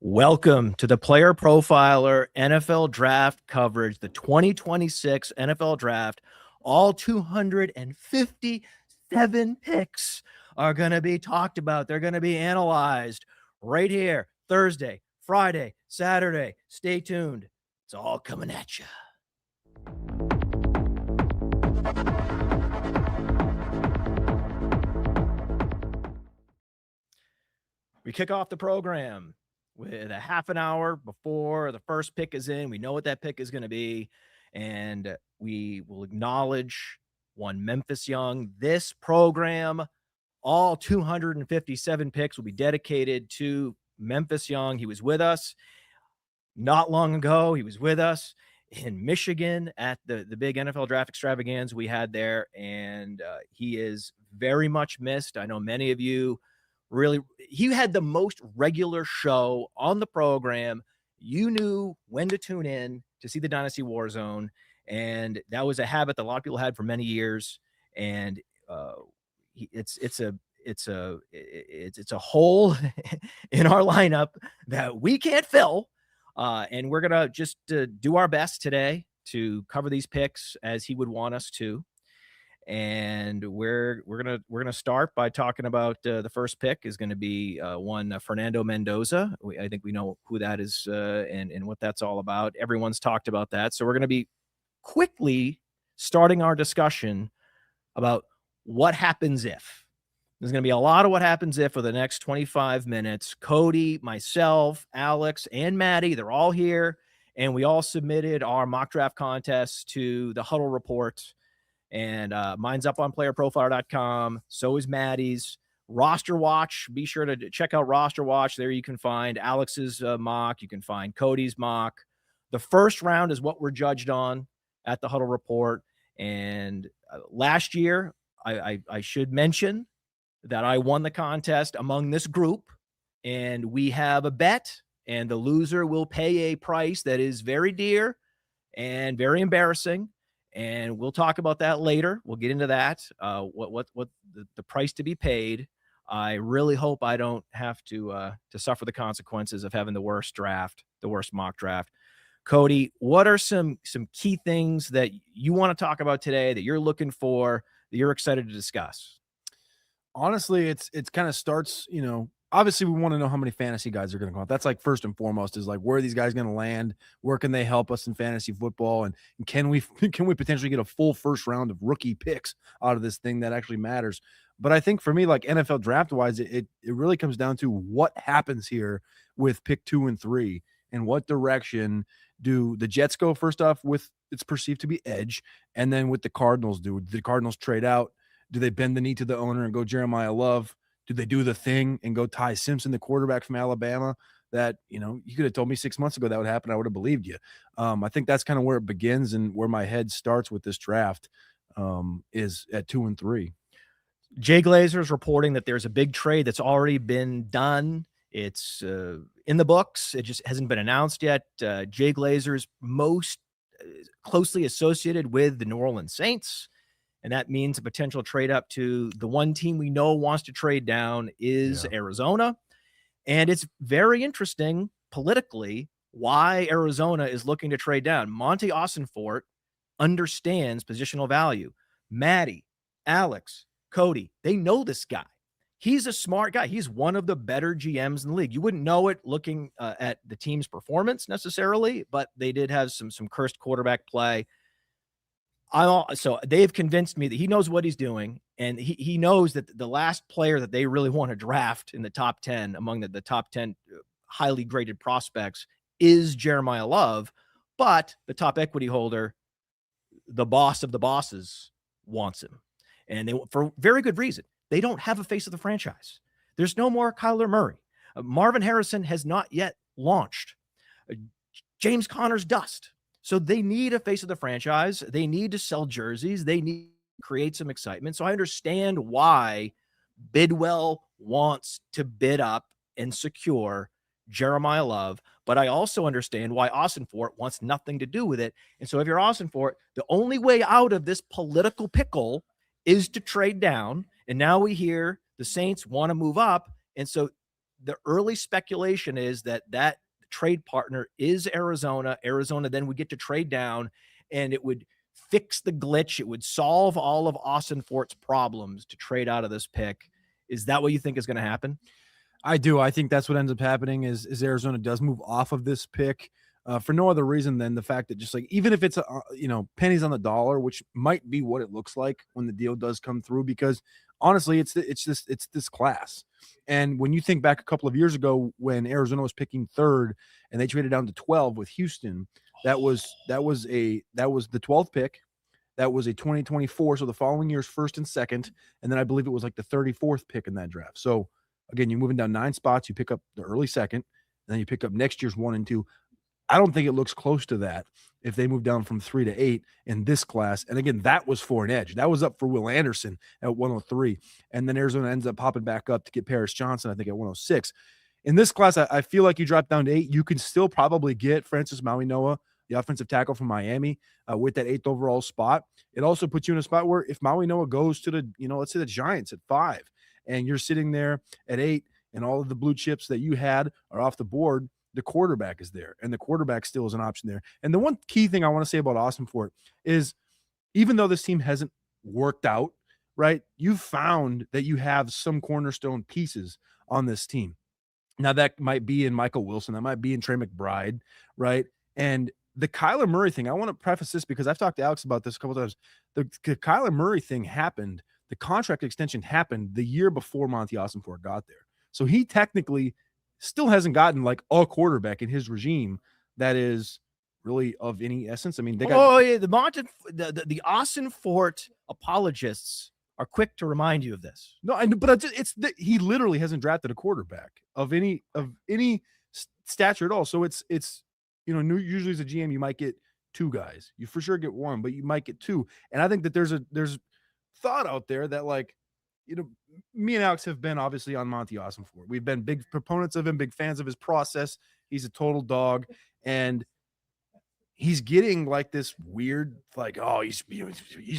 Welcome to the Player Profiler NFL Draft coverage, the 2026 NFL Draft. All 257 picks are going to be talked about. They're going to be analyzed right here, Thursday, Friday, Saturday. Stay tuned. It's all coming at you. We kick off the program with a half an hour before the first pick is in. We know what that pick is going to be, and we will acknowledge one Memphis Young. This program, all 257 picks will be dedicated to Memphis Young. He was with us not long ago. He was with us in Michigan at the big NFL draft extravaganza we had there, and he is very much missed. I know many of you really, he had the most regular show on the program. You knew when to tune in to see the Dynasty Warzone, and that was a habit that a lot of people had for many years. And it's a hole in our lineup that we can't fill. And we're gonna just do our best today to cover these picks as he would want us to. And we're gonna start by talking about the first pick is going to be one Fernando Mendoza. I think we know who that is and what that's all about. Everyone's talked about that, so we're going to be quickly starting our discussion about what happens if. There's going to be a lot of what happens if for the next 25 minutes. Cody, myself, Alex, and Maddie, they're all here, and we all submitted our mock draft contest to the Huddle Report. And mine's up on playerprofiler.com. So is Maddie's. RosterWatch. Be sure to check out RosterWatch. There you can find Alex's mock. You can find Cody's mock. The first round is what we're judged on at the Huddle Report. And last year, I should mention that I won the contest among this group. And we have a bet. And the loser will pay a price that is very dear and very embarrassing. And we'll talk about that later. We'll get into that. What the price to be paid. I really hope I don't have to suffer the consequences of having the worst draft, the worst mock draft. Cody, what are some key things that you want to talk about today that you're looking for, that you're excited to discuss? Honestly, it's kind of starts, obviously we want to know how many fantasy guys are going to come out. That's like first and foremost is like, where are these guys going to land? Where can they help us in fantasy football? And can we potentially get a full first round of rookie picks out of this thing that actually matters? But I think for me, like NFL draft wise, it really comes down to what happens here with pick 2 and 3 and what direction do the Jets go first off with it's perceived to be edge. And then with the Cardinals, do the Cardinals trade out? Do they bend the knee to the owner and go Jeremiah Love? Do they do the thing and go Ty Simpson, the quarterback from Alabama? That, you could have told me 6 months ago that would happen. I would have believed you. I think that's kind of where it begins and where my head starts with this draft is at 2 and 3. Jay Glazer is reporting that there's a big trade that's already been done. It's in the books. It just hasn't been announced yet. Jay Glazer is most closely associated with the New Orleans Saints. And that means a potential trade up to the one team we know wants to trade down is Arizona. And it's very interesting politically why Arizona is looking to trade down. Monty Ossenfort understands positional value. Maddie, Alex, Cody, they know this guy. He's a smart guy. He's one of the better GMs in the league. You wouldn't know it looking at the team's performance necessarily, but they did have some cursed quarterback play. So they've convinced me that he knows what he's doing, and he knows that the last player that they really want to draft in the top 10 among the top 10 highly graded prospects is Jeremiah Love, but the top equity holder, the boss of the bosses, wants him, and they for very good reason. They don't have a face of the franchise. There's no more Kyler Murray. Marvin Harrison has not yet launched. James Conner's dust. So they need a face of the franchise. They need to sell jerseys. They need to create some excitement. So I understand why Bidwell wants to bid up and secure Jeremiah Love, but I also understand why Ossenfort wants nothing to do with it. And so if you're Ossenfort, the only way out of this political pickle is to trade down. And now we hear the Saints want to move up. And so the early speculation is that trade partner is Arizona. Arizona then would get to trade down, and it would fix the glitch. It would solve all of Austin Fort's problems to trade out of this pick. Is that what you think is going to happen? I do. I think that's what ends up happening is Arizona does move off of this pick for no other reason than the fact that just like, even if it's pennies on the dollar, which might be what it looks like when the deal does come through, because honestly, it's this class. And when you think back a couple of years ago when Arizona was picking third and they traded down to 12 with Houston, that was the 12th pick. That was a 2024. So the following year's first and second. And then I believe it was like the 34th pick in that draft. So again, you're moving down 9 spots. You pick up the early second, and then you pick up next year's 1 and 2. I don't think it looks close to that if they move down from 3 to 8 in this class. And again, that was for an edge. That was up for Will Anderson at 103. And then Arizona ends up popping back up to get Paris Johnson, I think, at 106. In this class, I feel like you drop down to 8. You can still probably get Francis Maui-Noa, the offensive tackle from Miami, with that 8th overall spot. It also puts you in a spot where if Maui-Noa goes to the, let's say the Giants at 5, and you're sitting there at 8, and all of the blue chips that you had are off the board, the quarterback is there, and the quarterback still is an option there. And the one key thing I want to say about Austin Fort is, even though this team hasn't worked out, right, you've found that you have some cornerstone pieces on this team. Now, that might be in Michael Wilson, that might be in Trey McBride, right? And the Kyler Murray thing, I want to preface this because I've talked to Alex about this a couple of times. The Kyler Murray thing happened. The contract extension happened the year before Monty Ossenfort got there. So he technically still hasn't gotten like a quarterback in his regime that is really of any essence. I mean, they got the Ossenfort apologists are quick to remind you of this. No, but he literally hasn't drafted a quarterback of any stature at all. So it's usually as a GM you might get 2 guys. You for sure get 1, but you might get 2. And I think that there's thought out there that, like, me and Alex have been obviously on Monty Ossenfort. We've been big proponents of him, big fans of his process. He's a total dog, and he's getting like this weird, like, oh, he's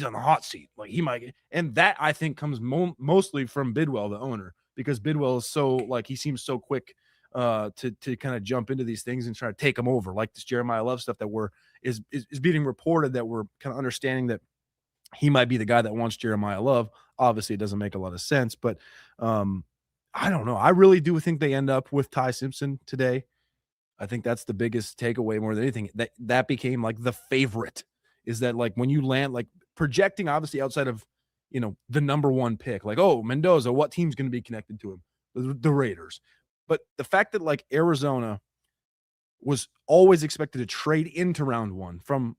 on the hot seat, like he might get, and that I think comes mostly from Bidwell, the owner, because Bidwell is so, like, he seems so quick to kind of jump into these things and try to take them over, like this Jeremiah Love stuff that is being reported, that we're kind of understanding that he might be the guy that wants Jeremiah Love. Obviously, it doesn't make a lot of sense, but I don't know. I really do think they end up with Ty Simpson today. I think that's the biggest takeaway more than anything. That became like the favorite, is that, like, when you land, like, projecting obviously outside of, the number 1 pick, like, oh, Mendoza, what team's going to be connected to him? The Raiders. But the fact that, like, Arizona was always expected to trade into round 1 from,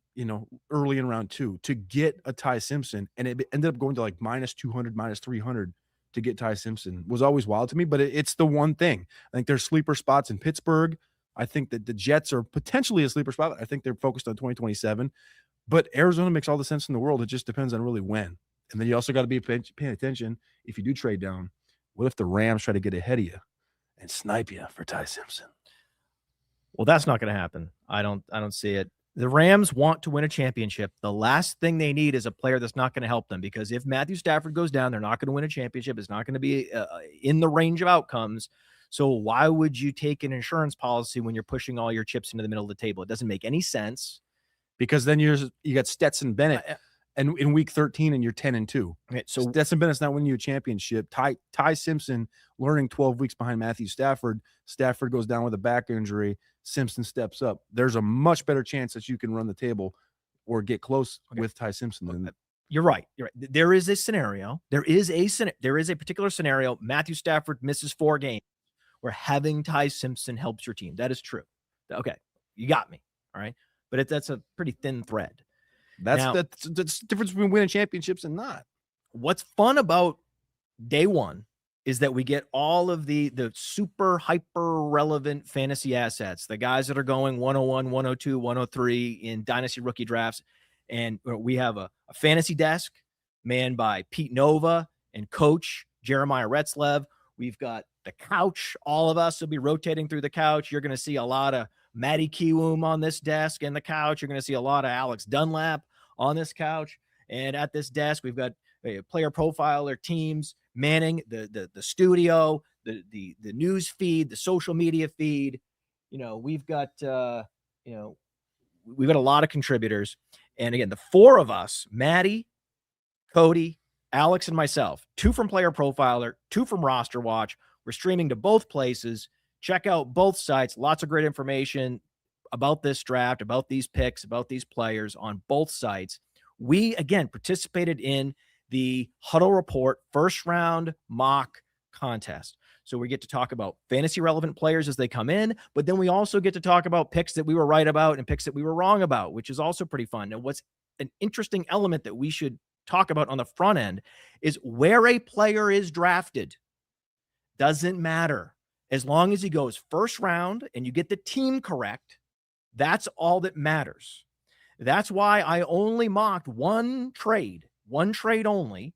early in round 2 to get a Ty Simpson, and it ended up going to like -200, -300 to get Ty Simpson, was always wild to me. But it's the one thing. I think there's sleeper spots in Pittsburgh. I think that the Jets are potentially a sleeper spot. I think they're focused on 2027. But Arizona makes all the sense in the world. It just depends on really when. And then you also got to be paying attention, if you do trade down, what if the Rams try to get ahead of you and snipe you for Ty Simpson? Well, that's not going to happen. I don't see it. The Rams want to win a championship. The last thing they need is a player that's not going to help them, because if Matthew Stafford goes down, they're not going to win a championship. It's not going to be in the range of outcomes. So why would you take an insurance policy when you're pushing all your chips into the middle of the table? It doesn't make any sense. Because then you got Stetson Bennett and in week 13 and you're 10-2. Okay, so Stetson Bennett's not winning you a championship. Ty Simpson learning 12 weeks behind Matthew Stafford. Stafford goes down with a back injury. Simpson steps up. There's a much better chance that you can run the table or get close with Ty Simpson than You're right. There is a scenario. There is a particular scenario. Matthew Stafford misses 4 games where having Ty Simpson helps your team. That is true. Okay, you got me. All right, but that's a pretty thin thread. That's the difference between winning championships and not. What's fun about day 1 is that we get all of the super hyper relevant fantasy assets, the guys that are going 101, 102, 103 in dynasty rookie drafts. And we have a fantasy desk manned by Pete Nova and coach Jeremiah Retzlev. We've got the couch. All of us will be rotating through the couch. You're going to see a lot of Matty Kiwoom on this desk and the couch. You're going to see a lot of Alex Dunlap on this couch. And at this desk, we've got player profiler teams manning the studio. the news feed, the social media feed. We've got we've got a lot of contributors. And again, the four of us, Maddie, Cody, Alex, and myself, 2 from Player Profiler, 2 from Roster Watch. We're streaming to both places. Check out both sites. Lots of great information about this draft, about these picks, about these players on both sites. We, again, participated in the Huddle Report first round mock contest. So we get to talk about fantasy relevant players as they come in, but then we also get to talk about picks that we were right about and picks that we were wrong about, which is also pretty fun. Now, what's an interesting element that we should talk about on the front end is where a player is drafted. Doesn't matter. As long as he goes first round and you get the team correct, that's all that matters. That's why I only mocked one trade only.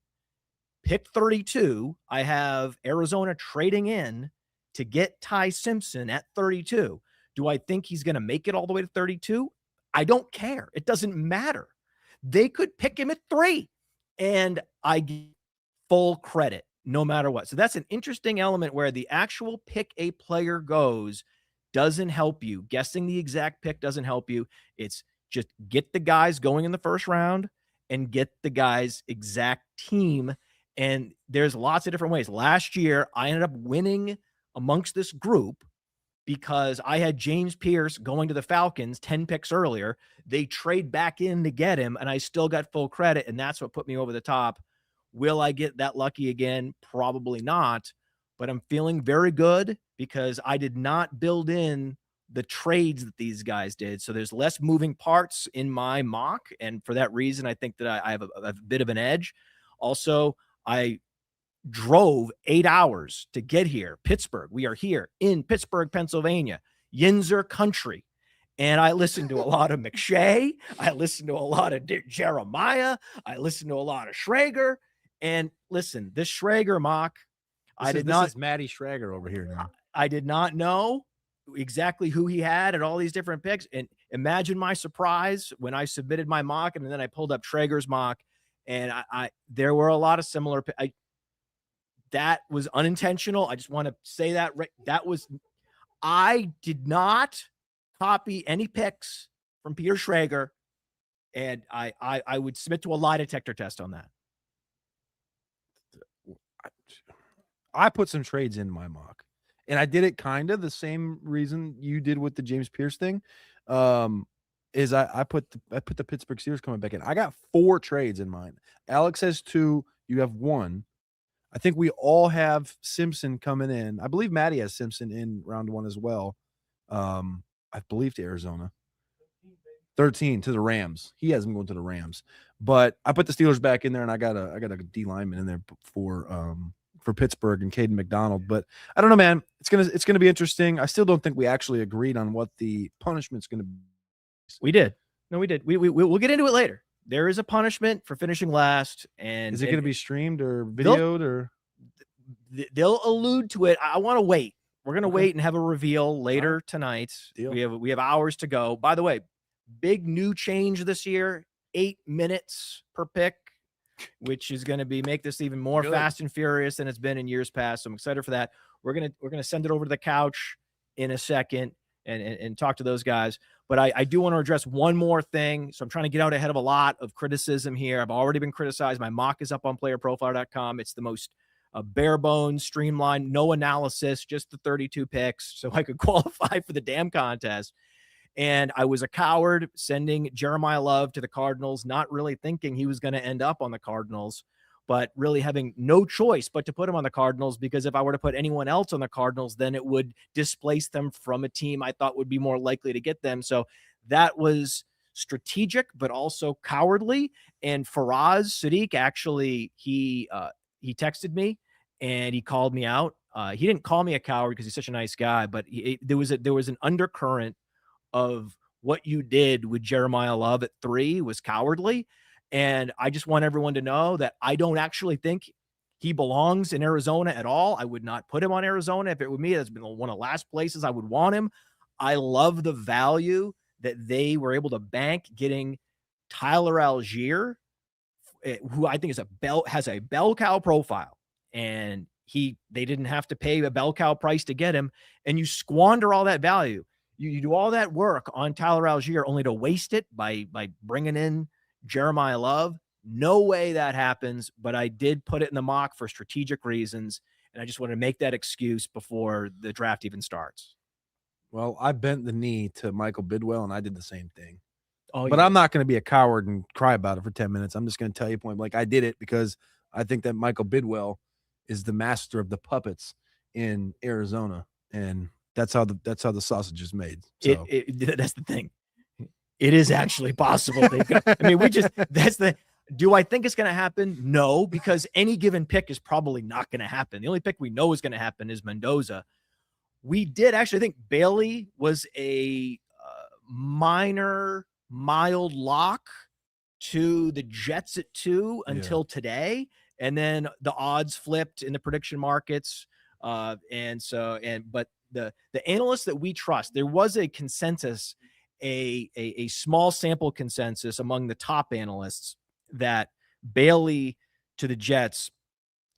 Pick 32, I have Arizona trading in to get Ty Simpson at 32. Do I think he's going to make it all the way to 32? I don't care. It doesn't matter. They could pick him at 3, and I give full credit no matter what. So that's an interesting element where the actual pick a player goes doesn't help you. Guessing the exact pick doesn't help you. It's just get the guys going in the first round and get the guys' exact team. And there's lots of different ways. Last year, I ended up winning amongst this group because I had James Pierce going to the Falcons 10 picks earlier. They trade back in to get him, and I still got full credit, and that's what put me over the top. Will I get that lucky again? Probably not, but I'm feeling very good because I did not build in the trades that these guys did. So there's less moving parts in my mock, and for that reason, I think that I have a bit of an edge. Also, I drove 8 hours to get here. Pittsburgh. We are here in Pittsburgh, Pennsylvania, Yinzer country. And I listened to a lot of McShay. I listened to a lot of Jeremiah. I listened to a lot of Schrager. And listen, this Schrager mock, This is Matty Schrager over here now. I did not know exactly who he had at all these different picks. And imagine my surprise when I submitted my mock and then I pulled up Schrager's mock. And there were a lot of similar. That was unintentional. I just want to say that I did not copy any picks from Peter Schrager, and I would submit to a lie detector test on that. I put some trades in my mock, and I did it kind of the same reason you did with the James Pierce thing. Is I put the Pittsburgh Steelers coming back in. I got 4 trades in mine. Alex has 2. You have 1. I think we all have Simpson coming in. I believe Maddie has Simpson in round 1 as well. I believe to Arizona. 13 to the Rams. He has him going to the Rams. But I put the Steelers back in there, and I got a D lineman in there for Pittsburgh and Caden McDonald. But I don't know, man. It's gonna be interesting. I still don't think we actually agreed on what the punishment's gonna be. We did. No, we did. We'll get into it later. There is a punishment for finishing last. And is it going to be streamed or videoed or? They'll allude to it. I want to wait. We're going to wait and have a reveal later tonight. Deal. We have hours to go. By the way, big new change this year, 8 minutes per pick, which is going to make this even more fast and furious than it's been in years past. So I'm excited for that. We're going to send it over to the couch in a second and talk to those guys. But I do want to address one more thing. So I'm trying to get out ahead of a lot of criticism here. I've already been criticized. My mock is up on playerprofiler.com. It's the most bare bones, streamlined, no analysis, just the 32 picks. So I could qualify for the damn contest. And I was a coward sending Jeremiah Love to the Cardinals, not really thinking he was going to end up on the Cardinals, but really having no choice but to put him on the Cardinals, because if I were to put anyone else on the Cardinals, then it would displace them from a team I thought would be more likely to get them. So that was strategic, but also cowardly. And Faraz Sadiq, actually, he texted me and he called me out. He didn't call me a coward because he's such a nice guy, but there was an undercurrent of what you did with Jeremiah Love at 3 was cowardly. And I just want everyone to know that I don't actually think he belongs in Arizona at all. I would not put him on Arizona. If it were me, that's been one of the last places I would want him. I love the value that they were able to bank getting Tyler Algier, who I think has a bell cow profile. And They didn't have to pay a bell cow price to get him, and you squander all that value. You do all that work on Tyler Algier only to waste it by bringing in Jeremiah Love. No way that happens, but I did put it in the mock for strategic reasons, and I just want to make that excuse before the draft even starts. Well, I bent the knee to Michael Bidwell, and I did the same thing. Oh, but I'm not going to be a coward and cry about it for 10 minutes. I'm just going to tell you point blank, I did it because I think that Michael Bidwell is the master of the puppets in Arizona, and that's how the sausage is made. So that's the thing. It is actually possible. Do I think it's going to happen? No, because any given pick is probably not going to happen. The only pick we know is going to happen is Mendoza. We did actually think Bailey was a mild lock to the Jets at 2 until today. And then the odds flipped in the prediction markets. But the analysts that we trust, there was a consensus, a small sample consensus among the top analysts that Bailey to the Jets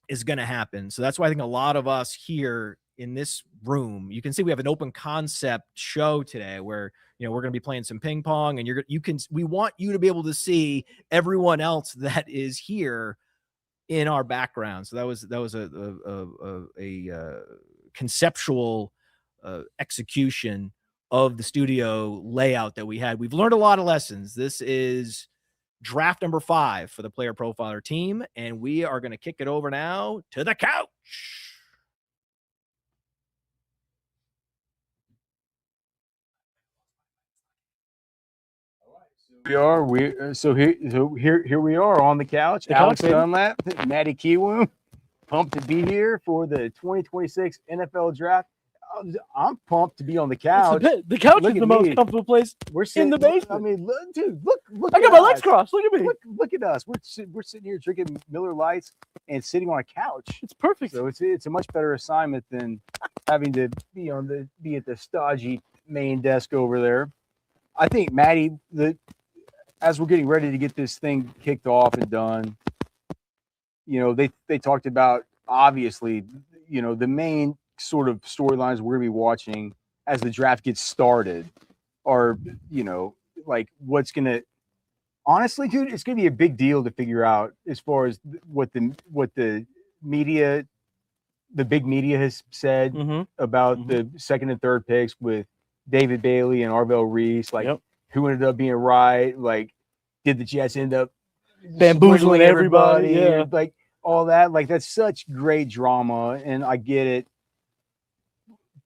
is going to happen. So that's why I think a lot of us here in this room, you can see we have an open concept show today where, we're going to be playing some ping pong, and we want you to be able to see everyone else that is here in our background. So that was a conceptual execution of the studio layout that we had. We've learned a lot of lessons. This is draft number 5 for the Player Profiler team, and we are going to kick it over now to the couch. Here we are on the couch. Alex Dunlap, Matty Kiwoom, pumped to be here for the 2026 NFL Draft. I'm pumped to be on the couch. The couch is the most comfortable place in the basement. I mean, look! I got my legs crossed. Look at me. Look at us. We're sitting here drinking Miller Lights and sitting on a couch. It's perfect. So it's a much better assignment than having to be at the stodgy main desk over there. I think Matty, as we're getting ready to get this thing kicked off and done, they talked about, obviously, the main sort of storylines we're going to be watching as the draft gets started are, what's going to, honestly, dude, it's going to be a big deal to figure out as far as what the media, the big media has said about the second and third picks with David Bailey and Arvell Reese, who ended up being right, did the Jets end up bamboozling everybody? Yeah. All that, that's such great drama, and I get it.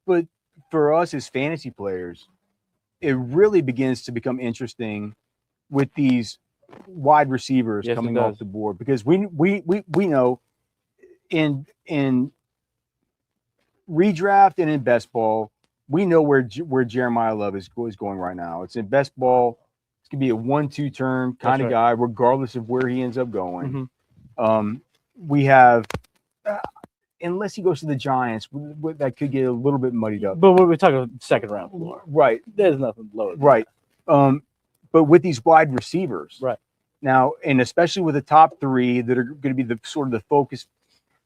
But for us as fantasy players, it really begins to become interesting with these wide receivers coming off the board, because we know in redraft and in best ball, we know where Jeremiah Love is going right now. It's in best ball. It's going to be a 1-2 turn kind of guy, regardless of where he ends up going. We have, unless he goes to the Giants, that could get a little bit muddied up. But we're talking second round floor. Right. There's nothing lower than right. But with these wide receivers. Right. Now, and especially with the top 3 that are going to be the sort of the focus,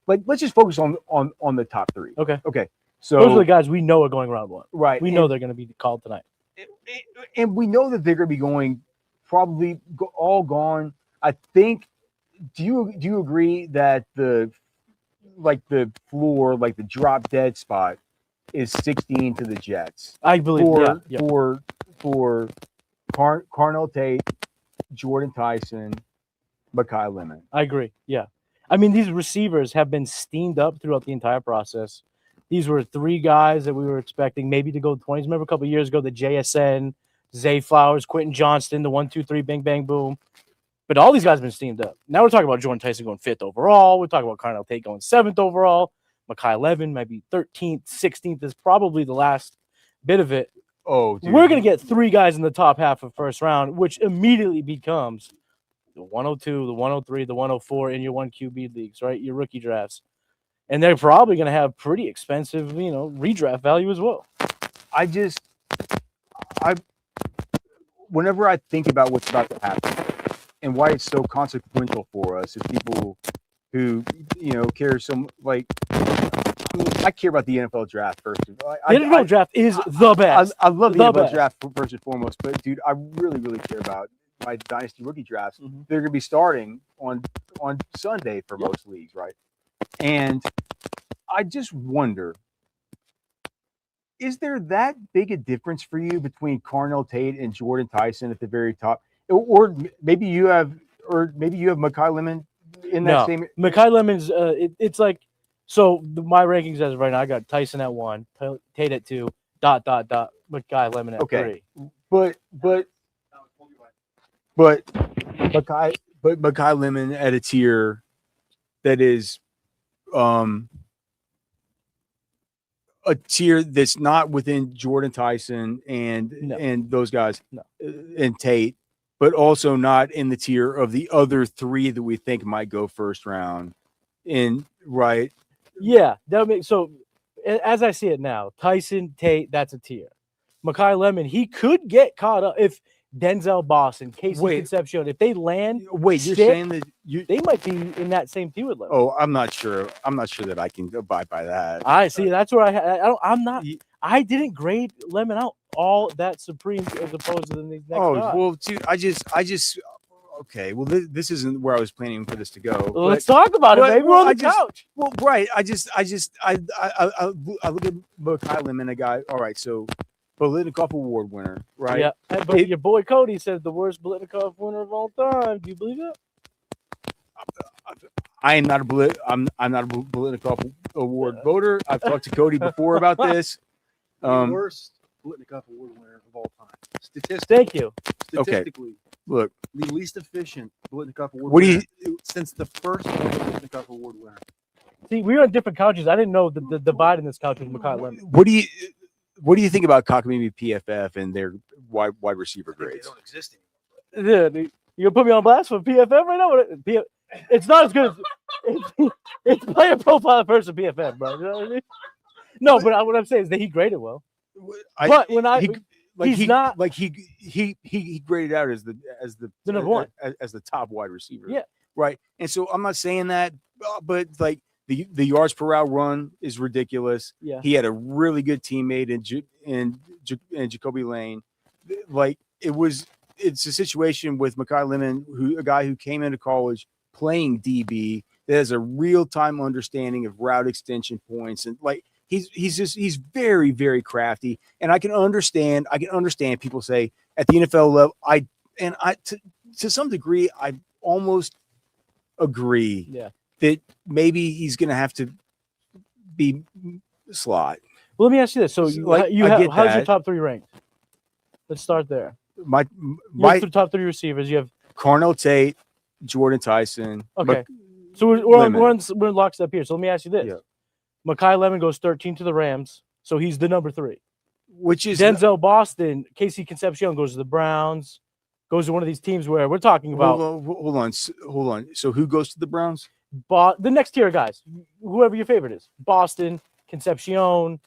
let's just focus on the top 3. Okay. So those are the guys we know are going round 1. Right. We know they're going to be called tonight. And we know that they're going to be going probably all gone. I think, do you agree that the floor, the drop dead spot is 16 to the Jets? I believe for Carnell Tate, Jordan Tyson, Mekhi Lemon. I agree. Yeah. I mean, these receivers have been steamed up throughout the entire process. These were 3 guys that we were expecting maybe to go 20s. Remember a couple of years ago, the JSN, Zay Flowers, Quentin Johnston, the 1, 2, 3, bing, bang, boom. But all these guys have been steamed up. Now we're talking about Jordan Tyson going 5th overall. We're talking about Carnell Tate going 7th overall. Mekhi Lemon might be 13th, 16th is probably the last bit of it. Oh, dude. We're going to get 3 guys in the top half of first round, which immediately becomes the 102, the 103, the 104 in your 1 QB leagues, right? Your rookie drafts. And they're probably going to have pretty expensive, redraft value as well. Whenever I think about what's about to happen and why it's so consequential for us as people who, care some, I care about the NFL draft first. The NFL draft is the best. I love the The NFL best. draft first and foremost, but dude, I really, really care about my dynasty rookie drafts. Mhm. They're going to be starting on Sunday for most leagues, right? And I just wonder, is there that big a difference for you between Carnell Tate and Jordan Tyson at the very top, or maybe you have Mekhi Lemon in that No, same? Mekhi Lemon's. It's like so. My rankings as of right now, I got Tyson at 1, Tate at 2, ... Mekhi Lemon at 3. But Mekhi Lemon at a tier that is a tier that's not within Jordan Tyson and those guys and Tate, but also not in the tier of the other 3 that we think might go first round. Right? Yeah, that makes so. As I see it now, Tyson, Tate, that's a tier. Mekhi Lemon, he could get caught up if Denzel Boston, Casey Concepcion, if they land. You're saying that they might be in that same tier with Lemon. Oh, I'm not sure. I'm not sure that I can abide by that. I see. That's where I'm not. I didn't grade Lemon out all that supreme as opposed to the next guy. Well, dude, I just. Okay, well, this isn't where I was planning for this to go. Well, let's talk about it, baby. We're on the couch. Well, right. I look at Mekhi Lemon, a guy. All right, so Biletnikoff Award winner, right? Yeah, but your boy Cody said the worst Biletnikoff winner of all time. Do you believe it? I am not a I'm not a Biletnikoff Award voter. I've talked to Cody before about this. The worst Biletnikoff Award winner of all time. Thank you. Statistically, look, the least efficient Biletnikoff Award what do winner you since the first Biletnikoff Award winner. See, we were on different couches. I didn't know the divide in this couch was Mekhi Lemon. What do you think about Cockamamie PFF and their wide receiver grades? They don't exist anymore. Dude, you gonna put me on blast for PFF right now? It's not as good as it's player profile versus PFF, bro. You know what I mean? No, but what I'm saying is that he graded well. But when he graded out as the number 1 as the top wide receiver. Yeah. Right. And so I'm not saying that, but like the yards per route run is ridiculous. Yeah. He had a really good teammate in Jacoby Lane. Like it's a situation with Mekhi Lemon, a guy who came into college playing DB that has a real-time understanding of route extension points, and like he's very, very crafty. And I can understand people say at the NFL level, to some degree I almost agree that maybe he's going to have to be slot. Well, let me ask you this: so how's your top 3 ranked? Let's start there. My top 3 receivers. You have Carnell Tate, Jordan Tyson. Okay, so we're in lockstep here. So let me ask you this: Mekhi Lemon goes 13 to the Rams, so he's the number 3. Which is Denzel Boston, Casey Concepcion goes to the Browns, goes to one of these teams where we're talking about. Hold on. So who goes to the Browns? The next tier guys, whoever your favorite is: Boston, Concepcion,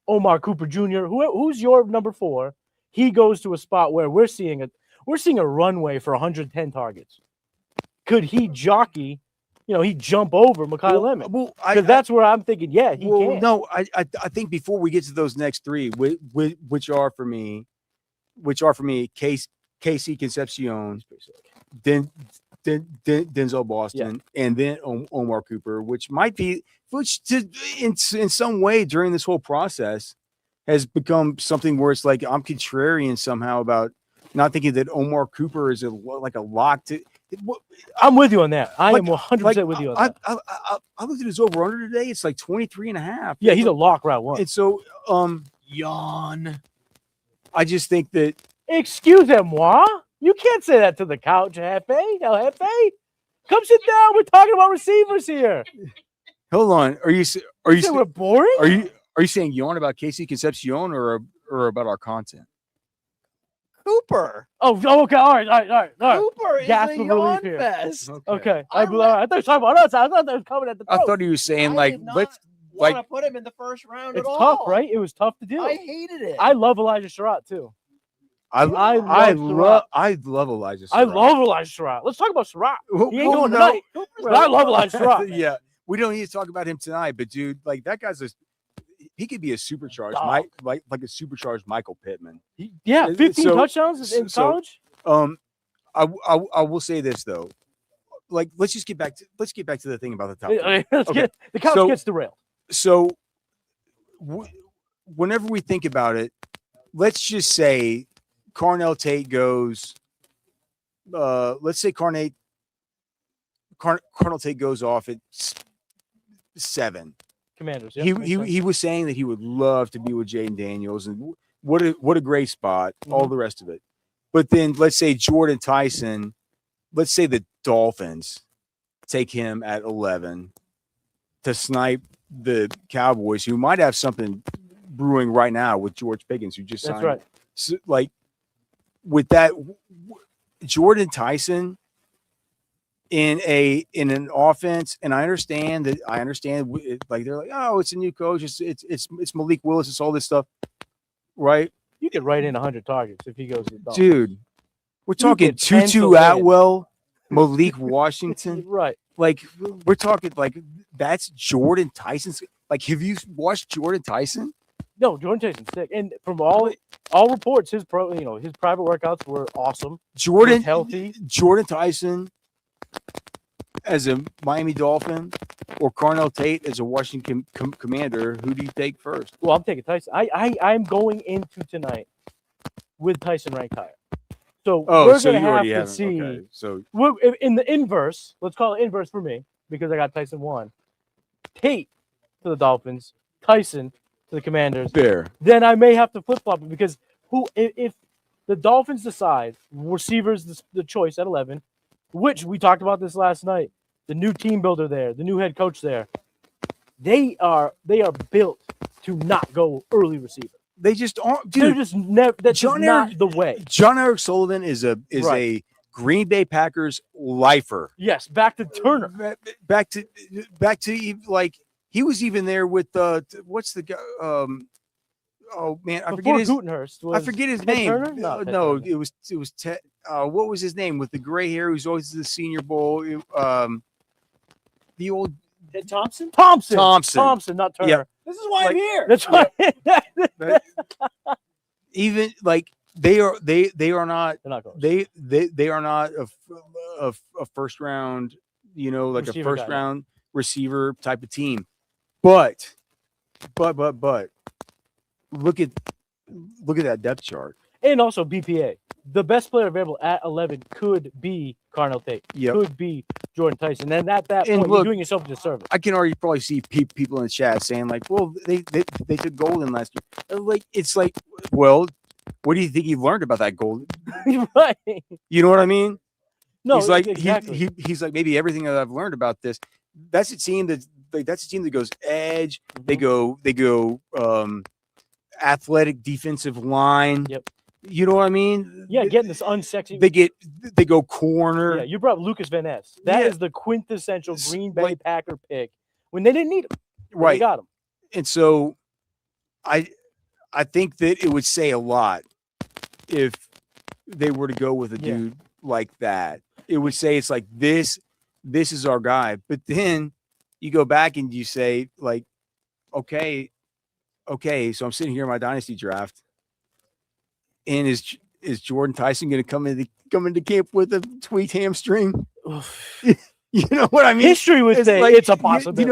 Omar Cooper Jr. Who's your number 4? He goes to a spot where we're seeing a runway for 110 targets. Could he jockey? He jump over Mekhi Lemon. Well, that's where I'm thinking. Yeah, he can. No, I think before we get to those next 3, which are for me, Casey Concepcion, then Denzel Boston, and then Omar Cooper, which in some way during this whole process has become something where it's like I'm contrarian somehow about not thinking that Omar Cooper is like a lock to. I'm with you on that. I am 100% with you on that. I looked at his over under today. It's like 23.5. Yeah, he's a lock route 1. And so, yawn. I just think that. Excusez-moi. You can't say that to the couch, Hefe. El Hefe. Come sit down. We're talking about receivers here. Hold on. Are you we're boring? Are you saying yawn about Casey Concepcion or about our content? Cooper. Oh, okay. All right. Cooper is Gasp a of yawn relief here. fest. Okay. I thought you were talking about us. I thought that was coming at the throat. I thought he was saying I want to put him in the first round it's at all. tough, right? It was tough to do. I hated it. I love Elijah Surratt too. I love Elijah Surratt. I love Elijah Surratt. Let's talk about Surratt. He ain't going no. tonight. But I love Elijah Surratt. Yeah. we don't need to talk about him tonight, but dude, like that guy's he could be a supercharged, Dog. like a supercharged Michael Pittman. Yeah, 15 So- touchdowns in so- college. I will say this though, like let's get back to the thing about the top. three. Okay. The couch So- gets derailed. So, whenever we think about it, let's just say Carnell Tate goes. Let's say Carnell Tate goes off at 7. Commanders. Yep, makes sense. He was saying that he would love to be with Jaden Daniels, and what a great spot, all the rest of it. But then let's say Jordan Tyson, let's say the Dolphins take him at 11 to snipe the Cowboys, who might have something brewing right now with George Pickens, who just signed. That's right. So, like with that, Jordan Tyson in an offense, and I understand. Like they're like, oh, it's a new coach. It's Malik Willis. It's all this stuff, right? You get right in 100 targets if he goes to the Dolphins. Dude, we're talking could pencil Tutu in. Atwell, Malik Washington. Right. Like we're talking like that's Jordan Tyson's. Like, have you watched Jordan Tyson? No, Jordan Tyson's sick. And from all reports, his private workouts were awesome. Jordan He's healthy. Jordan Tyson as a Miami Dolphin or Carnell Tate as a Washington Commander. Who do you take first? Well, I'm taking Tyson. I'm going into tonight with Tyson ranked higher. So we're so going you to already have have to him. see. Okay, so We're in the inverse. Let's call it inverse for me because I got Tyson 1. Tate to the Dolphins, Tyson to the Commanders. fair. Then I may have to flip flop it because if the Dolphins decide receivers the choice at 11, which we talked about this last night, the new team builder there, the new head coach there, they are built to not go early receiver. They just aren't. They're Dude, just never. That's just John not the way. John Eric Sullivan is a Right. Green Bay Packers lifer. Yes, back to Turner. Back to like he was even there with what's the guy? Oh man, I Before forget his. Gutenhurst was I forget his Ted name. Turner? Not Ted No, Turner. it was Ted. What was his name with the gray hair? Who's always the Senior Bowl. The old Ted Thompson, not Turner. Yeah. This is why Like, I'm here. That's why. even like they are not. They're not going. They are not a first round, like Receiver a first guy. round receiver type of team. But look at that depth chart. And also BPA. The best player available at 11 could be Carnell Tate. Yep. Could be Jordan Tyson. And at that And point, look- you're doing yourself a disservice. I can already probably see people in the chat saying like, well, they took Golden last year. Like it's like, well, what do you think he learned about that Golden? Right. You know what I mean? No, he's like exactly. he's like maybe everything that I've learned about this. That's a team that goes edge. They go athletic defensive line. Yep. You know what I mean? Yeah, getting this unsexy. They go corner. Yeah, you brought up Lucas Van Ness. That is Yeah. the quintessential It's Green Bay like- Packer pick when they didn't need him. But Right. They got him. And so I think that it would say a lot if they were to go with a Yeah. dude like that. It would say it's like this is our guy. But then you go back and you say like, okay, so I'm sitting here in my dynasty draft, and is Jordan Tyson going to come into camp with a tweaked hamstring? You know what I mean? History would say like, it's a possibility.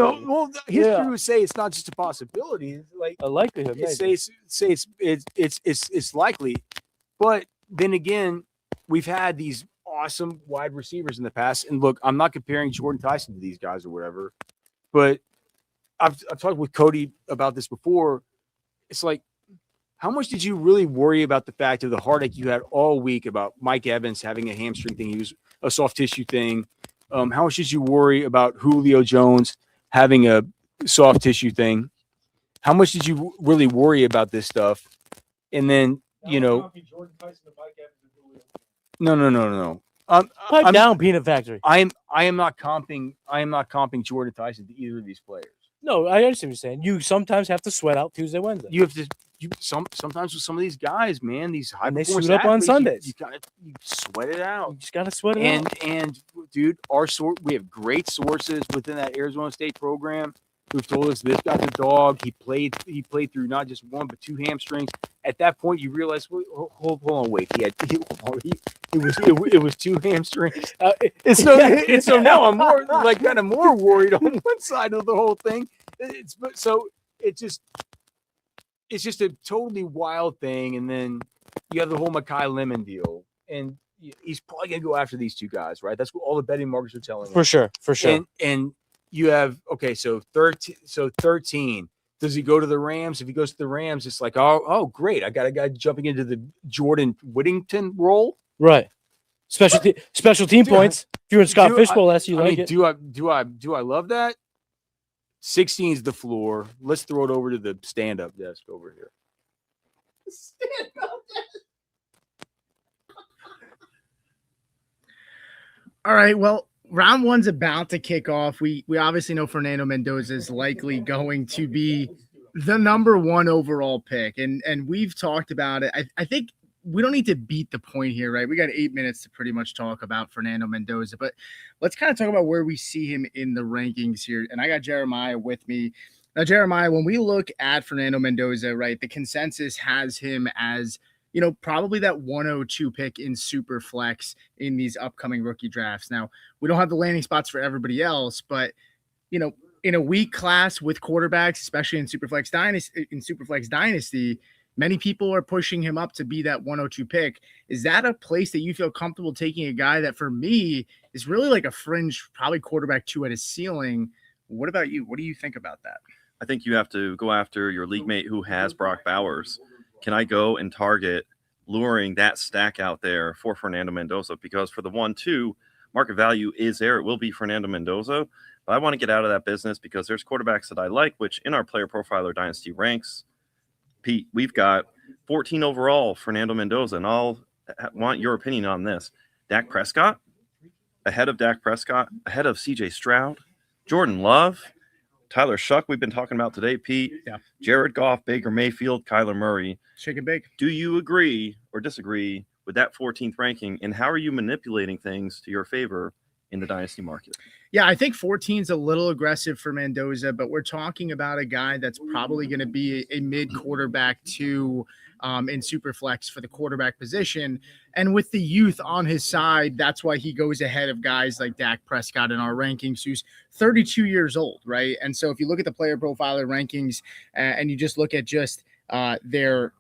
History Yeah. would say it's not just a possibility. It's like A likelihood. maybe. it's likely, but then again, we've had these awesome wide receivers in the past. And look, I'm not comparing Jordan Tyson to these guys or whatever, but I've talked with Cody about this before. It's like, how much did you really worry about the fact of the heartache you had all week about Mike Evans having a hamstring thing? He was a soft tissue thing. How much did you worry about Julio Jones having a soft tissue thing? How much did you really worry about this stuff? And then, no. Pipe I'm, down, Peanut Factory. I am not comping Jordan Tyson to either of these players. No, I understand what you're saying. You sometimes have to sweat out Tuesday, Wednesday. You have to sometimes with some of these guys, man, these high And they performance suit up on athletes, Sundays. you sweat it out. You just gotta sweat it out. And dude, we have great sources within that Arizona State program who've told us this guy's a dog. He played through not just one but two hamstrings. At that point, you realize, hold on, wait. It was two hamstrings. So now I'm more kind of more worried on one side of the whole thing. It's just a totally wild thing. And then you have the whole Mekhi Lemon deal, and he's probably gonna go after these two guys, right? That's what all the betting markets are telling us. For sure. And you have so 13. Does he go to the Rams? If he goes to the Rams, it's like, oh, great. I got a guy jumping into the Jordan Whittington role. Right. Special team points. If you're in Scott Fishbowl, you like it. Do I love that? 16 is the floor. Let's throw it over to the stand-up desk over here. Stand-up desk. All right. Well, round one's about to kick off. We obviously know Fernando Mendoza is likely going to be the number one overall pick. And we've talked about it. I think we don't need to beat the point here, right? We got 8 minutes to pretty much talk about Fernando Mendoza, but let's kind of talk about where we see him in the rankings here. And I got Jeremiah with me. Now, Jeremiah, when we look at Fernando Mendoza, right, the consensus has him as, probably that 102 pick in super flex in these upcoming rookie drafts. Now, we don't have the landing spots for everybody else, but, in a weak class with quarterbacks, especially in Superflex Dynasty, many people are pushing him up to be that 102 pick. Is that a place that you feel comfortable taking a guy that, for me, is really like a fringe, probably quarterback 2 at his ceiling? What about you? What do you think about that? I think you have to go after your league mate who has Brock Bowers. Can I go and target luring that stack out there for Fernando Mendoza? Because for the 1-2, market value is there. It will be Fernando Mendoza. But I want to get out of that business because there's quarterbacks that I like, which in our player profiler dynasty ranks, Pete, we've got 14 overall Fernando Mendoza, and I'll want your opinion on this. Dak Prescott, ahead of Dak Prescott, ahead of CJ Stroud, Jordan Love, Tyler Shuck, we've been talking about today, Pete, Jared Goff, Baker Mayfield, Kyler Murray. Shake and bake. Do you agree or disagree with that 14th ranking, and how are you manipulating things to your favor in the dynasty market? Yeah, I think 14 is a little aggressive for Mendoza, but we're talking about a guy that's probably going to be a mid quarterback 2 in Superflex for the quarterback position. And with the youth on his side, that's why he goes ahead of guys like Dak Prescott in our rankings, who's 32 years old, right? And so if you look at the player profiler rankings and you just look at just their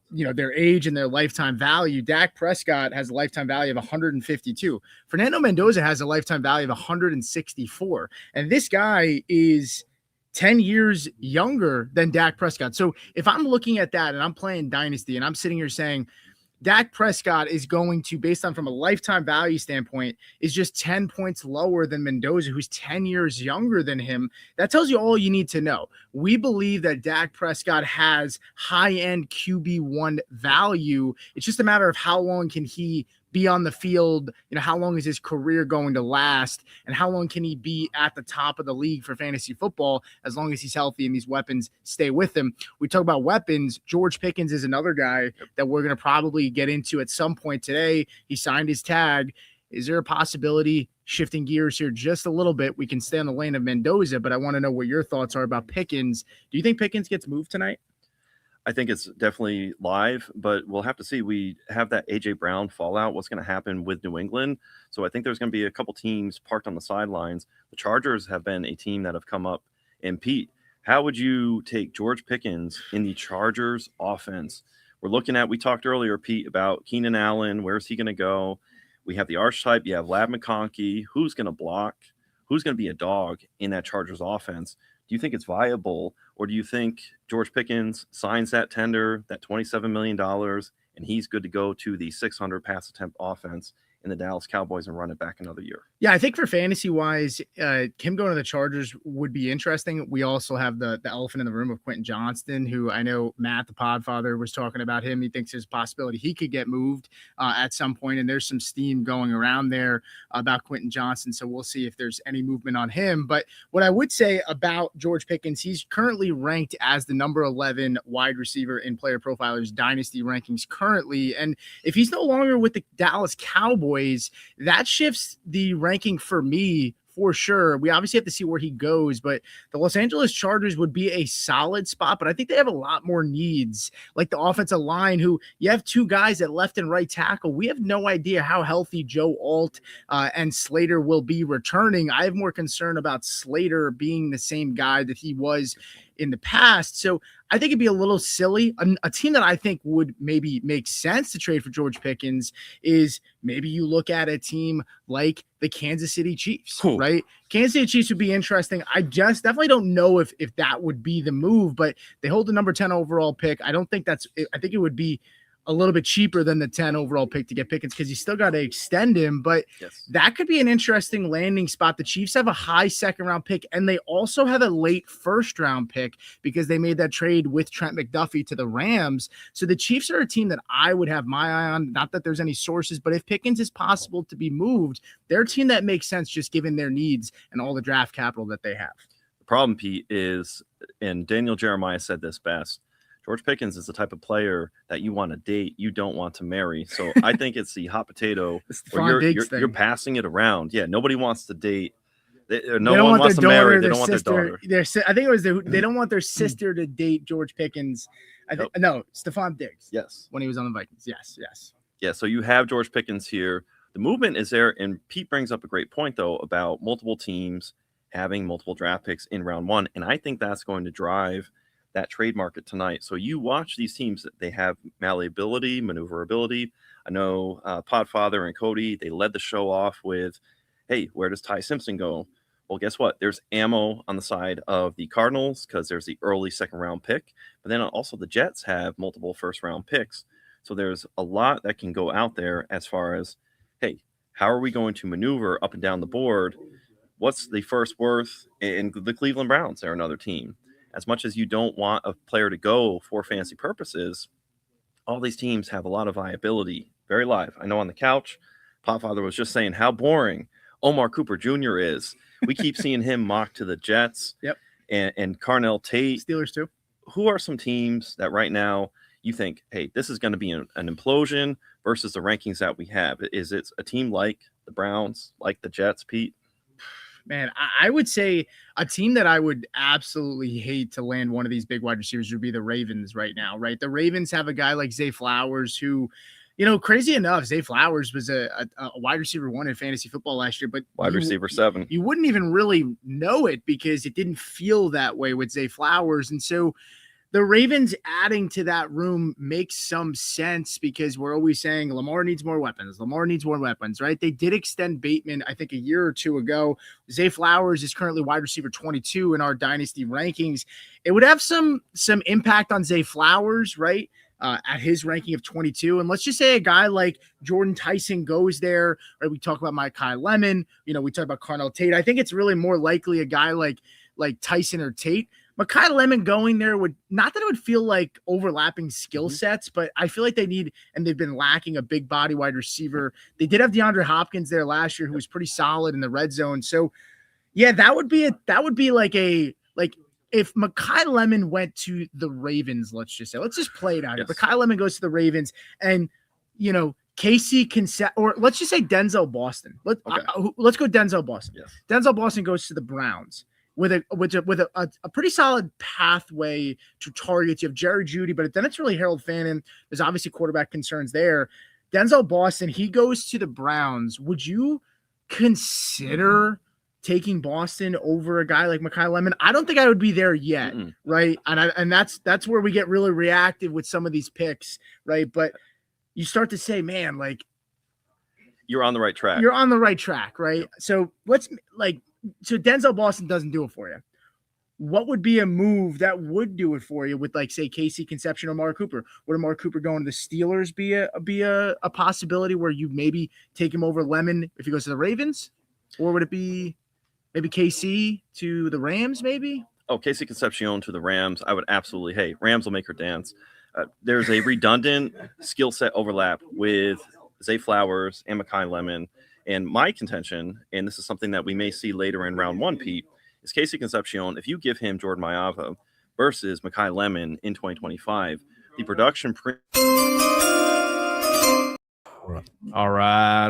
age and their lifetime value, Dak Prescott has a lifetime value of 152. Fernando Mendoza has a lifetime value of 164. And this guy is 10 years younger than Dak Prescott. So if I'm looking at that and I'm playing Dynasty and I'm sitting here saying Dak Prescott is going to, based on from a lifetime value standpoint, is just 10 points lower than Mendoza, who's 10 years younger than him, that tells you all you need to know. We believe that Dak Prescott has high-end QB1 value. It's just a matter of how long can he be on the field, how long is his career going to last, and how long can he be at the top of the league for fantasy football as long as he's healthy and these weapons stay with him. We talk about weapons. George Pickens is another guy that we're going to probably get into at some point today. He signed his tag. Is there a possibility, shifting gears here just a little bit, we can stay on the lane of Mendoza, but I want to know what your thoughts are about Pickens. Do you think Pickens gets moved tonight? I think it's definitely live, but we'll have to see. We have that A.J. Brown fallout. What's going to happen with New England? So I think there's going to be a couple teams parked on the sidelines. The Chargers have been a team that have come up. And Pete, how would you take George Pickens in the Chargers offense? We talked earlier, Pete, about Keenan Allen. Where's he going to go? We have the archetype. You have Lab McConkey. Who's going to block? Who's going to be a dog in that Chargers offense? Do you think it's viable, or do you think George Pickens signs that tender, that $27 million, and he's good to go to the 600 pass attempt offense in the Dallas Cowboys and run it back another year. Yeah, I think for fantasy wise, him going to the Chargers would be interesting. We also have the elephant in the room of Quentin Johnston, who I know Matt, the Podfather, was talking about him. He thinks there's a possibility he could get moved at some point, and there's some steam going around there about Quentin Johnston. So we'll see if there's any movement on him. But what I would say about George Pickens, he's currently ranked as the number 11 wide receiver in Player Profiler's dynasty rankings currently. And if he's no longer with the Dallas Cowboys, that shifts the ranking for me for sure. We obviously have to see where he goes, but the Los Angeles Chargers would be a solid spot, but I think they have a lot more needs, like the offensive line, who you have two guys at left and right tackle. We have no idea how healthy Joe Alt and Slater will be returning. I have more concern about Slater being the same guy that he was in the past. So I think it'd be a little silly. A team that I think would maybe make sense to trade for George Pickens is maybe you look at a team like the Kansas City Chiefs, right? Kansas City Chiefs would be interesting. I just definitely don't know if that would be the move, but they hold the number 10 overall pick. I think it would be a little bit cheaper than the 10 overall pick to get Pickens because you still got to extend him, but that could be an interesting landing spot. The Chiefs have a high second round pick, and they also have a late first round pick because they made that trade with Trent McDuffie to the Rams. So the Chiefs are a team that I would have my eye on. Not that there's any sources, but if Pickens is possible to be moved, they're a team that makes sense just given their needs and all the draft capital that they have. The problem, Pete, is, and Daniel Jeremiah said this best, George Pickens is the type of player that you want to date, you don't want to marry. So I think it's the hot potato where you're passing it around. Yeah, nobody wants to date. No one wants to marry. They don't want their daughter. I think it was they don't want their sister to date George Pickens. No, Stephon Diggs. Yes, when he was on the Vikings. Yes. Yeah, so you have George Pickens here. The movement is there, and Pete brings up a great point though about multiple teams having multiple draft picks in round one, and I think that's going to drive that trade market tonight. So you watch these teams that they have malleability, maneuverability. I know Podfather and Cody, they led the show off with, hey, where does Ty Simpson go? Well, guess what? There's ammo on the side of the Cardinals because there's the early second round pick, but then also the Jets have multiple first round picks. So there's a lot that can go out there as far as, hey, how are we going to maneuver up and down the board? What's the first worth? And the Cleveland Browns are another team. As much as you don't want a player to go for fantasy purposes, all these teams have a lot of viability. Very live. I know on the couch, Podfather was just saying how boring Omar Cooper Jr. is. We keep seeing him mocked to the Jets. Yep. And Carnell Tate. Steelers too. Who are some teams that right now you think, hey, this is going to be an implosion versus the rankings that we have? Is it a team like the Browns, like the Jets, Pete? Man, I would say a team that I would absolutely hate to land one of these big wide receivers would be the Ravens right now, right? The Ravens have a guy like Zay Flowers who, crazy enough, Zay Flowers was a wide receiver 1 in fantasy football last year, but wide receiver 7. You wouldn't even really know it because it didn't feel that way with Zay Flowers. And so the Ravens adding to that room makes some sense because we're always saying Lamar needs more weapons. Lamar needs more weapons, right? They did extend Bateman, I think, a year or two ago. Zay Flowers is currently wide receiver 22 in our dynasty rankings. It would have some impact on Zay Flowers, right? At his ranking of 22. And let's just say a guy like Jordan Tyson goes there, right? We talk about Mekhi Lemon, we talk about Carnell Tate. I think it's really more likely a guy like Tyson or Tate. Mekhi Lemon going there would not that it would feel like overlapping skill sets, but I feel like they need, and they've been lacking a big body wide receiver. They did have DeAndre Hopkins there last year, who was pretty solid in the red zone. So yeah, that would be like if Mekhi Lemon went to the Ravens, let's just play it out. Yes. If Mekhi Lemon goes to the Ravens and, Casey can set, or let's just say Denzel Boston. Let's go Denzel Boston. Yes. Denzel Boston goes to the Browns with a pretty solid pathway to targets. You have Jerry Jeudy, but then it's really Harold Fannin. There's obviously quarterback concerns there. Denzel Boston, he goes to the Browns. Would you consider taking Boston over a guy like Mekhi Lemon? I don't think I would be there yet, right? And that's where we get really reactive with some of these picks, right? But you start to say, man, like you're on the right track. You're on the right track, right? So so Denzel Boston doesn't do it for you. what would be a move that would do it for you with, like, say, Casey Conception or Mark Cooper? Would a Mark Cooper going to the Steelers be a possibility where you maybe take him over Lemon if he goes to the Ravens? Or would it be maybe KC to the Rams, maybe? Oh, Casey Concepcion to the Rams. I would absolutely. Hey, Rams will make her dance. There's a redundant skill set overlap with Zay Flowers and Mekhi Lemon. And my contention, and this is something that we may see later in round 1, Pete, is Casey Concepcion. If you give him Jordan Mailata versus Mekhi Lemon in 2025, the production All right.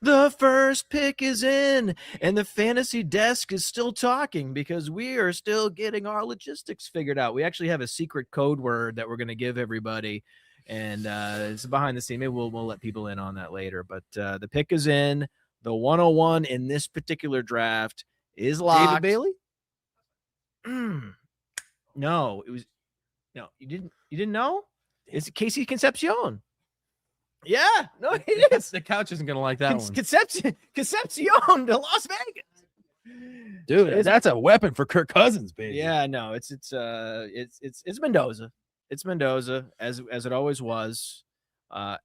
The first pick is in, and the fantasy desk is still talking because we are still getting our logistics figured out. We actually have a secret code word that we're going to give everybody, and it's behind the scene. Maybe we'll let people in on that later. But the pick is in. The 101 in this particular draft is locked. David Bailey? No, it was no. You didn't know? It's Casey Concepcion. Yeah, no, it is. The couch isn't gonna like that one, Concepcion to Las Vegas, dude. That's a weapon for Kirk Cousins, baby. Yeah, no, it's Mendoza. It's Mendoza as it always was,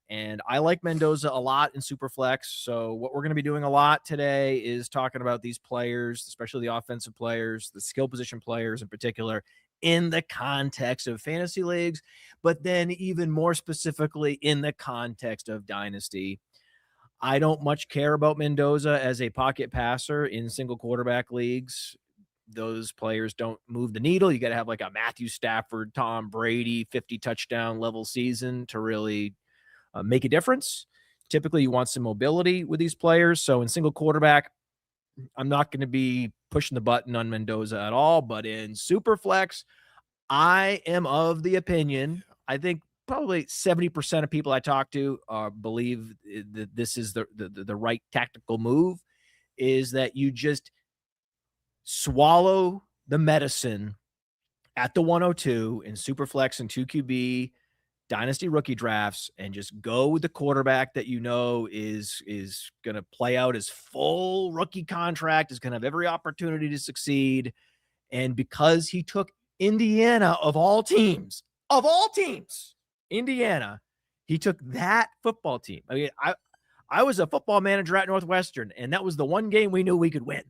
and I like Mendoza a lot in Superflex. So what we're going to be doing a lot today is talking about these players, especially the offensive players, the skill position players in particular, in the context of fantasy leagues, but then even more specifically in the context of dynasty. I don't much care about Mendoza as a pocket passer in single quarterback leagues. Those players don't move the needle. You got to have like a Matthew Stafford, Tom Brady, 50 touchdown level season to really make a difference. Typically, you want some mobility with these players. So in single quarterback, I'm not going to be pushing the button on Mendoza at all. But in Superflex, I am of the opinion, I think probably 70% of people I talk to believe that this is the right tactical move, is that you just swallow the medicine at the 102 in Superflex and 2QB dynasty rookie drafts and just go with the quarterback that you know is going to play out his full rookie contract, is going to have every opportunity to succeed. And because he took Indiana of all teams, Indiana, he took that football team. I mean, I was a football manager at Northwestern, and that was the one game we knew we could win.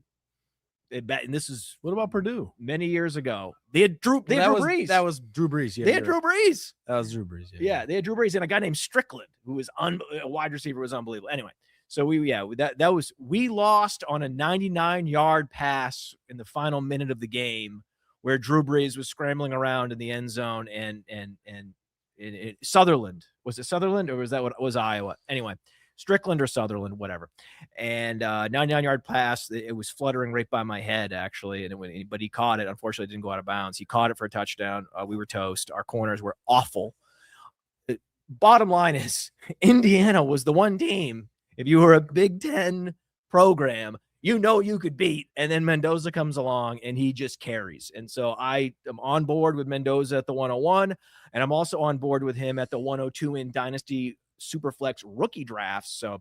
And this is, what about Purdue? Many years ago. They had Drew Brees. That was Drew Brees. Yeah, they had Drew Brees. That was Drew Brees. Yeah, they had Drew Brees and a guy named Strickland, who was a wide receiver, was unbelievable. Anyway, so we lost on a 99-yard pass in the final minute of the game where Drew Brees was scrambling around in the end zone and Sutherland. Was it Sutherland or was that what was Iowa? Anyway, Strickland or Sutherland, whatever. And 99-yard pass, it was fluttering right by my head, actually. But he caught it. Unfortunately, it didn't go out of bounds. He caught it for a touchdown. We were toast. Our corners were awful. Bottom line is, Indiana was the one team, if you were a Big Ten program, you know you could beat. And then Mendoza comes along, and he just carries. And so I am on board with Mendoza at the 101, and I'm also on board with him at the 102 in Dynasty Superflex rookie drafts. So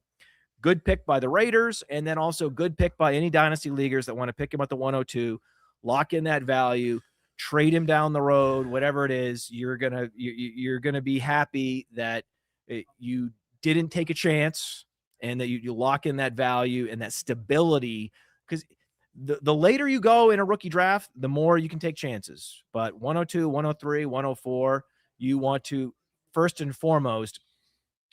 good pick by the Raiders, and then also good pick by any dynasty leaguers that want to pick him at the 102, lock in that value, trade him down the road, whatever it is. You're gonna be happy that you didn't take a chance and that you lock in that value and that stability, because the later you go in a rookie draft, the more you can take chances. But 102, 103, 104, you want to first and foremost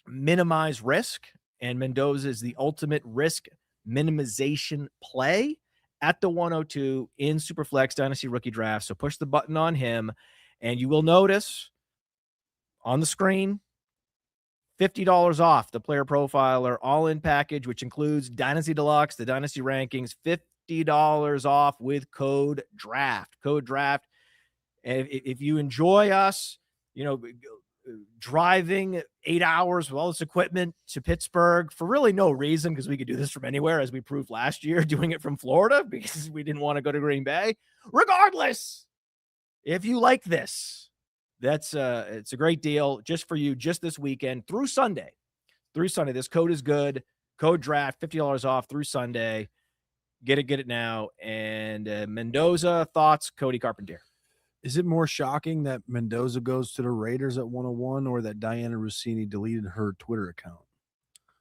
minimize risk, and Mendoza is the ultimate risk minimization play at the 102 in Superflex Dynasty Rookie Draft. So push the button on him, and you will notice on the screen $50 off the Player Profiler all-in package, which includes Dynasty Deluxe, the Dynasty Rankings, $50 off with code DRAFT. Code DRAFT. And if you enjoy us, driving 8 hours with all this equipment to Pittsburgh for really no reason, because we could do this from anywhere, as we proved last year, doing it from Florida because we didn't want to go to Green Bay. Regardless, if you like this, it's a great deal just for you, just this weekend through Sunday. This code is good. Code DRAFT, $50 off through Sunday. Get it now. And Mendoza, thoughts, Cody Carpenter. Is it more shocking that Mendoza goes to the Raiders at 101 or that Diana Rossini deleted her Twitter account?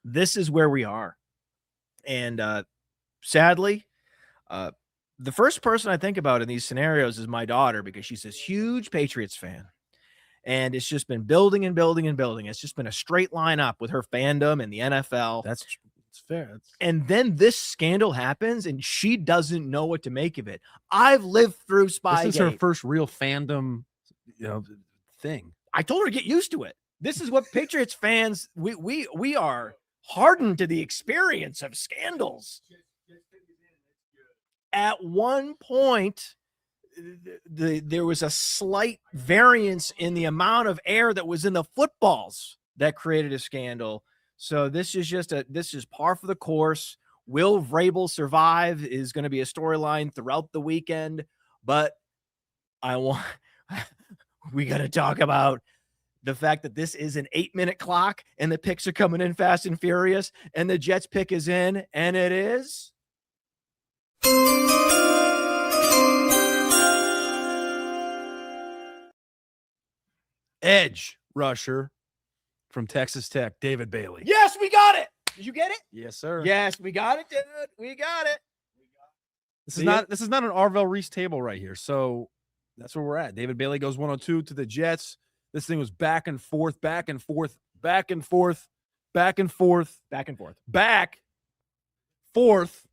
This is where we are. And sadly, the first person I think about in these scenarios is my daughter, because she's this huge Patriots fan. And it's just been building and building and building. It's just been a straight line up with her fandom and the NFL. It's fair. And then this scandal happens and she doesn't know what to make of it. I've lived through Spygate. This is her first real fandom, thing. I told her to get used to it. This is what Patriots fans, we are hardened to the experience of scandals. At one point, there was a slight variance in the amount of air that was in the footballs that created a scandal. So this is par for the course. Will Vrabel survive is going to be a storyline throughout the weekend, but we got to talk about the fact that this is an 8-minute clock and the picks are coming in fast and furious, and the Jets pick is in, and it is edge rusher from Texas Tech, David Bailey. Yes, we got it. Did you get it? Yes, sir. Yes, we got it, dude. We got it. This is not an Arvell Reese table right here. So that's where we're at. David Bailey goes 102 to the Jets. This thing was back and forth, back and forth, back and forth, back and forth, Back and forth. back, forth,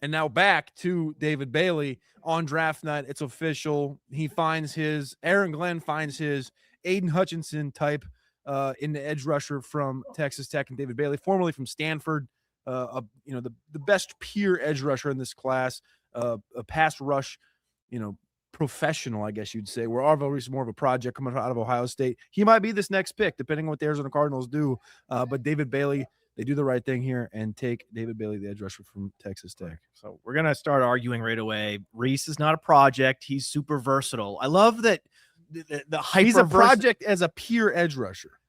and now back to David Bailey on draft night. It's official. Aaron Glenn finds his Aiden Hutchinson type in the edge rusher from Texas Tech, and David Bailey, formerly from Stanford, the best pure edge rusher in this class, a pass rush, professional, I guess you'd say, where Arvell Reese is more of a project coming out of Ohio State. He might be this next pick, depending on what the Arizona Cardinals do. But David Bailey, they do the right thing here and take David Bailey, the edge rusher from Texas Tech. So we're going to start arguing right away. Reese is not a project. He's super versatile. I love that the hyper. He's a project as a pure edge rusher.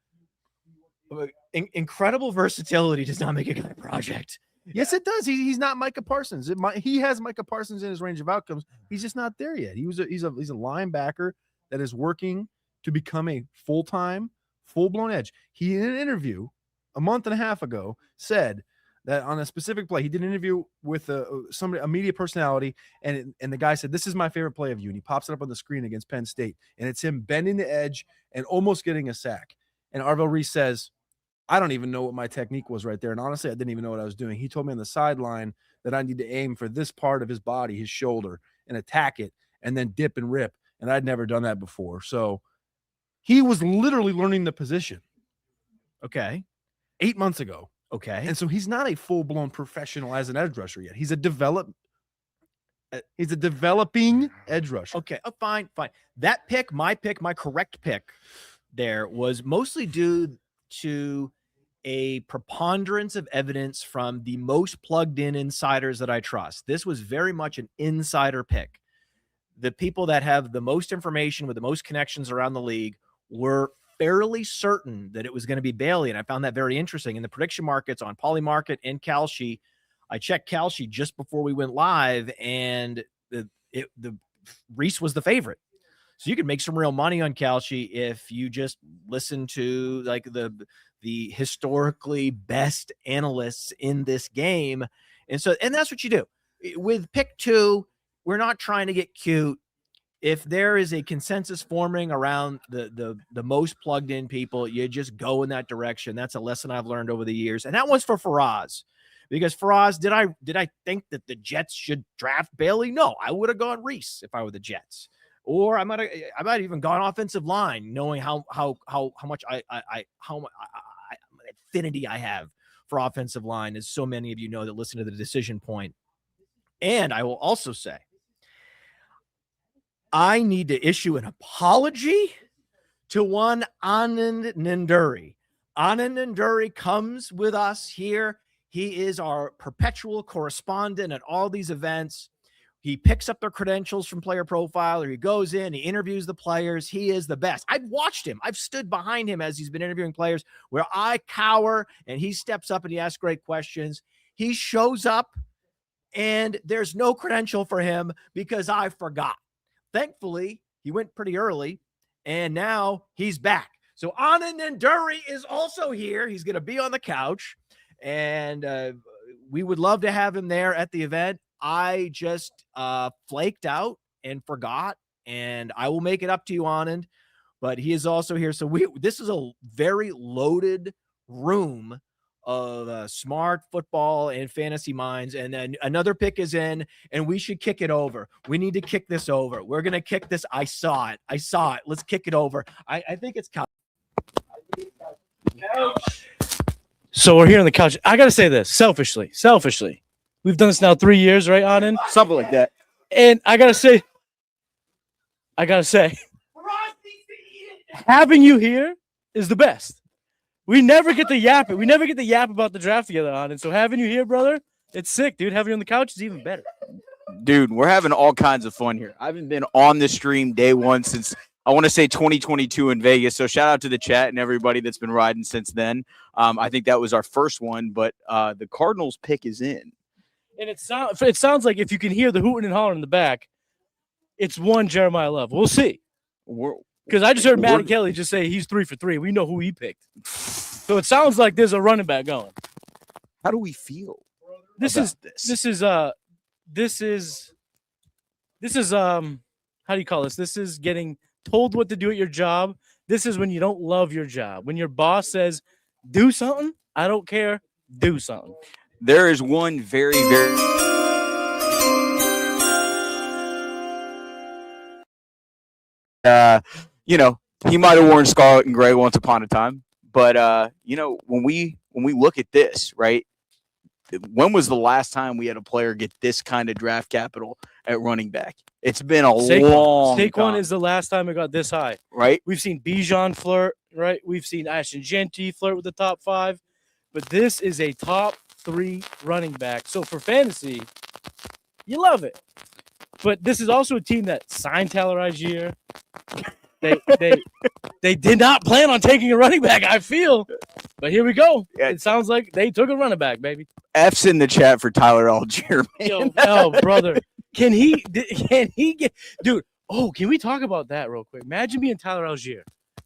Incredible versatility does not make a guy a project. Yes, it does. He's not Micah Parsons. He has Micah Parsons in his range of outcomes. He's just not there yet. He's a linebacker that is working to become a full-time, full-blown edge. He, in an interview a month and a half ago, said that on a specific play, he did an interview with a media personality, and the guy said, "This is my favorite play of you." And he pops it up on the screen against Penn State, and it's him bending the edge and almost getting a sack. And Arvell Reese says, "I don't even know what my technique was right there. And honestly, I didn't even know what I was doing. He told me on the sideline that I need to aim for this part of his body, his shoulder, and attack it, and then dip and rip. And I'd never done that before." So he was literally learning the position. Okay. 8 months ago. Okay. And so he's not a full-blown professional as an edge rusher yet. He's a developing edge rusher. Okay. Oh, fine. That pick, my correct pick there was mostly due to a preponderance of evidence from the most plugged in insiders that I trust. This was very much an insider pick. The people that have the most information with the most connections around the league were fairly certain that it was going to be Bailey. And I found that very interesting in the prediction markets on Polymarket and Kalshi. I checked Kalshi just before we went live, and the Reese was the favorite. So you could make some real money on Kalshi if you just listen to like the historically best analysts in this game. And that's what you do. With pick 2, we're not trying to get cute. If there is a consensus forming around the most plugged in people, you just go in that direction. That's a lesson I've learned over the years. And that one's for Faraz. Because Faraz, did I think that the Jets should draft Bailey? No, I would have gone Reese if I were the Jets. Or I might have even gone offensive line, knowing how much affinity I have for offensive line, as so many of you know that listen to the Decision Point. And I will also say, I need to issue an apology to one Anand Nanduri. Anand Nanduri comes with us here. He is our perpetual correspondent at all these events. He picks up their credentials from Player Profiler. He goes in, he interviews the players. He is the best. I've watched him. I've stood behind him as he's been interviewing players where I cower and he steps up and he asks great questions. He shows up and there's no credential for him because I forgot. Thankfully, he went pretty early, and now he's back. So Anand Nanduri is also here. He's going to be on the couch, and we would love to have him there at the event. I just flaked out and forgot, and I will make it up to you, Anand. But he is also here. So this is a very loaded room of smart football and fantasy minds. And then another pick is in, and we should kick it over. We need to kick this over. We're going to kick this. I saw it. Let's kick it over. I think it's couch. So we're here on the couch. I got to say this selfishly. We've done this now 3 years, right, Anand? Something like that. And I got to say, having you here is the best. We never get to yap it. We never get to yap about the draft together, Anand. So having you here, brother, it's sick, dude. Having you on the couch is even better. Dude, we're having all kinds of fun here. I haven't been on the stream day one since, I want to say 2022 in Vegas. So shout out to the chat and everybody that's been riding since then. I think that was our first one, but the Cardinals pick is in. And it sounds like if you can hear the hooting and hollering in the back, it's one Jeremiah Love. We'll see. Because I just heard Matty Kelly just say he's 3 for 3. We know who he picked. So it sounds like there's a running back going. How do we feel? This is how do you call this? This is getting told what to do at your job. This is when you don't love your job. When your boss says, do something, I don't care, do something. There is one very, very he might have worn scarlet and gray once upon a time, but when we look at this, right? When was the last time we had a player get this kind of draft capital at running back? It's been a long time. Saquon is the last time it got this high. Right? We've seen Bijan flirt, right? We've seen Ashton Genty flirt with the top 5, but this is a top 3 running back. So for fantasy, you love it. But this is also a team that signed Tyler Algier. They did not plan on taking a running back, I feel. But here we go. Yeah. It sounds like they took a running back, baby. F's in the chat for Tyler Algier, man. Yo, no, brother. Can he get – dude, can we talk about that real quick? Imagine being Tyler Algier.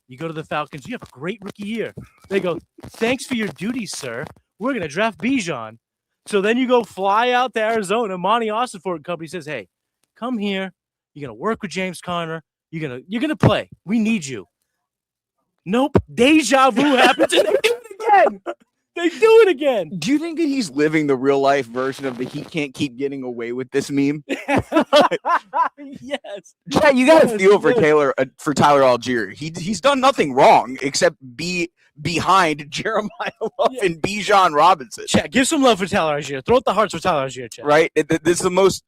You go to the Falcons. You have a great rookie year. They go, thanks for your duties, sir. We're going to draft Bijan. So then you go fly out to Arizona. Monty Austinford and company says, hey, come here. You're going to work with James Conner. You're gonna play. We need you. Nope. Deja vu happens and they do it again. They do it again. Do you think that he's living the real life version of the he can't keep getting away with this meme? Yes. Yeah, you gotta feel for Tyler Algier. He's done nothing wrong except be behind Jeremiah Love and Bijan Robinson. Chat, give some love for Tyler Algier. Throw out the hearts for Tyler Algier, chat. Right? This is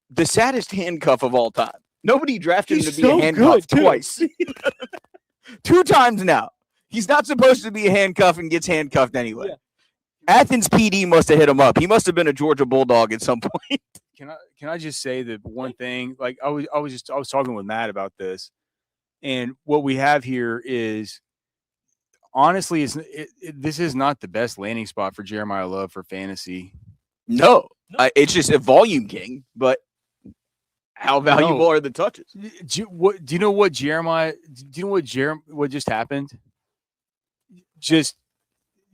the saddest handcuff of all time. Nobody drafted him to be a handcuff twice. 2 times now. He's not supposed to be a handcuff and gets handcuffed anyway. Yeah. Athens PD must have hit him up. He must have been a Georgia Bulldog at some point. Can I just say that one thing? Like I was talking with Matt about this, and what we have here is honestly, this is not the best landing spot for Jeremiah Love for fantasy. No. It's just a volume king, but. How valuable are the touches? Do you know what what just happened? Just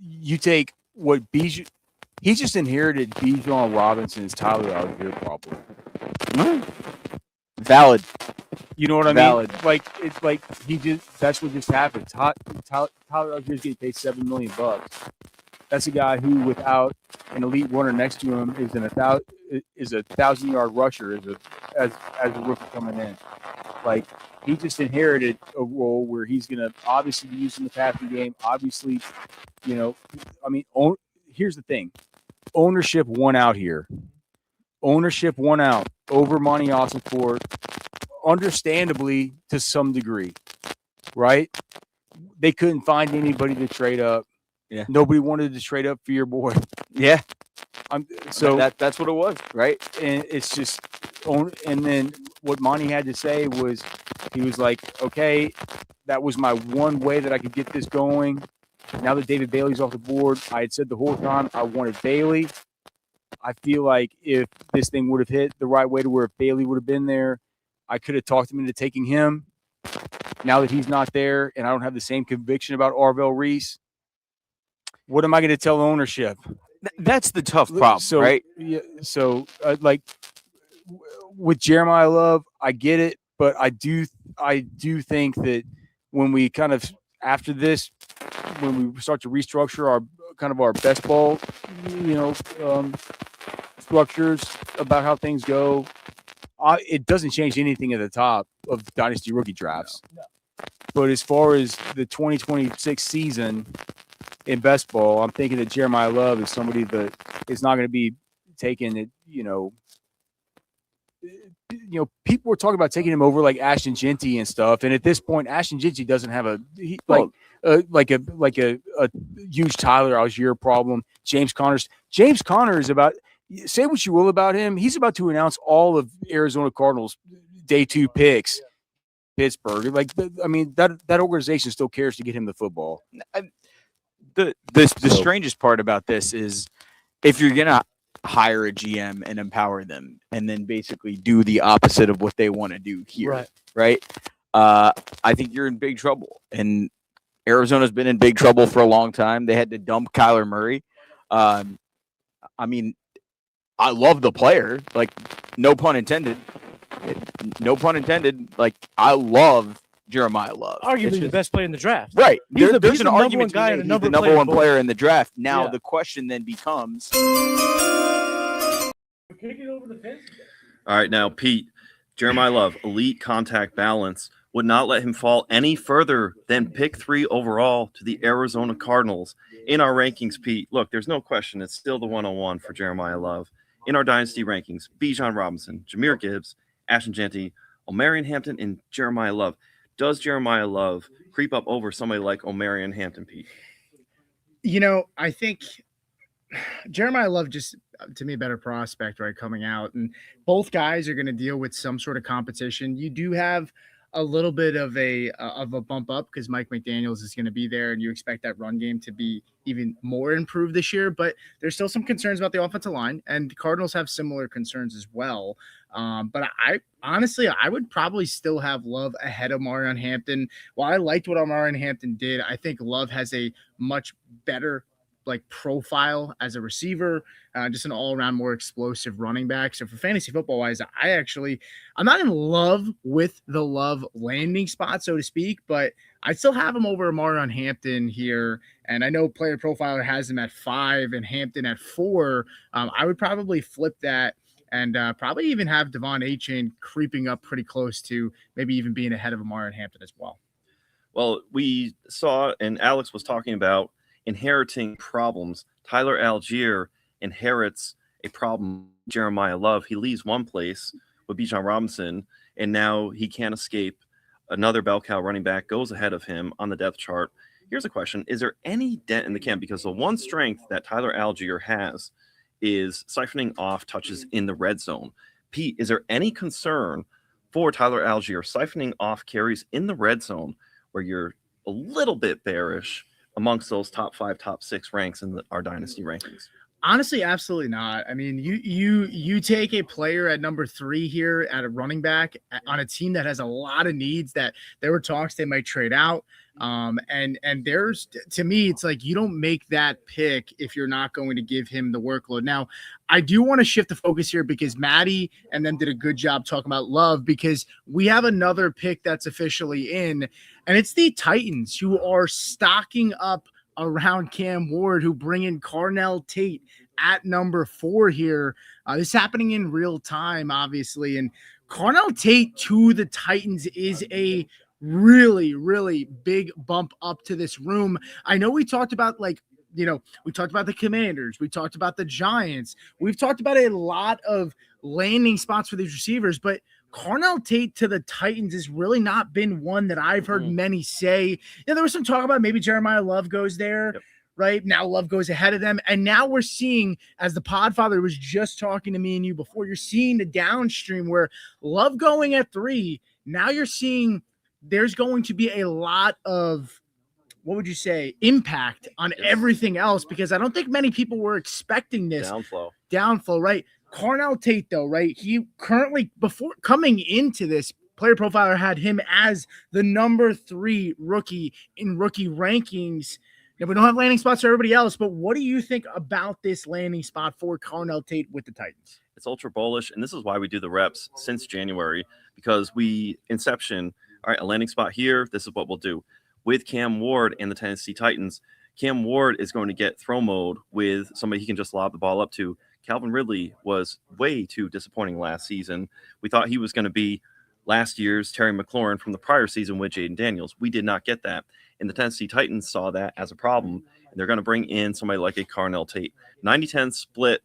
you take what Bijan. He just inherited Bijan Robinson's Tyler Algier problem. Valid. You know what I mean? Like it's like that's what just happened. Tyler Algier's getting paid $7 million. That's a guy who, without an elite runner next to him, is a 1,000-yard rusher as a rookie coming in. Like he just inherited a role where he's going to obviously be used in the passing game. Obviously, here's the thing: ownership won out here. Ownership won out over Monty Austinford, understandably to some degree, right? They couldn't find anybody to trade up. Yeah. Nobody wanted to trade up for your boy. Yeah. So that's what it was, right? And it's just, and then what Monty had to say was, he was like, okay, that was my one way that I could get this going. Now that David Bailey's off the board, I had said the whole time I wanted Bailey. I feel like if this thing would have hit the right way to where if Bailey would have been there, I could have talked him into taking him. Now that he's not there and I don't have the same conviction about Arvell Reese, what am I going to tell ownership? That's the tough problem, right? Yeah, so like with Jeremiah Love, I get it, but I do think that when we kind of after this, when we start to restructure our best ball, structures about how things go, it doesn't change anything at the top of dynasty rookie drafts. No. But as far as the 2026 season in best ball, I'm thinking that Jeremiah Love is somebody that is not going to be taken at, people were talking about taking him over like Ashton Genty and stuff. And at this point, Ashton Genty doesn't have a huge Tyler Algier problem. James Conner is about, say what you will about him, he's about to announce all of Arizona Cardinals day 2 picks. Pittsburgh, that organization still cares to get him the football. The strangest part about this is if you're gonna hire a GM and empower them, and then basically do the opposite of what they want to do here, right? I think you're in big trouble, and Arizona's been in big trouble for a long time. They had to dump Kyler Murray. I love the player, like no pun intended. Like I love Jeremiah Love. Arguably the best player in the draft. Right. There's an argument guy he's and the number one player in the draft. Now the question then becomes, all right, now Pete, Jeremiah Love, elite contact balance, would not let him fall any further than pick 3 overall to the Arizona Cardinals. In our rankings, Pete, look, there's no question. It's still the 101 for Jeremiah Love. In our dynasty rankings, Bijan Robinson, Jahmyr Gibbs, Ashton Genty, Omarion Hampton, and Jeremiah Love. Does Jeremiah Love creep up over somebody like Omarion Hampton, Pete? I think Jeremiah Love just, to me, a better prospect, right, coming out. And both guys are going to deal with some sort of competition. You do have a little bit of a bump up because Mike McDaniels is going to be there, and you expect that run game to be even more improved this year. But there's still some concerns about the offensive line, and the Cardinals have similar concerns as well. But I honestly would probably still have Love ahead of Omarion Hampton. While I liked what Omarion Hampton did, I think Love has a much better profile as a receiver, just an all-around more explosive running back. So for fantasy football wise, I'm not in love with the Love landing spot, so to speak, but I still have him over Omarion Hampton here. And I know Player Profiler has him at 5 and Hampton at 4. I would probably flip that and probably even have Devon Achane creeping up pretty close to maybe even being ahead of Omarion Hampton as well. Well, we saw, and Alex was talking about inheriting problems. Tyler Algier inherits a problem. Jeremiah Love, he leaves one place with Bijan Robinson, and now he can't escape. Another bell cow running back goes ahead of him on the depth chart. Here's a question. Is there any dent in the camp? Because the one strength that Tyler Algier has is siphoning off touches in the red zone. Pete, is there any concern for Tyler Algier siphoning off carries in the red zone where you're a little bit bearish amongst those top 5, top 6 ranks in our dynasty rankings? Honestly, absolutely not. I mean, you take a player at number 3 here at a running back on a team that has a lot of needs that there were talks they might trade out. And there's, to me, it's like you don't make that pick if you're not going to give him the workload. Now, I do want to shift the focus here because Maddie and them did a good job talking about Love, because we have another pick that's officially in, and it's the Titans, who are stocking up around Cam Ward, who bring in Carnell Tate at number 4 here. This is happening in real time, obviously. And Carnell Tate to the Titans is a really, really big bump up to this room. I know we talked about we talked about the Commanders. We talked about the Giants. We've talked about a lot of landing spots for these receivers, but Carnell Tate to the Titans has really not been one that I've heard many say. Yeah, there was some talk about maybe Jeremiah Love goes there. Yep. Right now, Love goes ahead of them. And now we're seeing, as the Podfather was just talking to me and you before, you're seeing the downstream where Love going at 3. Now you're seeing there's going to be a lot of, what would you say, impact on everything else, because I don't think many people were expecting this. Downflow. downfall, right? Carnell Tate, though, right? He currently, before coming into this, Player Profiler had him as the number 3 rookie in rookie rankings. Now, we don't have landing spots for everybody else, but what do you think about this landing spot for Carnell Tate with the Titans? It's ultra bullish, and this is why we do the reps since January, because inception, all right, a landing spot here, this is what we'll do. With Cam Ward and the Tennessee Titans, Cam Ward is going to get throw mode with somebody he can just lob the ball up to. Calvin Ridley was way too disappointing last season. We thought he was going to be last year's Terry McLaurin from the prior season with Jaden Daniels. We did not get that. And the Tennessee Titans saw that as a problem. And they're going to bring in somebody like a Carnell Tate. 90-10 split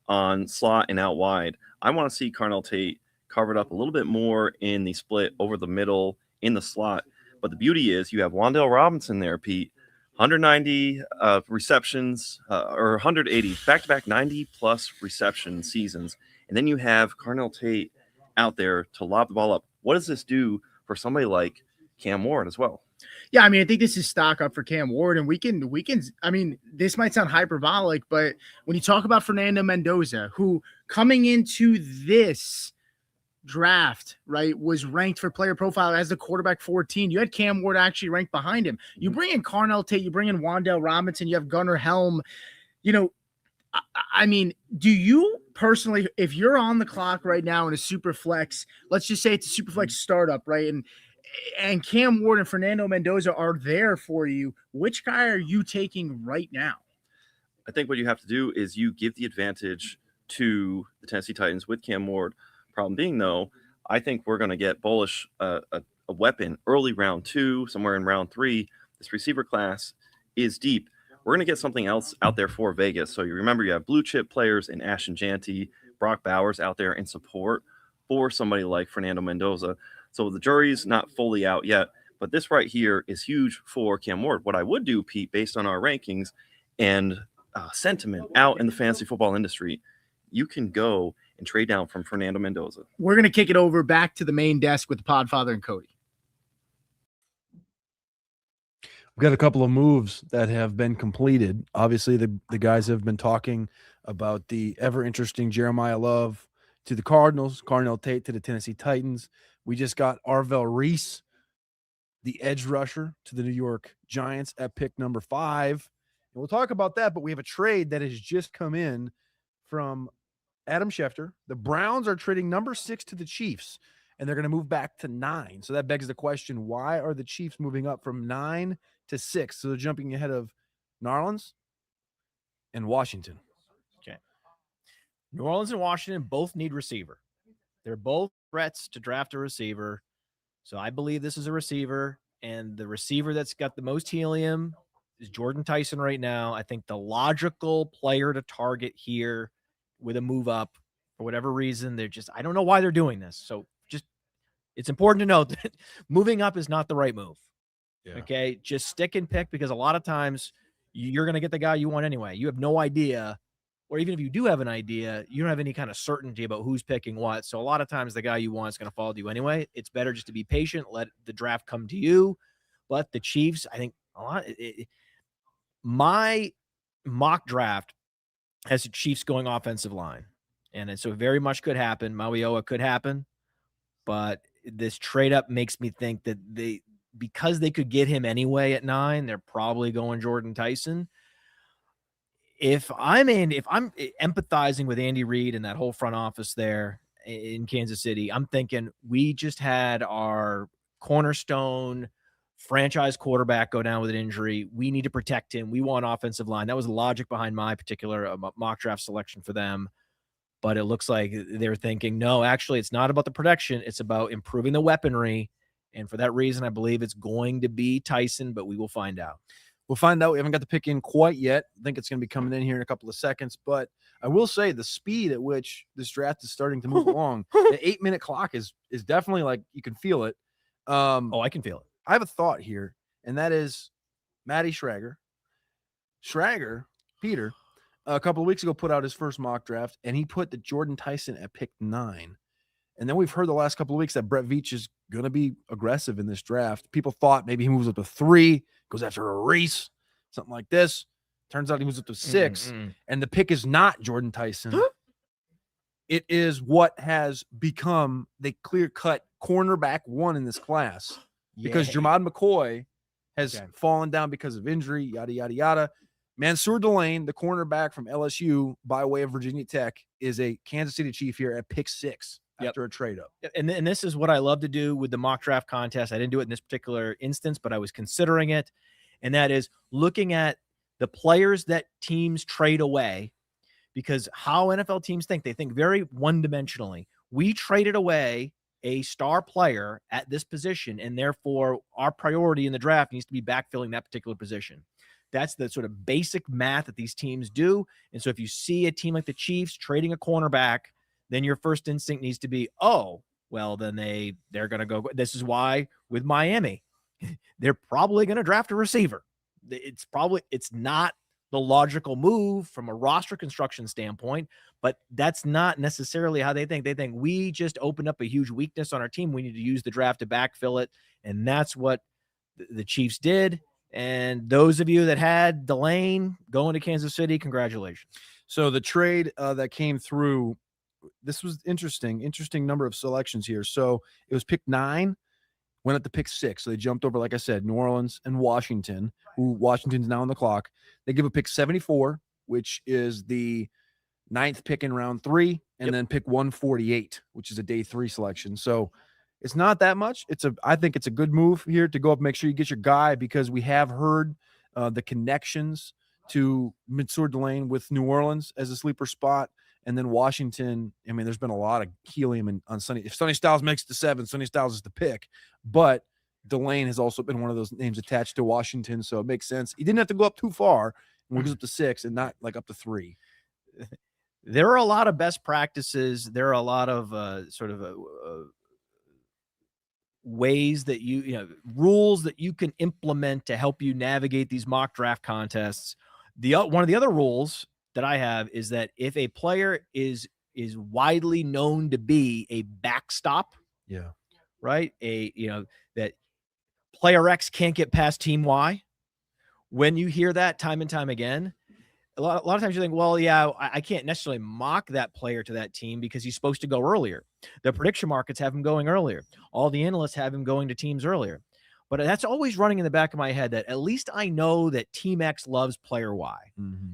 on slot and out wide. I want to see Carnell Tate covered up a little bit more in the split over the middle in the slot. But the beauty is you have Wan'Dale Robinson there, Pete. 190 receptions or 180 back-to-back 90-plus reception seasons. And then you have Carnell Tate out there to lob the ball up. What does this do for somebody like Cam Ward as well? Yeah, I mean, I think this is stock up for Cam Ward, and we can. I mean, this might sound hyperbolic, but when you talk about Fernando Mendoza, who coming into this draft, right, was ranked for Player Profile as the quarterback 14. You had Cam Ward actually ranked behind him. You bring in Carnell Tate, you bring in Wan'Dale Robinson, you have Gunnar Helm. You know, I mean, do you personally, if you're on the clock right now in a super flex, let's just say it's a super flex startup, right, and Cam Ward and Fernando Mendoza are there for you, which guy are you taking right now? I think what you have to do is you give the advantage to the Tennessee Titans with Cam Ward. Problem being, though, I think we're going to get bullish a weapon early round 2, somewhere in round 3. This receiver class is deep. We're going to get something else out there for Vegas. So you remember you have blue chip players in Ashton Janty, Brock Bowers out there in support for somebody like Fernando Mendoza. So the jury's not fully out yet, but this right here is huge for Cam Ward. What I would do, Pete, based on our rankings and sentiment out in the fantasy football industry, you can go and trade down from Fernando Mendoza. We're going to kick it over back to the main desk with the Podfather and Cody. We've got a couple of moves that have been completed. Obviously, the guys have been talking about the ever-interesting Jeremiah Love to the Cardinals, Carnell Tate to the Tennessee Titans. We just got Arvell Reese, the edge rusher, to the New York Giants at pick number 5. And we'll talk about that, but we have a trade that has just come in from Adam Schefter. The Browns are trading number 6 to the Chiefs, and they're going to move back to 9. So that begs the question, why are the Chiefs moving up from 9 to 6? So they're jumping ahead of New Orleans and Washington. Okay. New Orleans and Washington both need receiver. They're both threats to draft a receiver. So I believe this is a receiver, and the receiver that's got the most helium is Jordan Tyson right now. I think the logical player to target here with a move up, for whatever reason, I don't know why they're doing this. So just, it's important to note that moving up is not the right move. Yeah. Okay. Just stick and pick, because a lot of times you're going to get the guy you want anyway. You have no idea, or even if you do have an idea, you don't have any kind of certainty about who's picking what. So a lot of times the guy you want is going to fall to you anyway. It's better just to be patient, let the draft come to you. But the Chiefs, I think my mock draft has the Chiefs going offensive line. And so very much could happen. Mauioa could happen. But this trade up makes me think that because they could get him anyway at 9, they're probably going Jordan Tyson. If I'm empathizing with Andy Reid and that whole front office there in Kansas City, I'm thinking we just had our cornerstone franchise quarterback go down with an injury. We need to protect him. We want offensive line. That was the logic behind my particular mock draft selection for them. But it looks like they're thinking, no, actually, it's not about the protection. It's about improving the weaponry. And for that reason, I believe it's going to be Tyson, but we will find out. We'll find out. We haven't got the pick in quite yet. I think it's going to be coming in here in a couple of seconds. But I will say the speed at which this draft is starting to move along, the 8-minute clock is definitely, like, you can feel it. I can feel it. I have a thought here, and that is Matty Schrager. Peter, a couple of weeks ago put out his first mock draft, and he put the Jordan Tyson at pick 9. And then we've heard the last couple of weeks that Brett Veach is going to be aggressive in this draft. People thought maybe he moves up to 3, goes after a Reese, something like this. Turns out he was up to 6, Mm-mm. and the pick is not Jordan Tyson. It is what has become the clear-cut cornerback 1 in this class because Yeah. Jermod McCoy has Okay. fallen down because of injury, yada, yada, yada. Mansour Delane, the cornerback from LSU by way of Virginia Tech, is a Kansas City Chief here at pick 6 after a trade-up. And this is what I love to do with the mock draft contest. I didn't do it in this particular instance, but I was considering it. And that is looking at the players that teams trade away, because how NFL teams think, they think very one-dimensionally. We traded away a star player at this position, and therefore our priority in the draft needs to be backfilling that particular position. That's the sort of basic math that these teams do. And so if you see a team like the Chiefs trading a cornerback, then your first instinct needs to be, oh, well, then they're going to go. This is why with Miami, they're probably going to draft a receiver. It's not the logical move from a roster construction standpoint, but that's not necessarily how they think. They think we just opened up a huge weakness on our team. We need to use the draft to backfill it. And that's what the Chiefs did. And those of you that had Delane going to Kansas City, congratulations. So the trade that came through, this was interesting number of selections here. So it was pick 9, went up to pick 6. So they jumped over, like I said, New Orleans and Washington, who Washington's now on the clock. They give a pick 74, which is the 9th pick in round 3, and then pick 148, which is a day 3 selection. So it's not that much. I think it's a good move here to go up, make sure you get your guy, because we have heard the connections to Mansour Delane with New Orleans as a sleeper spot. And then Washington, I mean, there's been a lot of helium on Sonny. If Sonny Styles makes the 7, Sonny Styles is the pick. But Delane has also been one of those names attached to Washington, so it makes sense. He didn't have to go up too far when he goes up to 6 and not like up to 3. There are a lot of best practices. There are a lot of ways that rules that you can implement to help you navigate these mock draft contests. One of the other rules that I have is that if a player is widely known to be a backstop, right, that player X can't get past team Y. When you hear that time and time again, a lot of times you think, well, yeah, I can't necessarily mock that player to that team because he's supposed to go earlier. The prediction markets have him going earlier. All the analysts have him going to teams earlier. But that's always running in the back of my head, that at least I know that Team X loves player Y,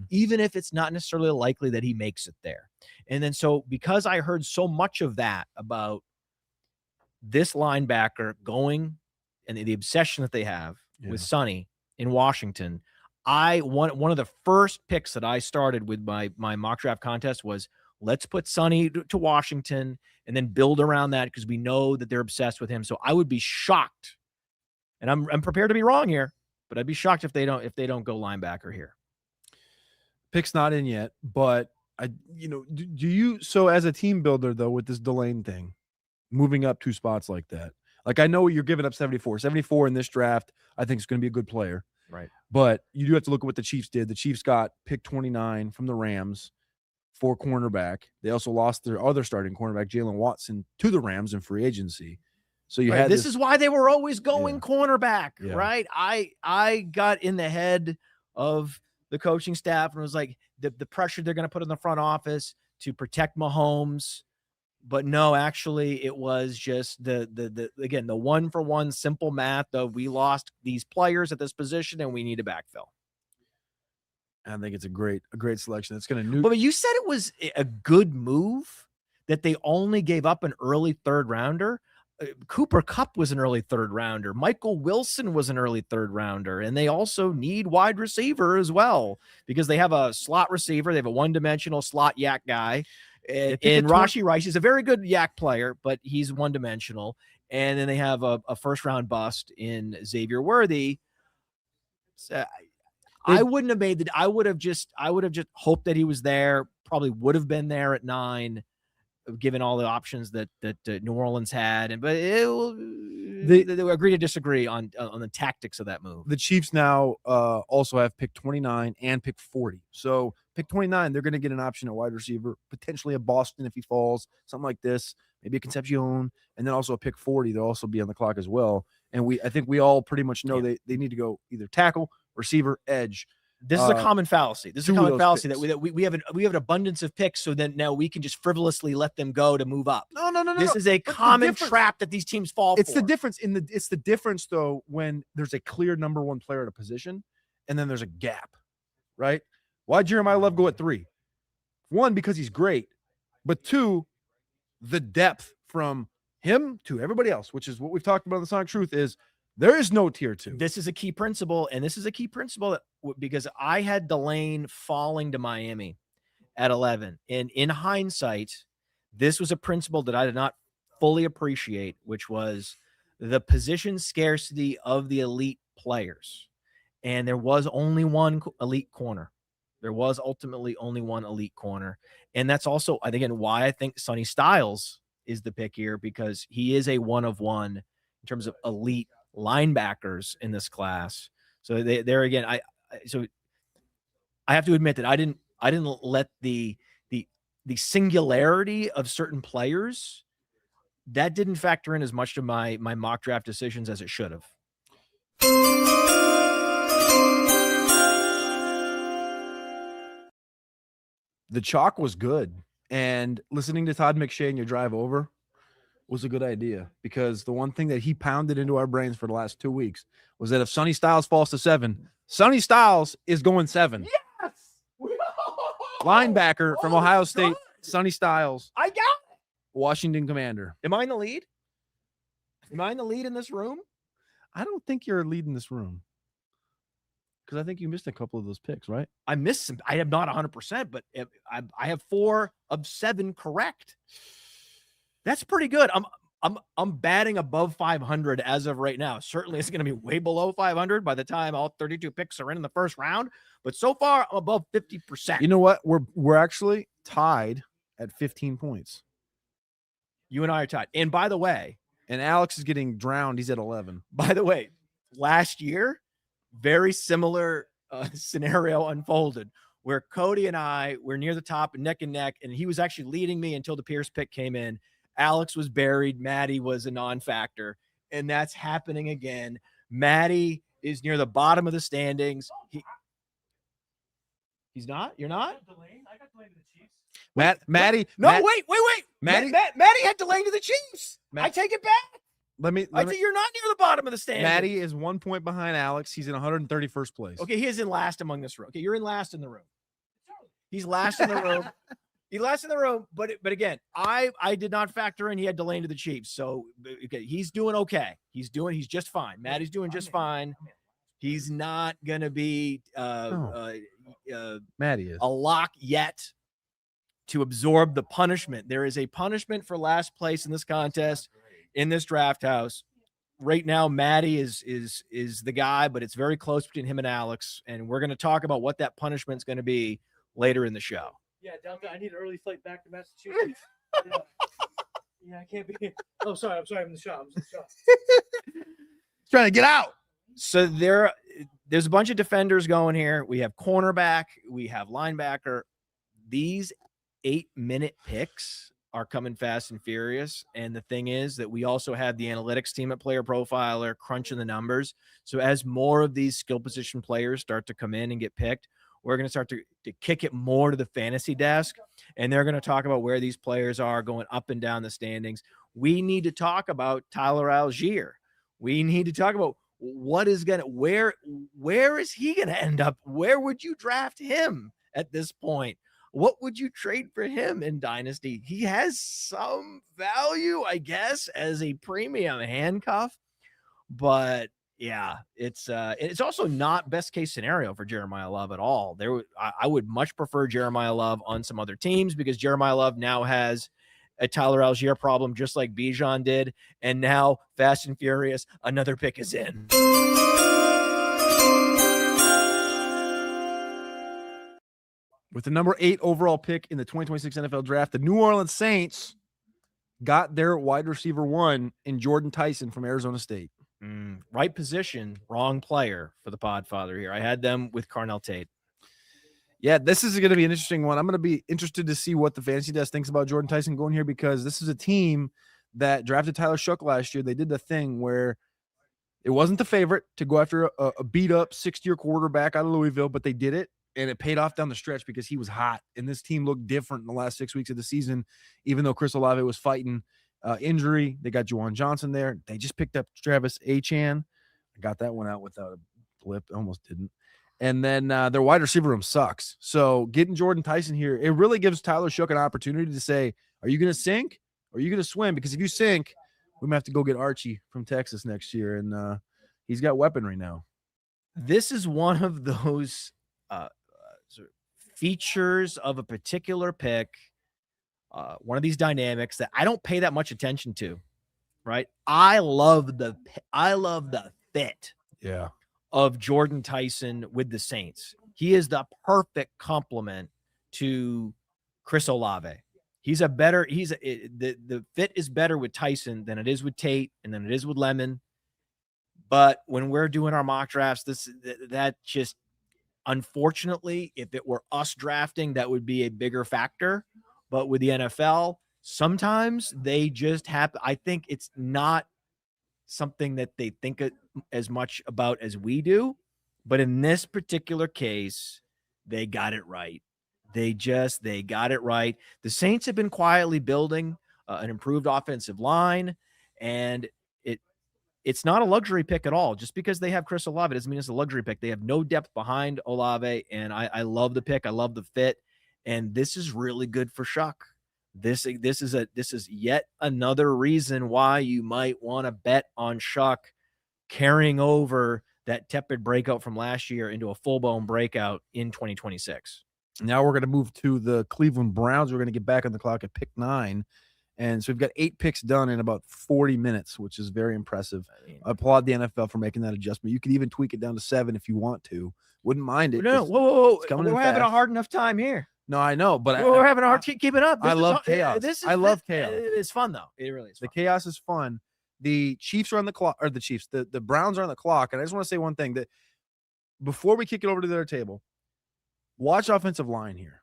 even if it's not necessarily likely that he makes it there. And then so because I heard so much of that about this linebacker going and the obsession that they have with Sonny in Washington, one of the first picks that I started with my mock draft contest was, let's put Sonny to Washington and then build around that, because we know that they're obsessed with him. So I would be shocked, and I'm prepared to be wrong here, but I'd be shocked if they don't go linebacker here. Pick's not in yet, but do you, so as a team builder though, with this Delane thing, moving up 2 spots like that, like I know you're giving up 74 in this draft, I think it's going to be a good player. Right. But you do have to look at what the Chiefs did. The Chiefs got pick 29 from the Rams for cornerback. They also lost their other starting cornerback, Jalen Watson, to the Rams in free agency. So you had this is why they were always going cornerback, right? I got in the head of the coaching staff and was like, the pressure they're going to put in the front office to protect Mahomes. But no, actually, it was just the 1-for-1 simple math of, we lost these players at this position and we need to backfill. I think it's a great selection. It's going to But you said it was a good move that they only gave up an early 3rd rounder. Cooper Kupp was an early 3rd rounder. Michael Wilson was an early 3rd rounder. And they also need wide receiver as well, because they have a slot receiver. They have a one-dimensional slot yak guy. And Rashee Rice is a very good yak player, but he's one-dimensional. And then they have a first-round bust in Xavier Worthy. So I wouldn't have made I would have just hoped that he was there. Probably would have been there at 9, given all the options that New Orleans had. But they agree to disagree on the tactics of that move. The Chiefs now also have pick 29 and pick 40. So pick 29, they're going to get an option at wide receiver, potentially a Boston if he falls, something like this, maybe a Concepcion, and then also a pick 40. They'll also be on the clock as well. And I think we all pretty much know they need to go either tackle, receiver, edge. This is a common fallacy. This is a two of common those fallacy picks. that we have an abundance of picks, so then now we can just frivolously let them go to move up. No. This is a But the common difference- trap that these teams fall It's for. the difference it's the difference though when there's a clear number one player at a position and then there's a gap, right? Why Jeremiah Love go at 3? 1, because he's great, but 2, the depth from him to everybody else, which is what we've talked about in the Sonic Truth, is there is no tier 2. This is a key principle, and this is a key principle that because I had Delane falling to Miami at 11, and in hindsight, this was a principle that I did not fully appreciate, which was the position scarcity of the elite players. And there was only one elite corner. There was ultimately only one elite corner. And that's also, I think, and why I think Sonny Styles is the pick here, because he is a one of one in terms of elite linebackers in this class. So there again, I have to admit that I didn't let the singularity of certain players, that didn't factor in as much to my mock draft decisions as it should have. The chalk was good, and listening to Todd McShay in your drive over was a good idea, because the one thing that he pounded into our brains for the last 2 weeks was that if Sonny Styles falls to 7, Sonny Styles is going 7. Yes. Linebacker from Ohio State, Sonny Styles, I got it. Washington Commander. Am I in the lead? Am I in the lead in this room? I don't think you're leading this room, because I think you missed a couple of those picks, right? I missed some. I am not 100%, but I have 4 of 7 correct. That's pretty good. I'm batting above 500 as of right now. Certainly, it's going to be way below 500 by the time all 32 picks are in the first round. But so far, I'm above 50%. You know what? We're actually tied at 15 points, You and I are tied. And by the way, and Alex is getting drowned. He's at 11. last year, very similar scenario unfolded where Cody and I were near the top, neck and neck, and he was actually leading me until the Pierce pick came in. Alex was buried. Maddie was a non-factor, and that's happening again. Maddie is near the bottom of the standings. He's not? You're not? I got Delane to the Chiefs. Maddie. No, Matt- wait. Maddie- Maddie had Delane to the Chiefs. I take it back. Let me. I think you're not near the bottom of the standings. Maddie is 1 point behind Alex. He's in 131st place. Okay, he is in last among this room. Okay, you're in last in the room. He's last in the room. He's last in the room. But again, I did not factor in he had Delane to the Chiefs. So okay, he's doing okay. He's just fine. Maddie's doing just fine. He's not gonna be Maddie is a lock yet to absorb the punishment. There is a punishment for last place in this contest, in this draft house. Right now, Maddie is the guy, but it's very close between him and Alex. And we're going to talk about what that punishment is going to be later in the show. Yeah, Delta, I need an early flight back to Massachusetts. Yeah, I can't be. Oh, sorry. I'm in the shop. trying to get out. So there's a bunch of defenders going here. We have cornerback, we have linebacker. These 8-minute picks are coming fast and furious. And the thing is that we also have the analytics team at Player Profiler crunching the numbers. So as more of these skill position players start to come in and get picked, we're going to start to kick it more to the fantasy desk. And they're going to talk about where these players are going up and down the standings. We need to talk about Tyler Algier. We need to talk about where is he going to end up? Where would you draft him at this point? What would you trade for him in Dynasty? He has some value, I guess, as a premium handcuff, but yeah, it's also not best case scenario for Jeremiah Love at all. I would much prefer Jeremiah Love on some other teams, because Jeremiah Love now has a Tyler Algier problem, just like Bijan did, and now fast and furious, another pick is in. With the number 8 overall pick in the 2026 NFL draft, the New Orleans Saints got their wide receiver 1 in Jordan Tyson from Arizona State. Right position, wrong player for the Podfather here. I had them with Carnell Tate. Yeah, this is going to be an interesting one. I'm going to be interested to see what the fantasy desk thinks about Jordan Tyson going here, because this is a team that drafted Tyler Shough last year. They did the thing where It wasn't the favorite to go after a beat-up sixth-year quarterback out of Louisville, but they did it, and it paid off down the stretch because he was hot, and this team looked different in the last 6 weeks of the season, even though Chris Olave was fighting injury. They got Juwan Johnson there. They just picked up Travis Achan. I got that one out without a blip. Almost didn't. And then their wide receiver room sucks. So getting Jordan Tyson here, it really gives Tyler Shook an opportunity to say, are you going to sink or are you going to swim? Because if you sink, we might have to go get Archie from Texas next year. And he's got weaponry now. This is one of those sort of features of a particular pick, one of these dynamics that I don't pay that much attention to, right? I love the fit of Jordan Tyson with the Saints. He is the perfect complement to Chris Olave. The fit is better with Tyson than it is with Tate and than it is with Lemon. But when we're doing our mock drafts, that just, unfortunately, if it were us drafting, that would be a bigger factor. But with the NFL, sometimes they just happen. I think it's not something that they think as much about as we do. But in this particular case, they got it right. They got it right. The Saints have been quietly building an improved offensive line, and it's not a luxury pick at all. Just because they have Chris Olave doesn't mean it's a luxury pick. They have no depth behind Olave, and I love the pick. I love the fit, and this is really good for Shuck. This is yet another reason why you might want to bet on Shuck carrying over that tepid breakout from last year into a full-blown breakout in 2026. Now we're going to move to the Cleveland Browns. We're going to get back on the clock at pick 9. And so we've got 8 picks done in about 40 minutes, which is very impressive. I applaud the NFL for making that adjustment. You could even tweak it down to 7 if you want to. Wouldn't mind it. No, whoa. We're having a hard enough time here. No, I know, but we're having a hard time keeping up. I love chaos. I love chaos. It's fun, though. It really is fun. The chaos is fun. The Chiefs are on the clock, or the Browns are on the clock. And I just want to say one thing, that before we kick it over to their table, watch offensive line here,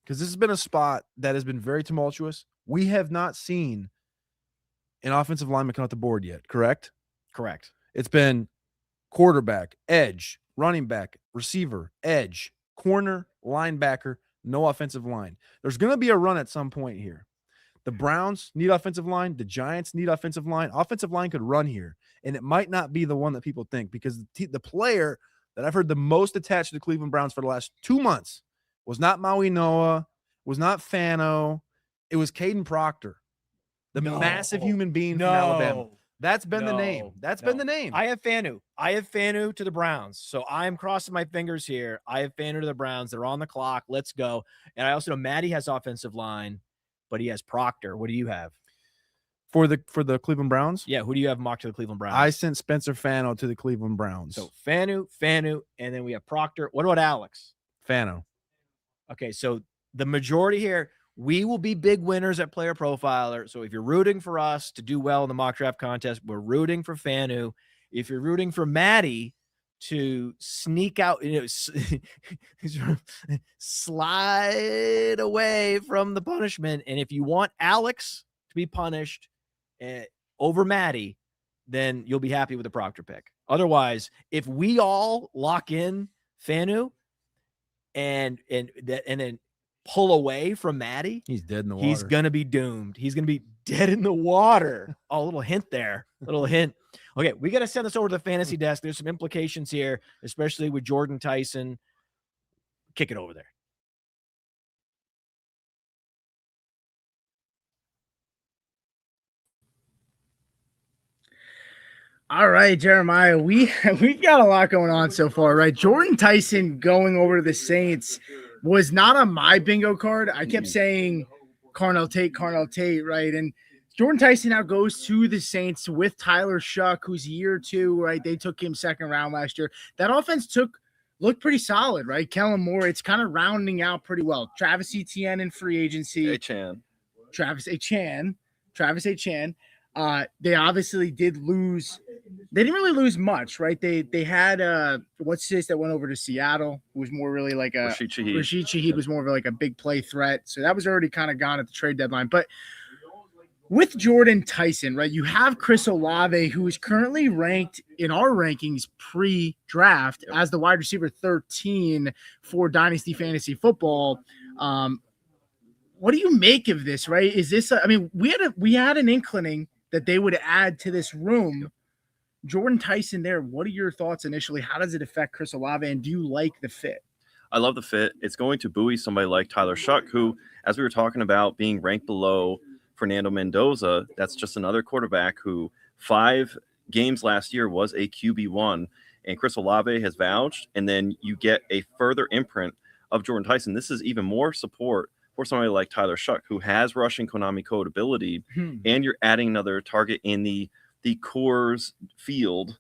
because this has been a spot that has been very tumultuous. We have not seen an offensive lineman come off the board yet, correct? Correct. It's been quarterback, edge, running back, receiver, edge, corner, linebacker, no offensive line. There's going to be a run at some point here. The Browns need offensive line. The Giants need offensive line. Offensive line could run here, and it might not be the one that people think, because the player that I've heard the most attached to the Cleveland Browns for the last 2 months was not Maui Noah, was not Fano. It was Caden Proctor, the massive human being from Alabama. That's been the name. That's been the name. I have Fanu to the Browns. So I'm crossing my fingers here. I have Fanu to the Browns. They're on the clock. Let's go. And I also know Maddie has offensive line, but he has Proctor. What do you have? For the Cleveland Browns? Yeah, who do you have mocked to the Cleveland Browns? I sent Spencer Fano to the Cleveland Browns. So Fanu, and then we have Proctor. What about Alex? Fano. Okay, so the majority here, we will be big winners at Player Profiler. So if you're rooting for us to do well in the mock draft contest, we're rooting for Fanu. If you're rooting for Maddie to sneak out, slide away from the punishment. And if you want Alex to be punished over Maddie, then you'll be happy with the Proctor pick. Otherwise, if we all lock in Fanu and then pull away from Maddie, he's dead in the water. He's gonna be doomed. He's gonna be dead in the water. Oh, a little hint there. Little hint. Okay, we got to send this over to the fantasy desk. There's some implications here, especially with Jordan Tyson. Kick it over there. All right, Jeremiah, we've got a lot going on so far, right? Jordan Tyson going over to the Saints was not on my bingo card. I kept saying Carnell Tate, right? And Jordan Tyson now goes to the Saints with Tyler Shuck, who's year 2, right? They took him 2nd round last year. That offense looked pretty solid, right? Kellen Moore, it's kind of rounding out pretty well. Travis Etienne in free agency. Travis Etienne. They obviously did lose. They didn't really lose much, right? They had what's this that went over to Seattle, who was more really like a Rashid Shaheed was more of like a big play threat. So that was already kind of gone at the trade deadline. But with Jordan Tyson, right? You have Chris Olave, who is currently ranked in our rankings pre-draft as the wide receiver 13 for Dynasty Fantasy Football. What do you make of this, right? Is this, I mean, we had an inkling that they would add to this room. Jordan Tyson there, what are your thoughts initially? How does it affect Chris Olave, and do you like the fit? I love the fit. It's going to buoy somebody like Tyler Shuck, who, as we were talking about, being ranked below Fernando Mendoza, that's just another quarterback who 5 games last year was a QB1, and Chris Olave has vouched, and then you get a further imprint of Jordan Tyson. This is even more support for somebody like Tyler Shuck, who has rushing Konami code ability, and you're adding another target in the Coors Field,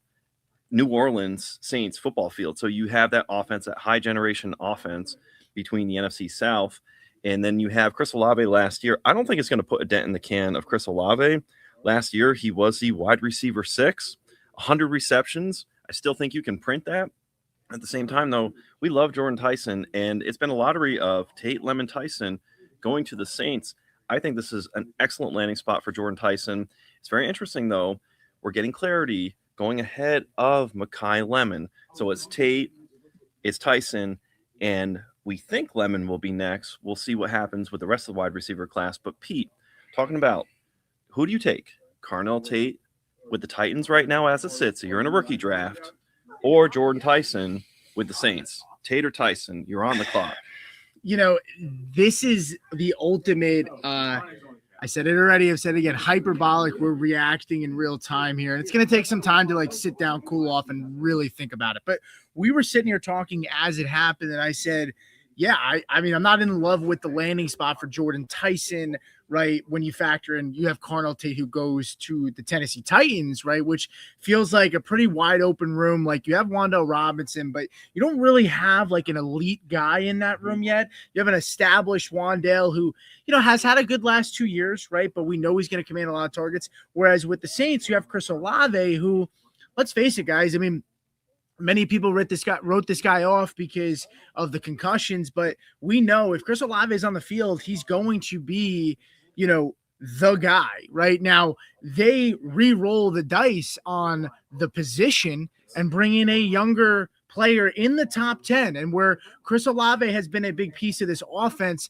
New Orleans Saints football field. So you have that offense, that high generation offense between the NFC South. And then you have Chris Olave last year. I don't think it's going to put a dent in the can of Chris Olave. Last year, he was the wide receiver 6, 100 receptions. I still think you can print that. At the same time, though, we love Jordan Tyson, and it's been a lottery of Tate, Lemon, Tyson going to the Saints. I think this is an excellent landing spot for Jordan Tyson. It's very interesting, though. We're getting clarity going ahead of Mekhi Lemon. So it's Tate, it's Tyson, and we think Lemon will be next. We'll see what happens with the rest of the wide receiver class. But Pete, talking about who do you take? Carnell Tate with the Titans right now as it sits. So you're in a rookie draft, or Jordan Tyson with the Saints. Tate or Tyson, you're on the clock. You know, this is the ultimate I said it already, I've said it again, hyperbolic. We're reacting in real time here. And it's going to take some time to like sit down, cool off, and really think about it. But we were sitting here talking as it happened, and I said, yeah, I mean, I'm not in love with the landing spot for Jordan Tyson, right? When you factor in, you have Carnell Tate who goes to the Tennessee Titans, right? Which feels like a pretty wide open room. Like you have Wan'Dale Robinson, but you don't really have like an elite guy in that room yet. You have an established Wan'Dale who, you know, has had a good last 2 years, right? But we know he's going to command a lot of targets. Whereas with the Saints, you have Chris Olave who, let's face it, guys, I mean, many people wrote this guy off because of the concussions, but we know if Chris Olave is on the field, he's going to be, you know, the guy right now. They re-roll the dice on the position and bring in a younger player in the top 10. And where Chris Olave has been a big piece of this offense,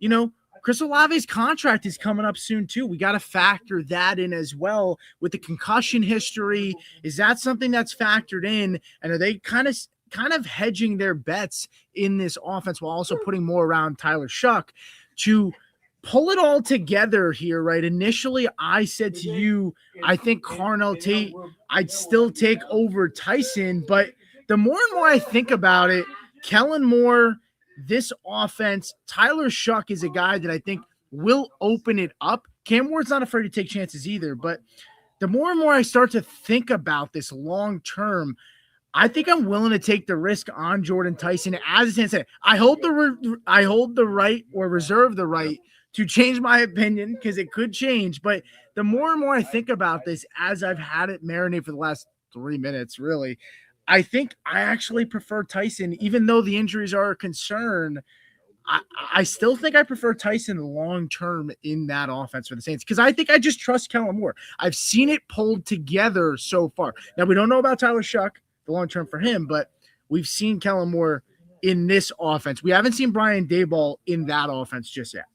you know, Chris Olave's contract is coming up soon too. We got to factor that in as well with the concussion history. Is that something that's factored in? And are they kind of hedging their bets in this offense while also putting more around Tyler Shuck to pull it all together here, right? Initially, I said to you, I think Carnell Tate, I'd still take over Tyson. But the more and more I think about it, Kellen Moore, this offense, Tyler Shuck is a guy that I think will open it up. Cam Ward's not afraid to take chances either, but the more and more I start to think about this long term, I think I'm willing to take the risk on Jordan Tyson. As I said, I hold the right or reserve the right to change my opinion because it could change. But the more and more I think about this, as I've had it marinate for the last 3 minutes, really, I think I actually prefer Tyson, even though the injuries are a concern. I still think I prefer Tyson long term in that offense for the Saints because I think I just trust Kellen Moore. I've seen it pulled together so far. Now, we don't know about Tyler Shuck, the long term for him, but we've seen Kellen Moore in this offense. We haven't seen Brian Daboll in that offense just yet.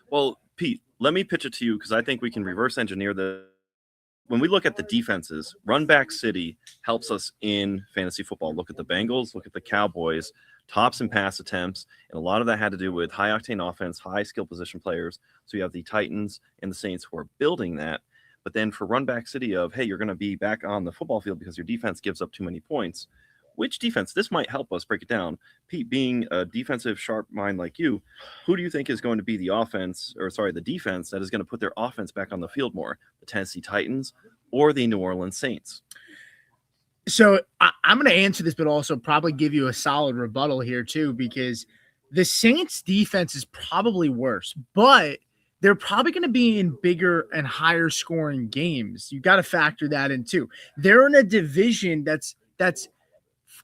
Well, Pete, let me pitch it to you because I think we can reverse engineer the. When we look at the defenses, run back city helps us in fantasy football. Look at the Bengals, look at the Cowboys, tops in pass attempts, and a lot of that had to do with high octane offense, high skill position players. So you have the Titans and the Saints who are building that. But then for run back city of, hey, you're going to be back on the football field because your defense gives up too many points. Which defense? This might help us break it down. Pete, being a defensive sharp mind like you, who do you think is going to be the defense that is going to put their offense back on the field more? The Tennessee Titans or the New Orleans Saints? So I'm going to answer this, but also probably give you a solid rebuttal here too, because the Saints defense is probably worse, but they're probably going to be in bigger and higher scoring games. You got to factor that in too. They're in a division that's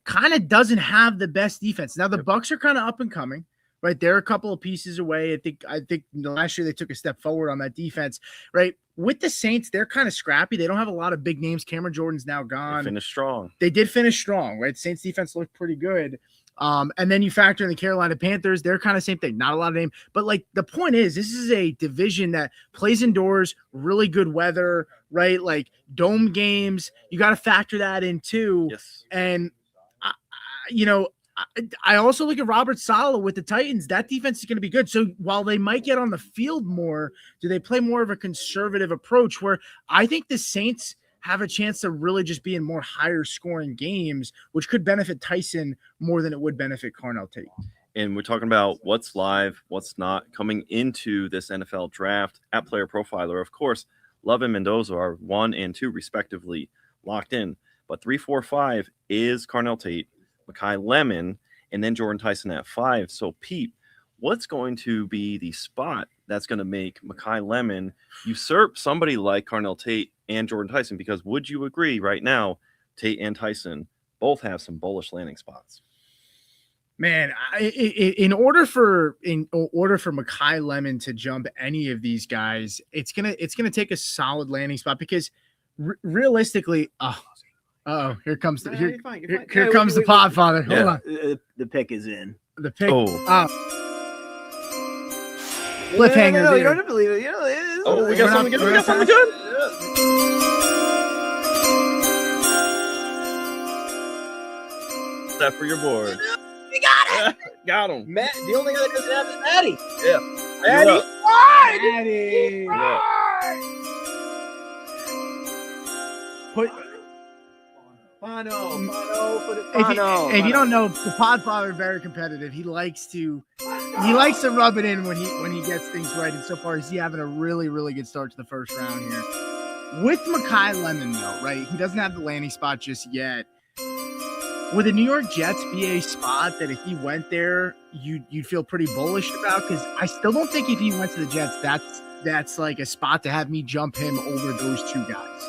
kind of doesn't have the best defense. Now the Bucs are kind of up and coming, right? They're a couple of pieces away. I think last year they took a step forward on that defense, right? with the Saints, they're kind of scrappy. They don't have a lot of big names. Cameron Jordan's now gone. Finish strong. They did finish strong, right? Saints defense looked pretty good. And then you factor in the Carolina Panthers, they're kind of same thing. Not a lot of name, but like the point is, this is a division that plays indoors, really good weather, right? Like dome games, you got to factor that in too. Yes. And I also look at Robert Saleh with the Titans. That defense is going to be good. So while they might get on the field more, do they play more of a conservative approach where I think the Saints have a chance to really just be in more higher scoring games, which could benefit Tyson more than it would benefit Carnell Tate. And we're talking about what's live, what's not coming into this NFL draft. At Player Profiler, of course, Love and Mendoza are 1 and 2 respectively locked in. But 3, 4, 5 is Carnell Tate, Makai Lemon, and then Jordan Tyson at 5. So, Pete, what's going to be the spot that's going to make Makai Lemon usurp somebody like Carnell Tate and Jordan Tyson? Because would you agree right now, Tate and Tyson both have some bullish landing spots? Man, in order for Makai Lemon to jump any of these guys, it's gonna take a solid landing spot because realistically, here comes the Podfather. Hold on, the pick is in. The pick. Cliffhanger. No, you don't have to believe it. You know, it is. Oh, we got something good. We got something good. That for your board. We got it. Got him. Matt, the only guy that doesn't have is Maddie. Yeah. Maddie. Yeah. Put Bono. If you don't know, the Podfather is very competitive. He likes to rub it in when he gets things right. And so far, he's having a really, really good start to the first round here. With Makai Lemon, though, right? He doesn't have the landing spot just yet. Would the New York Jets be a spot that if he went there, you'd feel pretty bullish about? Because I still don't think if he went to the Jets, that's like a spot to have me jump him over those two guys.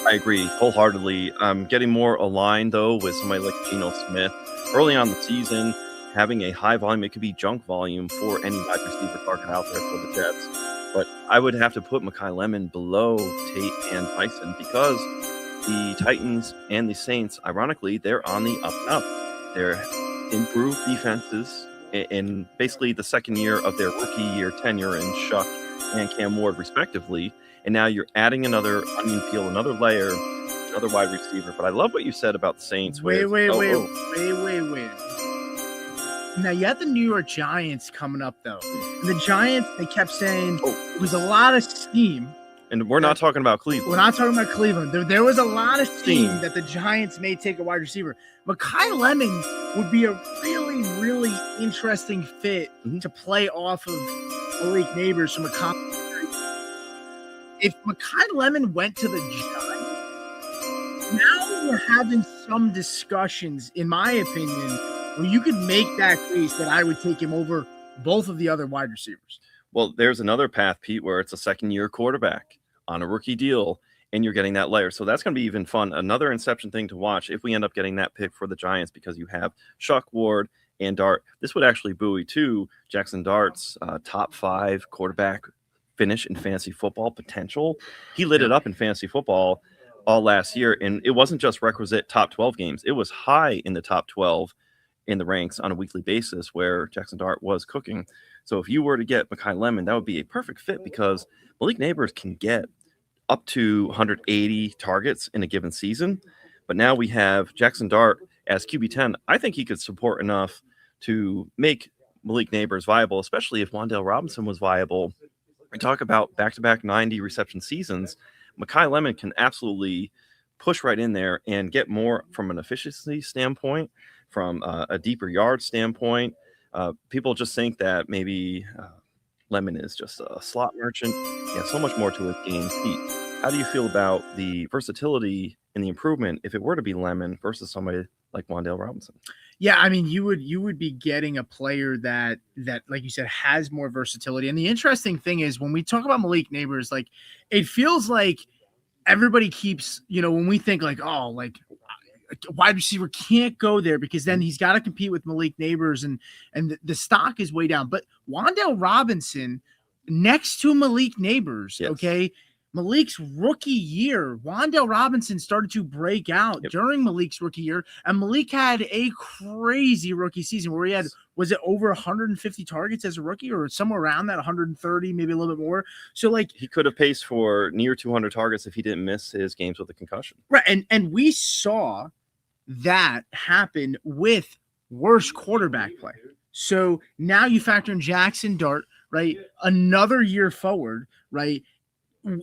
I agree wholeheartedly. I'm getting more aligned, though, with somebody like Geno Smith. Early on the season, having a high volume, it could be junk volume for any wide receiver target out there for the Jets. But I would have to put Makai Lemon below Tate and Tyson because the Titans and the Saints, ironically, they're on the up and up. They're improved defenses in basically the second year of their rookie year tenure in Shuck and Cam Ward, respectively. And now you're adding another onion peel, another layer, another wide receiver. But I love what you said about the Saints. Wait. Now you have the New York Giants coming up, though. And the Giants, they kept saying it was a lot of steam. And we're not talking about Cleveland. We're not talking about Cleveland. There was a lot of steam that the Giants may take a wide receiver. Makai Lemon would be a really, really interesting fit to play off of Malik Neighbors from a comp. If Makai Lemon went to the Giants, now we're having some discussions, in my opinion, where you could make that case that I would take him over both of the other wide receivers. Well, there's another path, Pete, where it's a second-year quarterback on a rookie deal, and you're getting that layer. So that's going to be even fun. Another Inception thing to watch if we end up getting that pick for the Giants, because you have Shuck, Ward, and Dart. This would actually buoy, too, Jackson Dart's top 5 quarterback finish in fantasy football potential. He lit it up in fantasy football all last year, and it wasn't just requisite top 12 games. It was high in the top 12 in the ranks on a weekly basis where Jackson Dart was cooking. So if you were to get Makai Lemon, that would be a perfect fit because Malik Neighbors can get up to 180 targets in a given season. But now we have Jackson Dart as QB10. I think he could support enough to make Malik Neighbors viable, especially if Wan'Dale Robinson was viable. We talk about back-to-back 90 reception seasons. Makai Lemon can absolutely push right in there and get more from an efficiency standpoint, from a deeper yard standpoint. People just think that maybe Lemon is just a slot merchant. Yeah, so much more to his game. Pete, how do you feel about the versatility and the improvement if it were to be Lemon versus somebody like Wan'Dale Robinson? Yeah, I mean, you would be getting a player that like you said has more versatility. And the interesting thing is when we talk about Malik Neighbors, like it feels like everybody keeps, when we think like, oh, like a wide receiver can't go there because then he's got to compete with Malik Neighbors and the stock is way down. But Wan'Dale Robinson next to Malik Neighbors, yes. Okay, Malik's rookie year, Wan'Dale Robinson started to break out during Malik's rookie year, and Malik had a crazy rookie season where he had, was it over 150 targets as a rookie or somewhere around that, 130, maybe a little bit more? So like he could have paced for near 200 targets if he didn't miss his games with a concussion. Right, and we saw that happen with worse quarterback play. So now you factor in Jackson Dart, right? Another year forward, right?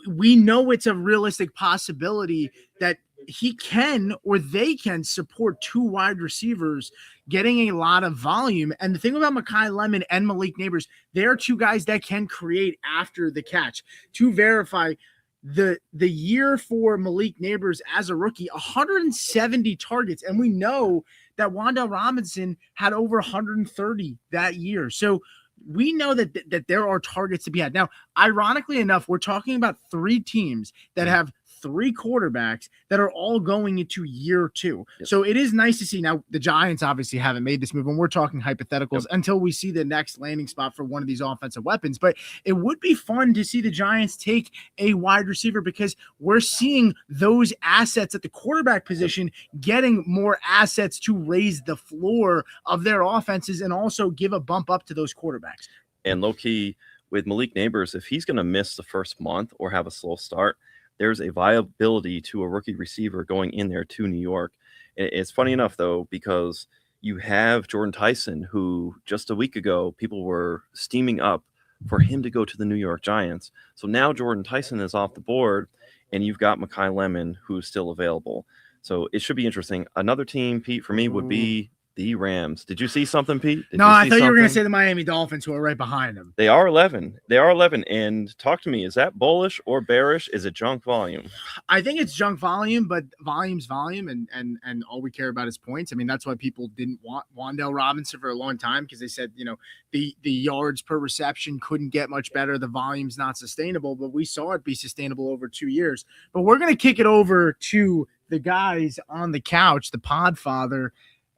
We know it's a realistic possibility that he can or they can support two wide receivers getting a lot of volume. And the thing about Makai Lemon and Malik Neighbors, they are two guys that can create after the catch. To verify, the year for Malik Neighbors as a rookie, 170 targets. And we know that Wan'Dale Robinson had over 130 that year. So we know that there are targets to be had. Now, ironically enough, we're talking about three teams that have three quarterbacks that are all going into year two. Yep. So it is nice to see. Now, the Giants obviously haven't made this move, and we're talking hypotheticals until we see the next landing spot for one of these offensive weapons. But it would be fun to see the Giants take a wide receiver because we're seeing those assets at the quarterback position getting more assets to raise the floor of their offenses and also give a bump up to those quarterbacks. And low-key, with Malik Neighbors, if he's going to miss the first month or have a slow start, there's a viability to a rookie receiver going in there to New York. It's funny enough, though, because you have Jordan Tyson, who just a week ago, people were steaming up for him to go to the New York Giants. So now Jordan Tyson is off the board, and you've got Makai Lemon, who's still available. So it should be interesting. Another team, Pete, for me would be the Rams. Did you see something, Pete? No, I thought you were going to say the Miami Dolphins, who are right behind them. They are 11. They are 11. And talk to me, is that bullish or bearish? Is it junk volume? I think it's junk volume, but volume's volume, and all we care about is points. I mean, that's why people didn't want Wan'Dale Robinson for a long time, because they said, you know, the yards per reception couldn't get much better. The volume's not sustainable, but we saw it be sustainable over 2 years. But we're going to kick it over to the guys on the couch, the Podfather,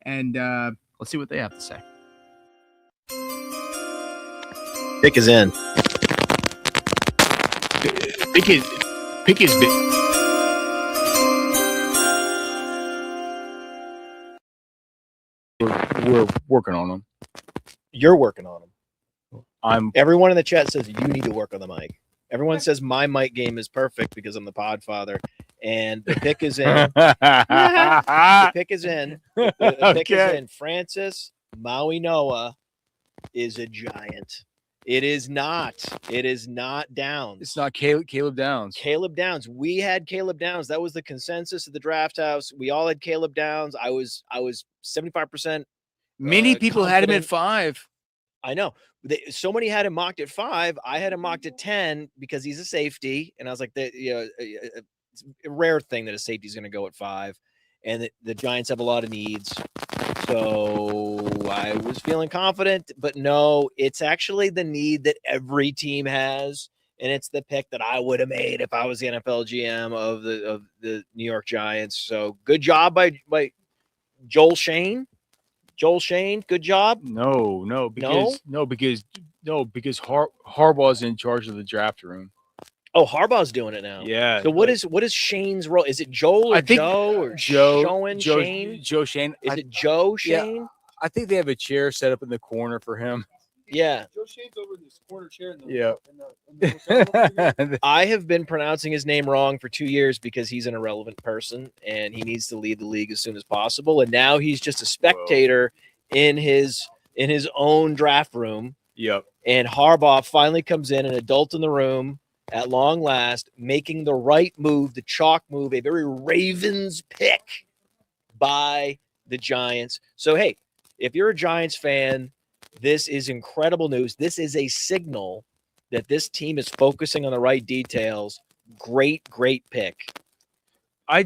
and let's see what they have to say. Pick is in. Pick is big. We're working on them. You're working on them. I'm Everyone in the chat says you need to work on the mic. Everyone says my mic game is perfect because I'm the Podfather, and the pick is in. The pick is in. The pick is in. Francis Maui Noah is a giant. It is not. It is not Downs. It's not Caleb Downs. Caleb Downs. We had Caleb Downs. That was the consensus at the draft house. We all had Caleb Downs. I was 75%. Many people had him at 5. I know. So many had him mocked at 5. I had him mocked at 10 because he's a safety, and I was like, it's a rare thing that a safety is going to go at 5, and the Giants have a lot of needs. So I was feeling confident, but no, it's actually the need that every team has, and it's the pick that I would have made if I was the NFL GM of the New York Giants. So good job by Joel Shane. Joel Shane, good job. Because Harbaugh's in charge of the draft room. Oh, Harbaugh's doing it now. Yeah. So what is Shane's role? Is it Joel or Joe or Shane? Joe Shane. Is it Joe Shane? Yeah, I think they have a chair set up in the corner for him. Yeah. Joe Shane's over in this corner chair. I have been pronouncing his name wrong for 2 years because he's an irrelevant person and he needs to lead the league as soon as possible. And now he's just a spectator in his own draft room. Yep. And Harbaugh finally comes in, an adult in the room at long last, making the right move, the chalk move, a very Ravens pick by the Giants. So, hey, if you're a Giants fan, this is incredible news. This is a signal that this team is focusing on the right details. Great pick. I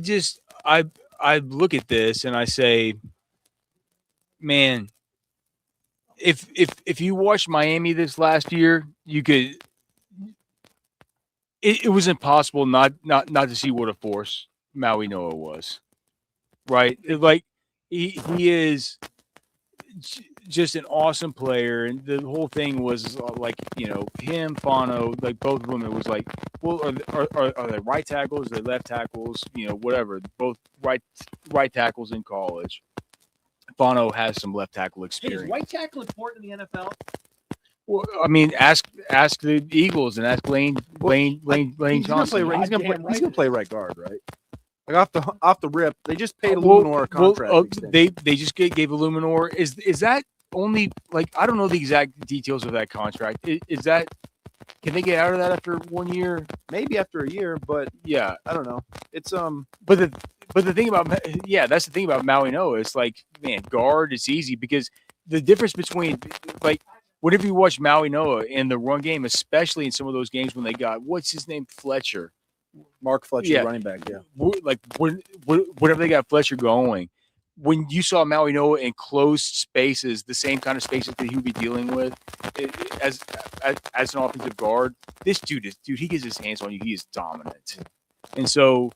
look at this and I say, man, if you watched Miami this last year, you could. It was impossible not to see what a force Maui Noah was, right? Like he is just an awesome player, and the whole thing was like, him, Fano, like both of them. It was like, well, are they right tackles? Are they left tackles? Whatever. Both right tackles in college. Fano has some left tackle Hey, experience. is white tackle important in the NFL? Well, I mean, ask the Eagles and ask Lane He's gonna play. Johnson. He's gonna play. Goddamn He's gonna play right guard, right? Like off the rip, they just paid Well, Luminor a contract. extension. they just gave Illuminor. Is that only, like, I don't know the exact details of that contract. Is that, can they get out of that after 1 year? Maybe after a year, but Yeah, I don't know. It's but the thing about that's the thing about Maui Noah. It's like, man, guard, it's easy because the difference between, like, whenever you watch Maui Noah in the run game, especially in some of those games when they got, what's his name, Fletcher. Mark Fletcher, Yeah. running back. Yeah, Like whenever they got Fletcher going, when you saw Maui Noah in closed spaces, the same kind of spaces that he would be dealing with as an offensive guard, this dude, he gets his hands on you, he is dominant. And so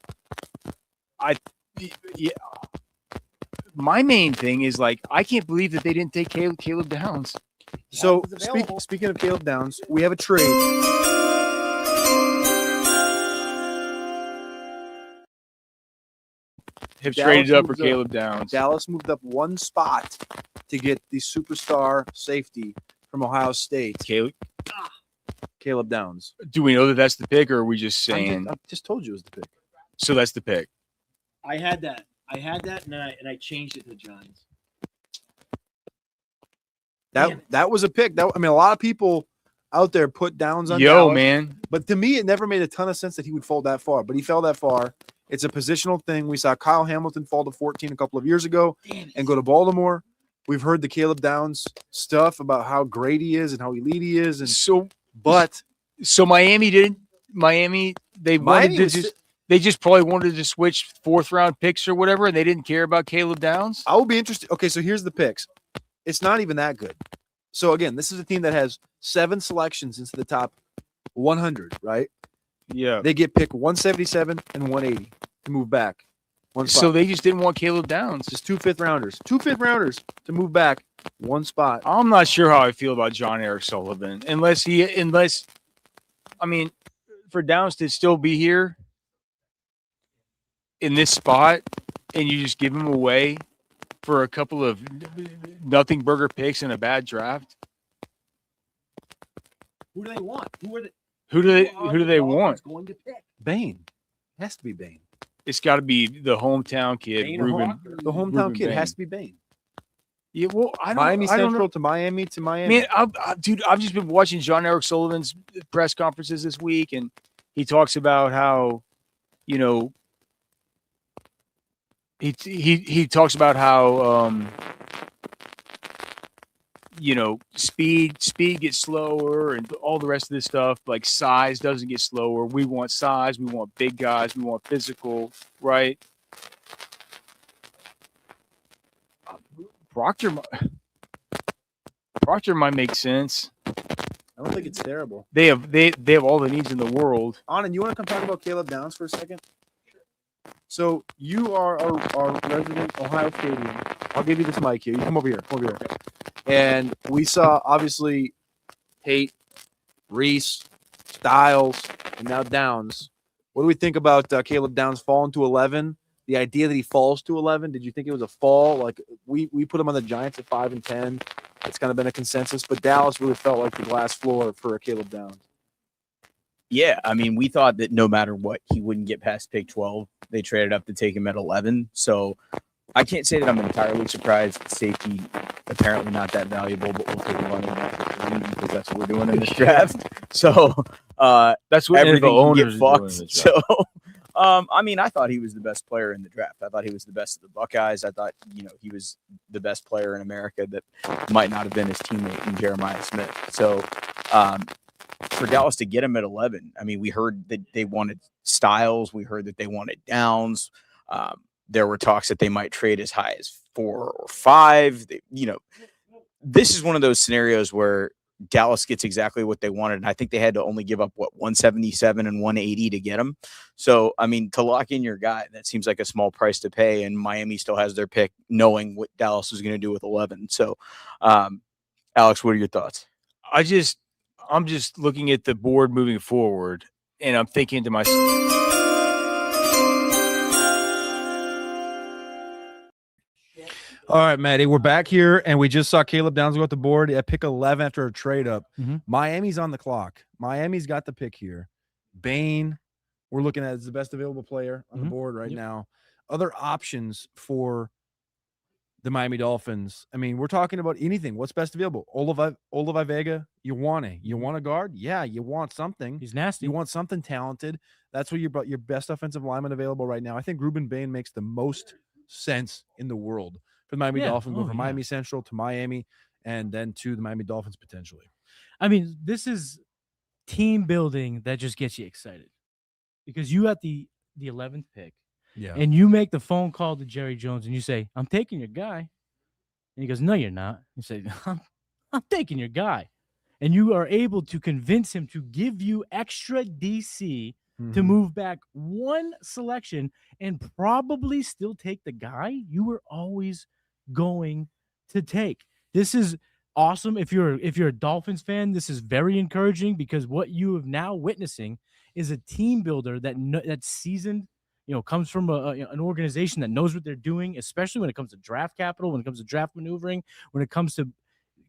my main thing is, like, I can't believe that they didn't take Caleb Downs. So Downs is available. speaking of Caleb Downs, we have a trade. Have Dallas traded up for moves up. Caleb Downs. Dallas moved up one spot to get the superstar safety from Ohio State, Caleb Downs. Do we know that that's the pick, or are we just saying? I just told you it was the pick. So that's the pick. I had that, and I changed it to the Giants. Man. That was a pick. I mean, a lot of people out there put Downs on Yo, Dallas, man. but to me, it never made a ton of sense that he would fall that far. But he fell that far. It's a positional thing. We saw Kyle Hamilton fall to 14 a couple of years ago and go to Baltimore. We've heard the Caleb Downs stuff about how great he is and how elite he is, and So Miami they just probably wanted to switch 4th round picks or whatever, and they didn't care about Caleb Downs. I will be interested. Okay, so here's the picks. It's not even that good. So again, this is a team that has 7 selections into the top 100, right? Yeah. They get pick 177 and 180 to move back. One spot. So they just didn't want Caleb Downs. Just 2 fifth rounders to move back one spot. I'm not sure how I feel about John Eric Sullivan, unless I mean, for Downs to still be here in this spot and you just give him away for a couple of nothing burger picks and a bad draft. Who do they want? Who do they want? Going to pick? Bain. It has to be Bain. It's got to be the hometown kid, Bain or Ruben. Hawker? The hometown Ruben kid Bain. has to be Bain. Yeah, well, I don't. Miami I don't Central know. to Miami. Man, dude, I've just been watching John Eric Sullivan's press conferences this week, and he talks about how, he talks about how, speed gets slower and all the rest of this stuff. Like, size doesn't get slower. We want size. We want big guys. We want physical, right? Proctor might make sense. I don't think it's terrible. They have all the needs in the world. Anand, you want to come talk about Caleb Downs for a second? So you are our resident Ohio Stadium. I'll give you this mic here. You come over here. And we saw, obviously, Tate, Reese, Styles, and now Downs. What do we think about Caleb Downs falling to 11? The idea that he falls to 11, did you think it was a fall? Like, we put him on the Giants at 5 and 10. It's kind of been a consensus, but Dallas really felt like the glass floor for Caleb Downs. Yeah, I mean, we thought that no matter what, he wouldn't get past pick 12. They traded up to take him at 11. So I can't say that I'm entirely surprised. Safety, apparently not that valuable, but we'll take a running back because that's what we're doing in this draft. So That's what everything NFL can get owners are doing in fucked. this draft. So, I mean, I thought he was the best player in the draft. I thought he was the best of the Buckeyes. I thought, he was the best player in America that might not have been his teammate in Jeremiah Smith. So, for Dallas to get him at 11, I mean, we heard that they wanted Styles. We heard that they wanted Downs. There were talks that they might trade as high as 4 or 5. This is one of those scenarios where Dallas gets exactly what they wanted. And I think they had to only give up 177 and 180 to get him. So, I mean, to lock in your guy, that seems like a small price to pay. And Miami still has their pick, knowing what Dallas is going to do with 11. So, Alex, what are your thoughts? I'm just looking at the board moving forward, and I'm thinking to myself, All right, Maddie, we're back here, and we just saw Caleb Downs go at the board at pick 11 after a trade up. Miami's on the clock. Miami's got the pick here. Bain, we're looking at as the best available player on the board right now. Other options for the Miami Dolphins. I mean, we're talking about anything. What's best available? Oliva Vega, you want a guard? Yeah, you want something. He's nasty. You want something talented. That's what your best offensive lineman available right now. I think Ruben Bain makes the most sense in the world for the Miami Dolphins, going from Miami Central to Miami and then to the Miami Dolphins potentially. I mean, this is team building that just gets you excited because you at the 11th pick. Yeah. And you make the phone call to Jerry Jones and you say, I'm taking your guy. And he goes, no, you're not. You say, I'm taking your guy. And you are able to convince him to give you extra DC to move back one selection and probably still take the guy you were always going to take. This is awesome. If you're a Dolphins fan, this is very encouraging because what you have now witnessing is a team builder that's seasoned, comes from an organization that knows what they're doing, especially when it comes to draft capital, when it comes to draft maneuvering, when it comes to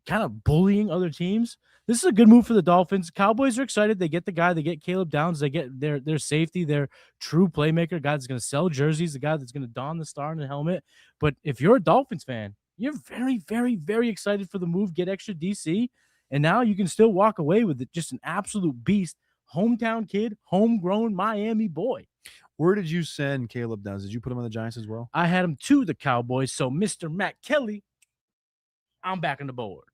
kind of bullying other teams. This is a good move for the Dolphins. Cowboys are excited. They get the guy. They get Caleb Downs. They get their safety, their true playmaker, guy that's going to sell jerseys, the guy that's going to don the star in the helmet. But if you're a Dolphins fan, you're very, very, very excited for the move, get extra DC, and now you can still walk away with just an absolute beast, hometown kid, homegrown Miami boy. Where did you send Caleb Downs? Did you put him on the Giants as well? I had him to the Cowboys. So, Mr. Matt Kelly, I'm back on the board.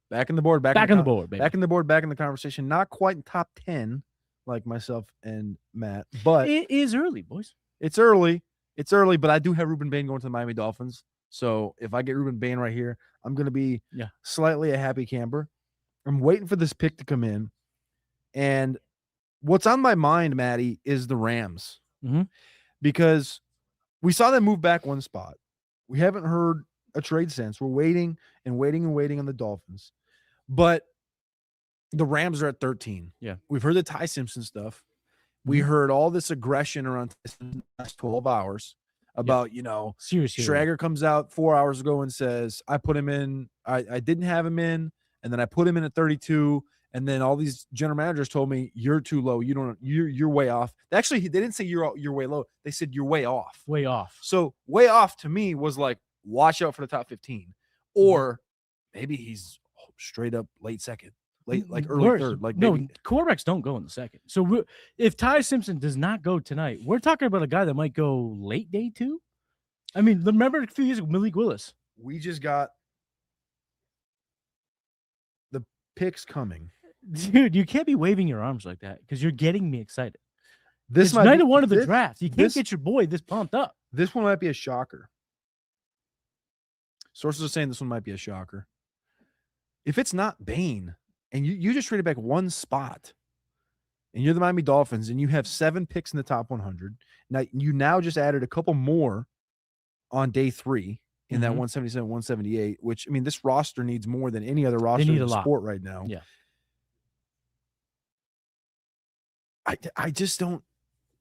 Back in the board. Back on the board, baby. Back in the board, back in the conversation. Not quite in top 10 like myself and Matt, but it is early, boys. It's early. It's early, but I do have Ruben Bain going to the Miami Dolphins. So if I get Ruben Bain right here, I'm going to be slightly a happy camper. I'm waiting for this pick to come in. And what's on my mind, Maddie, is the Rams. Because we saw them move back one spot. We haven't heard a trade since. We're waiting and waiting and waiting on the Dolphins. But the Rams are at 13. Yeah. We've heard the Ty Simpson stuff. We heard all this aggression around the last 12 hours about, seriously. Schrager comes out 4 hours ago and says, I put him in. I didn't have him in. And then I put him in at 32. And then all these general managers told me, you're too low. You're way off. Actually, they didn't say you're way low. They said you're way off. Way off. So way off to me was like, watch out for the top 15. Or maybe he's straight up late second, like early third. Like quarterbacks don't go in the second. So if Ty Simpson does not go tonight, we're talking about a guy that might go late day 2. I mean, remember a few years ago, Malik Willis. We just got the picks coming. Dude, you can't be waving your arms like that because you're getting me excited. This it's night of one of the draft. You can't get your boy this pumped up. This one might be a shocker. Sources are saying this one might be a shocker. If it's not Bain, and you just traded back one spot, and you're the Miami Dolphins, and you have 7 picks in the top 100, now just added a couple more on day 3 in that 177, 178, which, I mean, this roster needs more than any other roster in the sport right now. Yeah. I just don't.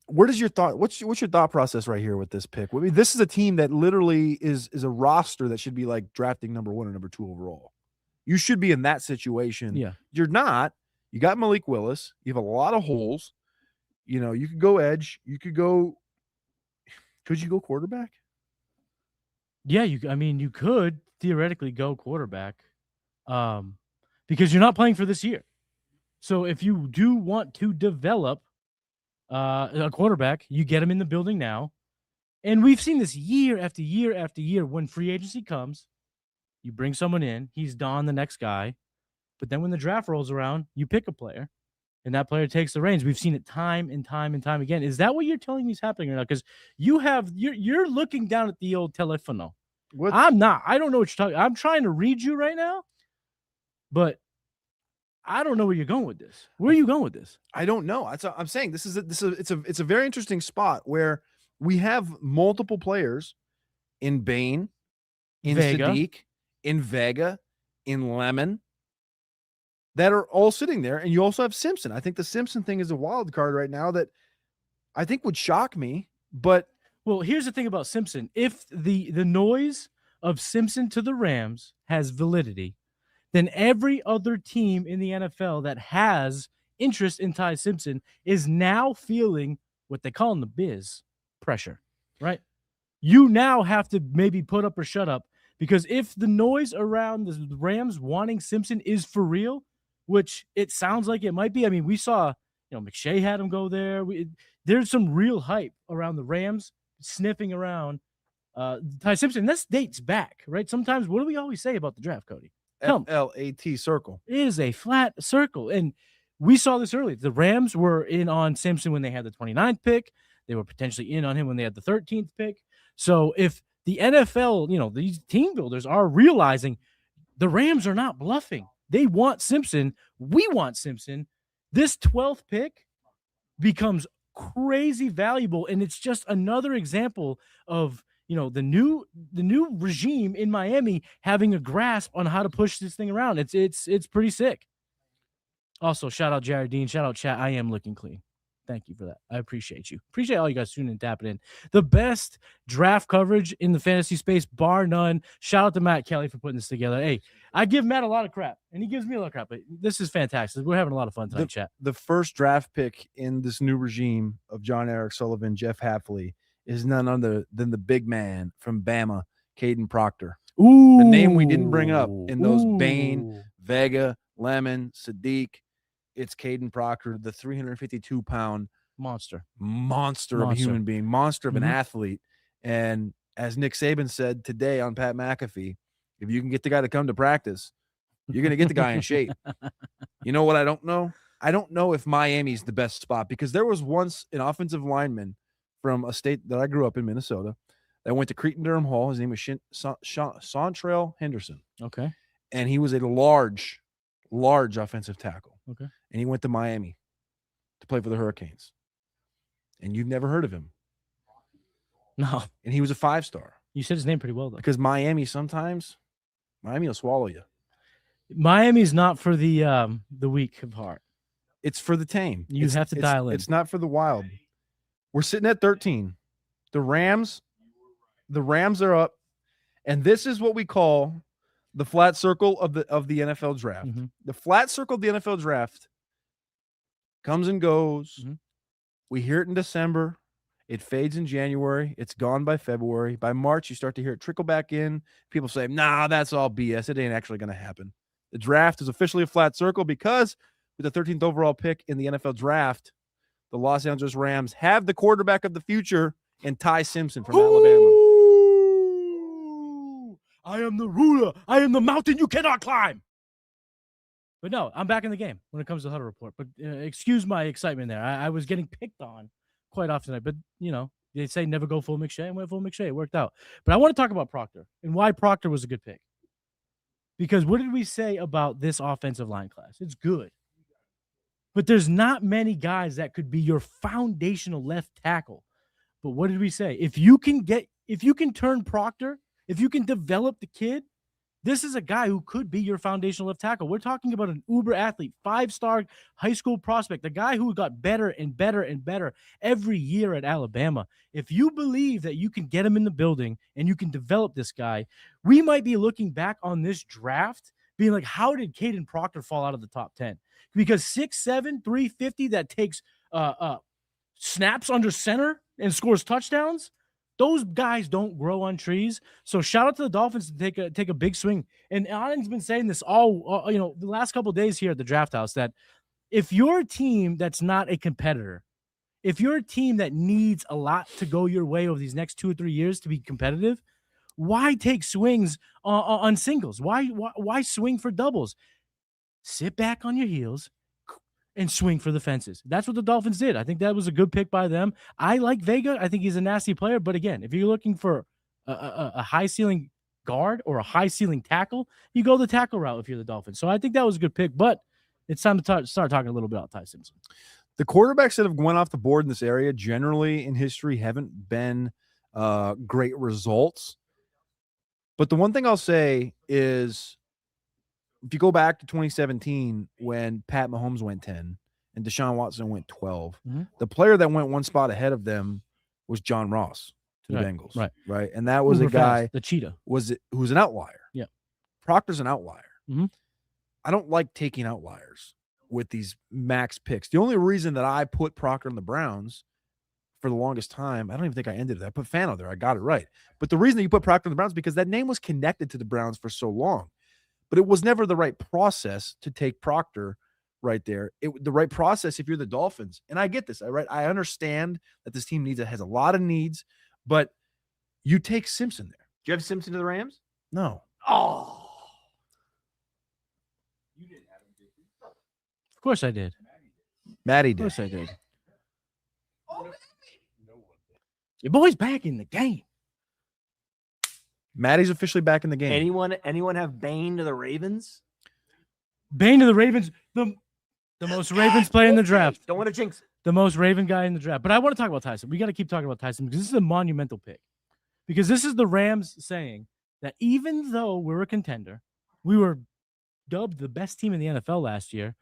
What is your thought? What's your thought process right here with this pick? I mean, this is a team that literally is a roster that should be like drafting number 1 or number 2 overall. You should be in that situation. Yeah. You're not. You got Malik Willis. You have a lot of holes. You could go edge. You could go. Could you go quarterback? Yeah, you could theoretically go quarterback, because you're not playing for this year. So if you do want to develop a quarterback, you get him in the building now. And we've seen this year after year after year. When free agency comes, you bring someone in, he's Don, the next guy. But then when the draft rolls around, you pick a player, and that player takes the reins. We've seen it time and time and time again. Is that what you're telling me is happening right now? Because you're looking down at the old telefono. I'm not. I don't know what you're talking. I'm trying to read you right now, but I don't know where you're going with this. Where are you going with this? I don't know. I'm saying it's a very interesting spot where we have multiple players in Bain, in Vega. Sadiq, in Vega, in Lemon that are all sitting there, and you also have Simpson. I think the Simpson thing is a wild card right now that I think would shock me, but well, here's the thing about Simpson. If the noise of Simpson to the Rams has validity, then every other team in the NFL that has interest in Ty Simpson is now feeling what they call in the biz pressure, right? You now have to maybe put up or shut up, because if the noise around the Rams wanting Simpson is for real, which it sounds like it might be. I mean, we saw, McShay had him go there. There's some real hype around the Rams sniffing around Ty Simpson. This dates back, right? Sometimes, what do we always say about the draft, Cody? FLAT circle. It is a flat circle. And we saw this early. The Rams were in on Simpson when they had the 29th pick. They were potentially in on him when they had the 13th pick. So if the NFL, these team builders are realizing the Rams are not bluffing. They want Simpson. We want Simpson. This 12th pick becomes crazy valuable. And it's just another example of the new regime in Miami having a grasp on how to push this thing around. It's pretty sick. Also, shout out Jared Dean. Shout out chat. I am looking clean. Thank you for that. I appreciate you. Appreciate all you guys tuning and tapping in. The best draft coverage in the fantasy space, bar none. Shout out to Matt Kelly for putting this together. Hey, I give Matt a lot of crap, and he gives me a lot of crap, but this is fantastic. We're having a lot of fun tonight, chat. The first draft pick in this new regime of John Eric Sullivan, Jeff Hafley, is none other than the big man from Bama, Caden Proctor. Ooh. The name we didn't bring up in those Bain, Vega, Lemon, Sadiq. It's Caden Proctor, the 352-pound monster of a human being, monster of an athlete. And as Nick Saban said today on Pat McAfee, if you can get the guy to come to practice, you're going to get the guy in shape. You know what I don't know? I don't know if Miami's the best spot, because there was once an offensive lineman from a state that I grew up in, Minnesota, that went to Cretin-Durham Hall. His name was Sontrell Henderson. Okay. And he was a large offensive tackle. Okay. And he went to Miami to play for the Hurricanes. And you've never heard of him. No. And he was a 5-star. You said his name pretty well, though. Because Miami will swallow you. Miami's not for the weak of heart. It's for the tame. You have to dial in. It's not for the wild. We're sitting at 13. The Rams are up. And this is what we call the flat circle of the NFL draft. Mm-hmm. The flat circle of the NFL draft comes and goes. Mm-hmm. We hear it in December. It fades in January. It's gone by February. By March, you start to hear it trickle back in. People say, nah, that's all BS. It ain't actually going to happen. The draft is officially a flat circle because with the 13th overall pick in the NFL draft, the Los Angeles Rams have the quarterback of the future in Ty Simpson from Alabama. I am the ruler. I am the mountain you cannot climb. But no, I'm back in the game when it comes to Huddle Report. But excuse my excitement there. I was getting picked on quite often tonight. But, they say never go full McShay. I went full McShay. It worked out. But I want to talk about Proctor and why Proctor was a good pick. Because what did we say about this offensive line class? It's good. But there's not many guys that could be your foundational left tackle. But what did we say? If you can turn Proctor, if you can develop the kid, this is a guy who could be your foundational left tackle. We're talking about an uber athlete, 5-star high school prospect, a guy who got better and better and better every year at Alabama. If you believe that you can get him in the building and you can develop this guy, we might be looking back on this draft being like, how did Caden Proctor fall out of the top 10? Because 6'7", 350 that takes snaps under center and scores touchdowns, those guys don't grow on trees. So shout out to the Dolphins to take a big swing. And Allen's been saying this all the last couple of days here at the Draft House, that if you're a team that's not a competitor, if you're a team that needs a lot to go your way over these next 2 or 3 years to be competitive, why take swings on singles? Why swing for doubles? Sit back on your heels and swing for the fences. That's what the Dolphins did. I think that was a good pick by them. I like Vega. I think he's a nasty player. But again, if you're looking for a high ceiling guard or a high ceiling tackle, you go the tackle route if you're the Dolphins. So I think that was a good pick. But it's time to start talking a little bit about Ty Simpson. The quarterbacks that have gone off the board in this area generally in history haven't been great results. But the one thing I'll say is if you go back to 2017 when Pat Mahomes went 10 and Deshaun Watson went 12, the player that went one spot ahead of them was John Ross to the Bengals. Right. And that was a guy, the cheetah, who's an outlier. Yeah. Proctor's an outlier. I don't like taking outliers with these max picks. The only reason that I put Proctor in the Browns for the longest time, I don't even think I ended it. I put Fano there. I got it right. But the reason that you put Proctor in the Browns is because that name was connected to the Browns for so long. But it was never the right process to take Proctor right there. The right process if you're the Dolphins. And I get this. I understand that this team has a lot of needs, but you take Simpson there. Do you have Simpson to the Rams? No. Oh. Of course I did. Maddie Of did. course I did. Your boy's back in the game. Maddie's officially back in the game. Anyone have Bane to the Ravens? Bane to the Ravens, the most Ravens player in the draft. Don't want to jinx it. The most Raven guy in the draft. But I want to talk about Tyson. We got to keep talking about Tyson because this is a monumental pick. Because this is the Rams saying that even though we're a contender, we were dubbed the best team in the NFL last year,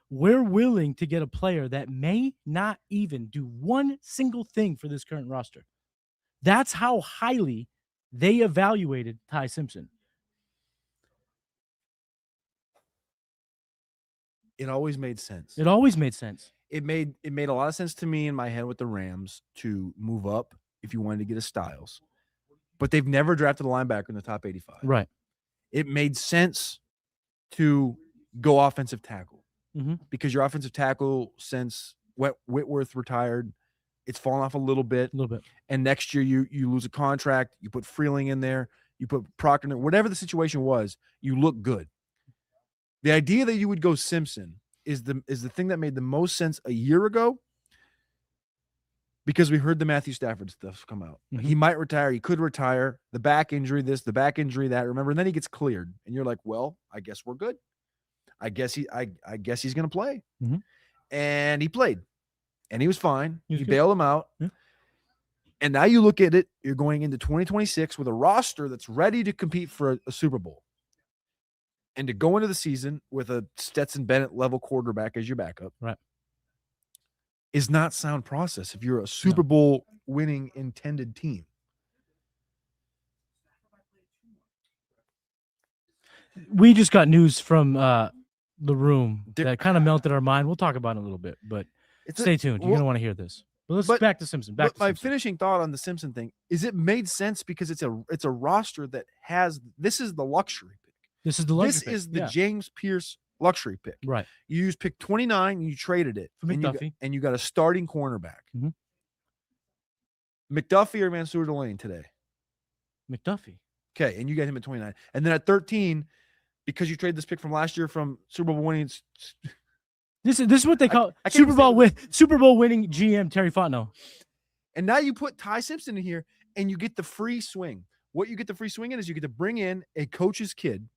we're willing to get a player that may not even do one single thing for this current roster. That's how highly they evaluated Ty Simpson. It always made sense. It always made sense. It made a lot of sense to me in my head with the Rams to move up if you wanted to get a Styles. But they've never drafted a linebacker in the top 85. Right. It made sense to go offensive tackle because your offensive tackle since Whitworth retired, it's fallen off a little bit. And next year you lose a contract, you put Freeling in there, you put Proctor in there, whatever the situation was, you look good. The idea that you would go Simpson is the thing that made the most sense a year ago because we heard the Matthew Stafford stuff come out. He might retire. He could retire. The back injury this, the back injury that, remember? And then he gets cleared. And you're like, well, I guess we're good. I guess he's going to play. And he played. And he was fine. He bailed him out. Yeah. And now you look at it, you're going into 2026 with a roster that's ready to compete for a Super Bowl. And to go into the season with a Stetson Bennett level quarterback as your backup, right, is not sound process if you're a Super Bowl winning intended team. We just got news from the room that kind of melted our mind. We'll talk about it in a little bit, but stay tuned. You're going to want to hear this. But let's back to Simpson. My finishing thought on the Simpson thing is it made sense because it's a roster that has this is the luxury pick. This is the luxury pick. This is the James Pierce luxury pick. Right. You used pick 29 and you traded it for McDuffie. And you got a starting cornerback. McDuffie or Mansour Delane today? McDuffie. Okay, and you get him at 29. And then at 13, because you trade this pick from last year from Super Bowl winning. This is what they call Super Bowl winning GM Terry Fontenot. And now you put Ty Simpson in here and you get the free swing. What you get the free swing in is you get to bring in a coach's kid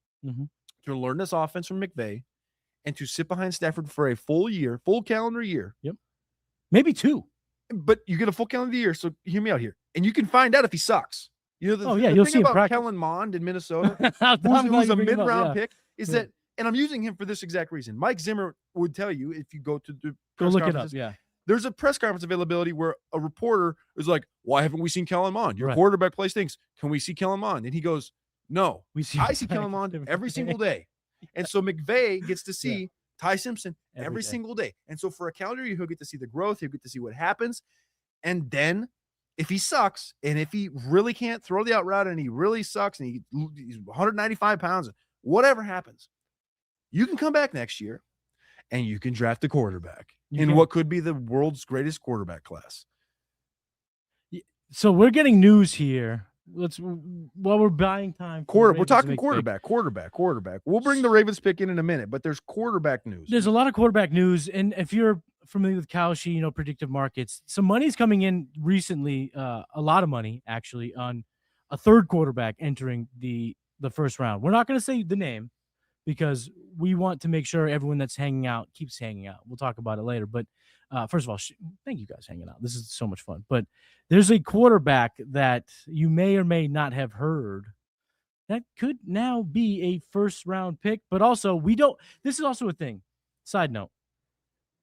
to learn this offense from McVay and to sit behind Stafford for a full calendar year. Yep. Maybe 2. But you get a full calendar year. So hear me out here. And you can find out if he sucks. You know, the you'll thing see about Kellen Mond in Minnesota, who's a mid-round pick, is that, and I'm using him for this exact reason. Mike Zimmer would tell you if you go to the press look it up. Yeah. There's a press conference availability where a reporter is like, why haven't we seen Kellen Mond? Your quarterback plays things. Can we see Kellen Mond? And he goes, no, I see Kellen Mond every single day. And so McVay gets to see Ty Simpson every single day. And so for a calendar year, he'll get to see the growth. He'll get to see what happens. And then if he sucks and if he really can't throw the out route and he really sucks and he's 195 pounds, whatever happens, you can come back next year and you can draft a quarterback in what could be the world's greatest quarterback class. So we're getting news here. While we're buying time. We're talking quarterback. We'll bring the Ravens pick in a minute, but there's quarterback news. There's a lot of quarterback news. And if you're familiar with Kalshi, predictive markets, some money's coming in recently, a lot of money actually, on a third quarterback entering the first round. We're not going to say the name, because we want to make sure everyone that's hanging out keeps hanging out. We'll talk about it later. But first of all, thank you guys hanging out. This is so much fun. But there's a quarterback that you may or may not have heard that could now be a first-round pick. But also, we don't – this is also a thing. Side note.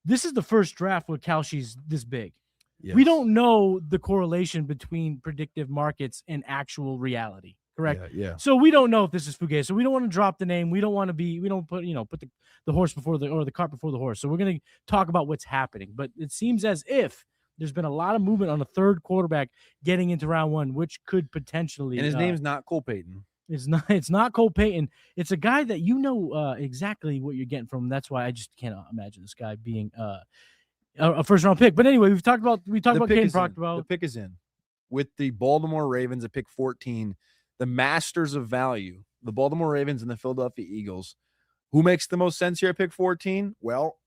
This is the first draft where Kalshi's this big. Yes. We don't know the correlation between predictive markets and actual reality, correct? Yeah. So we don't know if this is Fugazi. So we don't want to drop the name. We don't want to be, we don't put the horse before the cart before the horse. So we're going to talk about what's happening. But it seems as if there's been a lot of movement on a third quarterback getting into round one, which could potentially. And his name's not Cole Payton. It's not Cole Payton. It's a guy that you know exactly what you're getting from. That's why I just can't imagine this guy being a first round pick. But anyway, we talked about Caden Proctor. The pick is in with the Baltimore Ravens at pick 14, the masters of value, the Baltimore Ravens and the Philadelphia Eagles. Who makes the most sense here at pick 14? Well,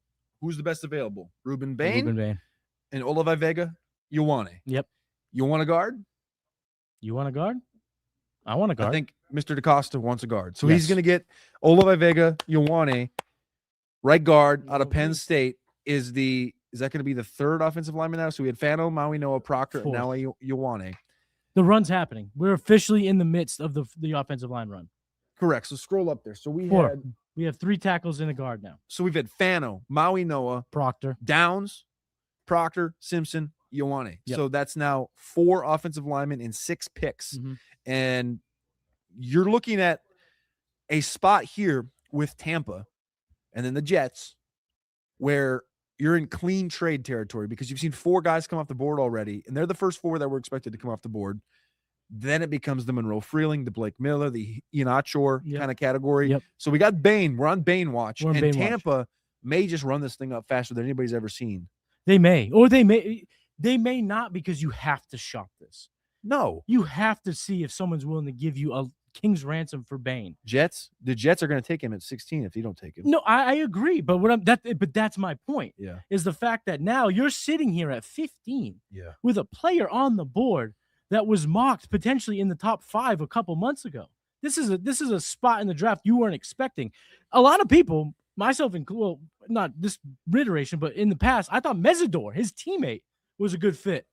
who's the best available? Ruben Bain and Olavi Vega. Ioane. Yep. You want a guard? You want a guard? I want a guard. I think Mr. DaCosta wants a guard. So he's going to get Olavi Vega, Ioane, right guard out of Penn State. Is that going to be the third offensive lineman now? So we had Fano, Maui Noah, Proctor, and now Ioane. The run's happening. We're officially in the midst of the offensive line run. Correct. So scroll up there. So we have 3 tackles in a guard now. So we've had Fano, Maui Noah, Proctor, Downs, Proctor, Simpson, Ioane. Yep. So that's now 4 offensive linemen in 6 picks. Mm-hmm. And you're looking at a spot here with Tampa and then the Jets where you're in clean trade territory because you've seen 4 guys come off the board already, and they're the first 4 that were expected to come off the board. Then it becomes the Monroe Freeling, the Blake Miller, the Ian Achor kind of category. Yep. So we got Bain. We're on Bain watch. And Bain Tampa may just run this thing up faster than anybody's ever seen. They may. Or they may not, because you have to shop this. No. You have to see if someone's willing to give you a king's ransom for Bain. The Jets are going to take him at 16 if you don't take him. No, I agree. But that's my point. Yeah. Is the fact that now you're sitting here at 15 yeah. with a player on the board that was mocked potentially in the top 5 a couple months ago. This is a spot in the draft you weren't expecting. A lot of people, myself included, well, not this iteration, but in the past, I thought Mesidor, his teammate, was a good fit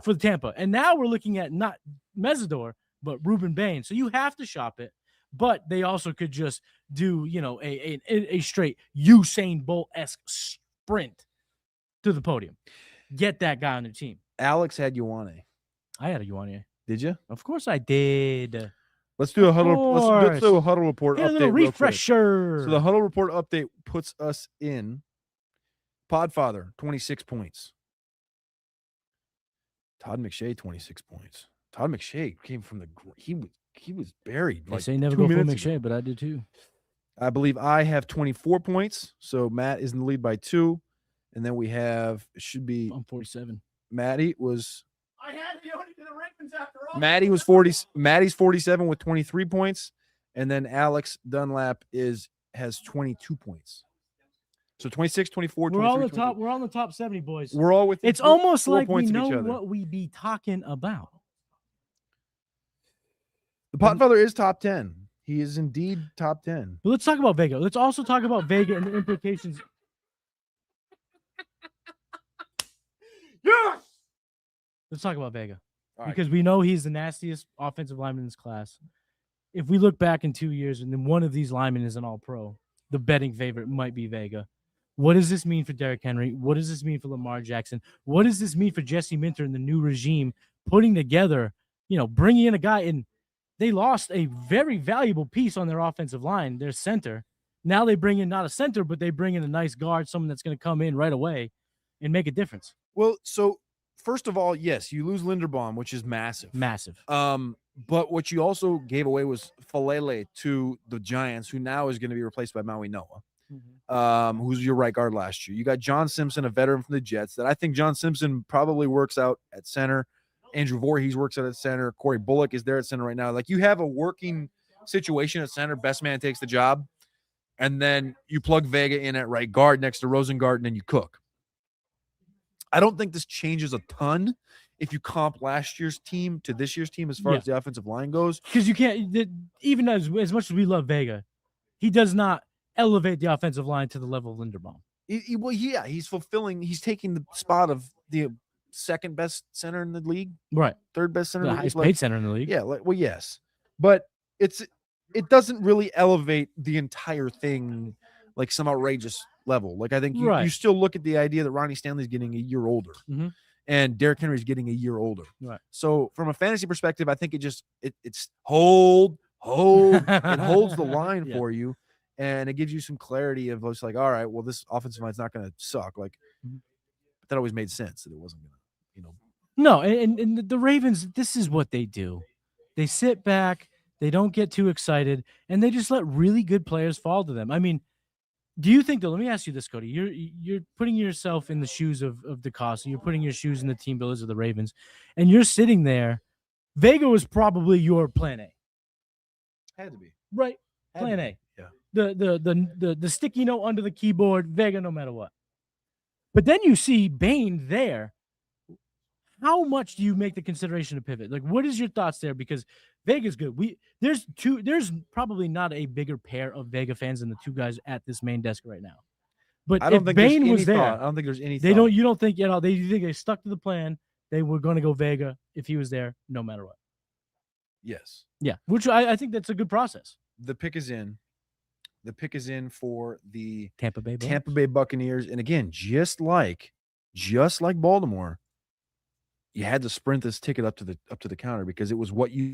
for Tampa. And now we're looking at not Mesidor, but Ruben Bain. So you have to shop it, but they also could just do, a straight Usain Bolt-esque sprint to the podium. Get that guy on their team. Alex had Ioane. I had a Ioane. Did you? Of course I did. Let's do a huddle. Let's do a huddle report Get update. A little refresher. So the huddle report update puts us in Podfather, 26 points. Todd McShay, 26 points. Todd McShay came from he was buried. They say never go for McShay, but I did too. I believe I have 24 points. So Matt is in the lead by 2. And then we have, I'm 47. Matty was. I had the only to the Ravens after all. Matty was 40. Matty's 47 with 23 points. And then Alex Dunlap has 22 points. So 26, 24, we're 23, on the 24. top. We're on the top 70, boys. We're all within It's almost like we points of know each other. what we be talking about. The Podfather is top 10. He is indeed top 10. But let's talk about Vega. Let's also talk about Vega and the implications. Yes! Let's talk about Vega. All right. Because we know he's the nastiest offensive lineman in this class. If we look back in 2 years and then one of these linemen is an all-pro, the betting favorite might be Vega. What does this mean for Derrick Henry? What does this mean for Lamar Jackson? What does this mean for Jesse Minter and the new regime putting together, bringing in a guy in? They lost a very valuable piece on their offensive line, their center. Now they bring in not a center, but they bring in a nice guard, someone that's going to come in right away and make a difference. Well, so first of all, yes, you lose Linderbaum, which is massive. Massive. But what you also gave away was Falele to the Giants, who now is going to be replaced by Maui Noah, who's your right guard last year. You got John Simpson, a veteran from the Jets, that I think John Simpson probably works out at center. Andrew Voorhees works out at center. Corey Bullock is there at center right now. Like, you have a working situation at center. Best man takes the job. And then you plug Vega in at right guard next to Rosengarten and you cook. I don't think this changes a ton if you comp last year's team to this year's team as far as the offensive line goes. Because you can't, even as much as we love Vega, he does not elevate the offensive line to the level of Linderbaum. Well, yeah, he's taking the spot of the second best center in the league, Right. third best center The in the league. highest paid center in the league. Yeah, well, yes, but it doesn't really elevate the entire thing like some outrageous level. Like I think you still look at the idea that Ronnie Stanley's getting a year older, and Derrick Henry's getting a year older. Right. So from a fantasy perspective, I think it's hold, it holds the line for you, and it gives you some clarity of just like, all right, well, this offensive line's not going to suck. Like, but that always made sense that it wasn't going to, No, and the Ravens, this is what they do. They sit back, they don't get too excited, and they just let really good players fall to them. I mean, do you think, though, let me ask you this, Cody. You're putting yourself in the shoes of DeCosta. You're putting your shoes in the team builders of the Ravens, and you're sitting there. Vega was probably your plan A. Had to be. Right. Plan A. Yeah. The sticky note under the keyboard, Vega no matter what. But then you see Bain there. How much do you make the consideration to pivot? Like, what is your thoughts there? Because Vega's good. There's probably not a bigger pair of Vega fans than the two guys at this main desk right now. But I don't think Bain was there, I don't think there's any. You don't think you think they stuck to the plan. They were going to go Vega if he was there, no matter what. Yes. Yeah, which I think that's a good process. The pick is in. The pick is in for the Tampa Bay Buccaneers, and again, just like Baltimore, you had to sprint this ticket up to the counter because it was what you.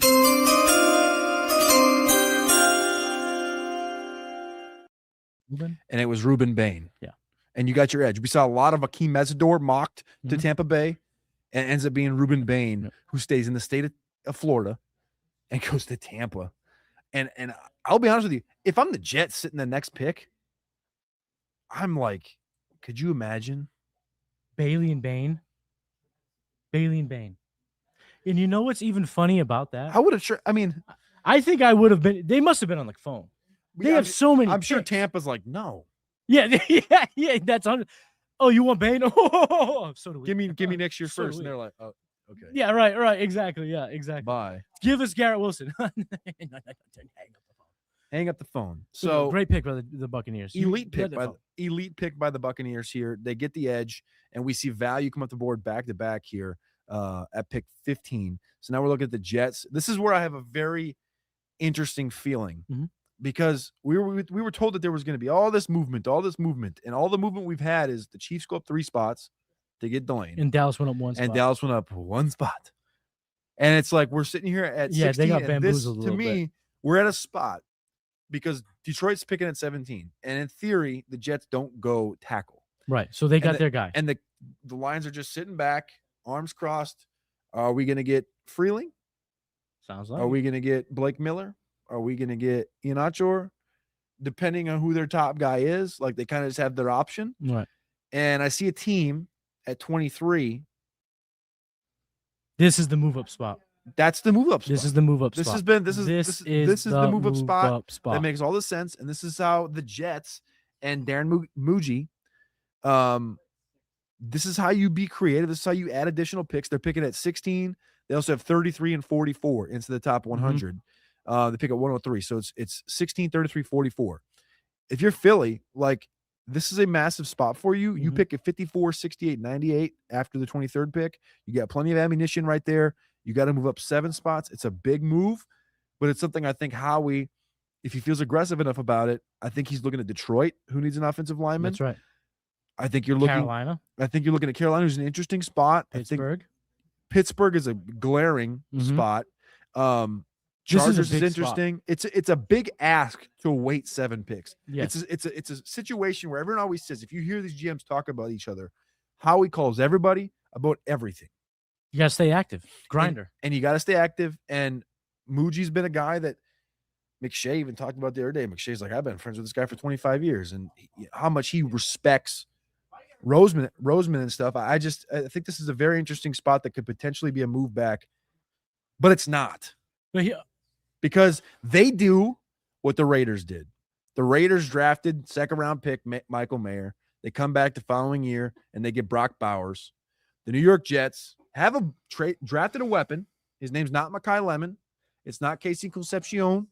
And it was Ruben Bain. Yeah. And you got your edge. We saw a lot of Akeem Mesidor mocked to Tampa Bay, and ends up being Ruben Bain, who stays in the state of Florida and goes to Tampa. And I'll be honest with you, if I'm the Jets sitting the next pick, I'm like, could you imagine? Bailey and Bain. And you know what's even funny about that? I would have I think I would have been. They must have been on the phone. They have so many. I'm sure picks. Tampa's like, no. Yeah. That's on. Oh, you want Bain? Oh, so do we. Give me next year So first. do And we. they're like, oh, okay. Yeah, right. Exactly. Yeah, exactly. Bye. Give us Garrett Wilson. Hang up the phone. So great pick by the Buccaneers. Elite pick by the Buccaneers here. They get the edge, and we see value come up the board back to back here at pick 15. So now we're looking at the Jets. This is where I have a very interesting feeling because we were told that there was going to be all this movement, and all the movement we've had is the Chiefs go up 3 spots to get Delane, and Dallas went up 1 spot. And Dallas went up 1 spot, and it's like we're sitting here at 16. They got bamboozled a little bit. We're at a spot. Because Detroit's picking at 17. And in theory, the Jets don't go tackle. Right. So they got their guy. And the Lions are just sitting back, arms crossed. Are we going to get Freeling? Sounds like. Are we going to get Blake Miller? Are we going to get Iheanacho? Depending on who their top guy is, like they kind of just have their option. Right. And I see a team at 23. This is the move up spot. That's the move up spot. This is the move up spot. This is the move up spot. That makes all the sense. And this is how the Jets and Darren Muji, this is how you be creative. This is how you add additional picks. They're picking at 16. They also have 33 and 44 into the top 100. They pick at 103. So it's 16, 33, 44. If you're Philly, like this is a massive spot for you. You pick at 54, 68, 98 after the 23rd pick. You got plenty of ammunition right there. You got to move up 7 spots. It's a big move, but it's something I think Howie, if he feels aggressive enough about it, I think he's looking at Detroit, who needs an offensive lineman. That's right. I think you're looking Carolina. I think you're looking at Carolina, who's an interesting spot. Pittsburgh. I think Pittsburgh is a glaring spot. Chargers is interesting. Spot. It's a big ask to wait 7 picks. Yes. It's a situation where everyone always says, if you hear these GMs talk about each other, Howie calls everybody about everything. You got to stay active. Grinder. And you got to stay active. And Muji's been a guy that McShay even talked about the other day. McShay's like, I've been friends with this guy for 25 years. And how much he respects Roseman and stuff. I think this is a very interesting spot that could potentially be a move back. But it's not. Because they do what the Raiders did. The Raiders drafted 2nd-round pick Michael Mayer. They come back the following year, and they get Brock Bowers. The New York Jets have drafted a weapon. His name's not Mekhi Lemon. It's not Casey Concepcion.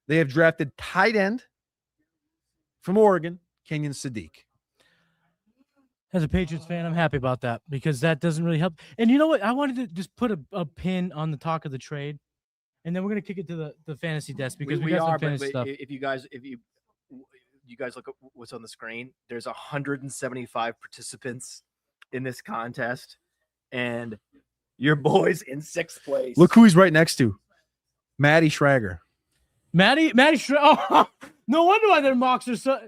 They have drafted tight end from Oregon, Kenyon Sadiq. As a Patriots fan, I'm happy about that because that doesn't really help. And you know what? I wanted to just put a pin on the talk of the trade, and then we're gonna kick it to the fantasy desk because we got some fantasy stuff. If you guys look at what's on the screen, there's 175 participants in this contest, and your boy's in 6th place. Look who he's right next to, Maddie Schrager. Maddie Oh, no wonder why their mocks are so.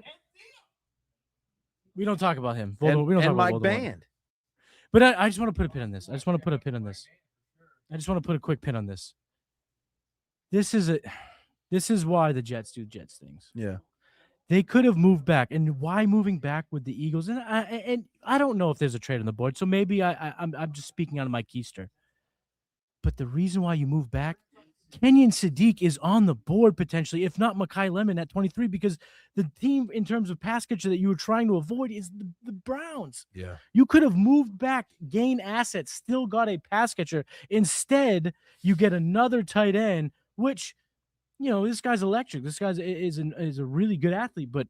We don't talk about him. We don't talk about Mike Voldemort. Band. But I just want to put a pin on this. I just want to put a quick pin on this. This is why the Jets do Jets things. Yeah. They could have moved back, and why moving back with the Eagles? And I don't know if there's a trade on the board, so maybe I'm just speaking out of my keister. But the reason why you move back, Kenyon Sadiq is on the board potentially, if not Mekhi Lemon at 23, because the team in terms of pass catcher that you were trying to avoid is the Browns. Yeah. You could have moved back, gained assets, still got a pass catcher. Instead, you get another tight end, which, you know, this guy's electric. This guy is a really good athlete, but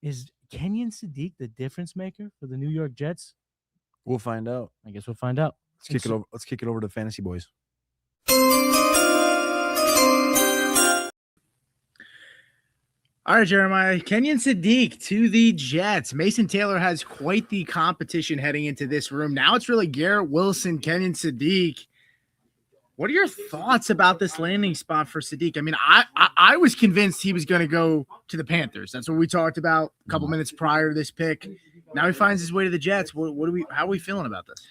is Kenyon Sadiq the difference maker for the New York Jets? We'll find out. I guess we'll find out. Let's kick it over to Fantasy Boys. All right, Jeremiah. Kenyon Sadiq to the Jets. Mason Taylor has quite the competition heading into this room. Now it's really Garrett Wilson, Kenyon Sadiq. What are your thoughts about this landing spot for Sadiq? I mean, I was convinced he was going to go to the Panthers. That's what we talked about a couple minutes prior to this pick. Now he finds his way to the Jets. How are we feeling about this?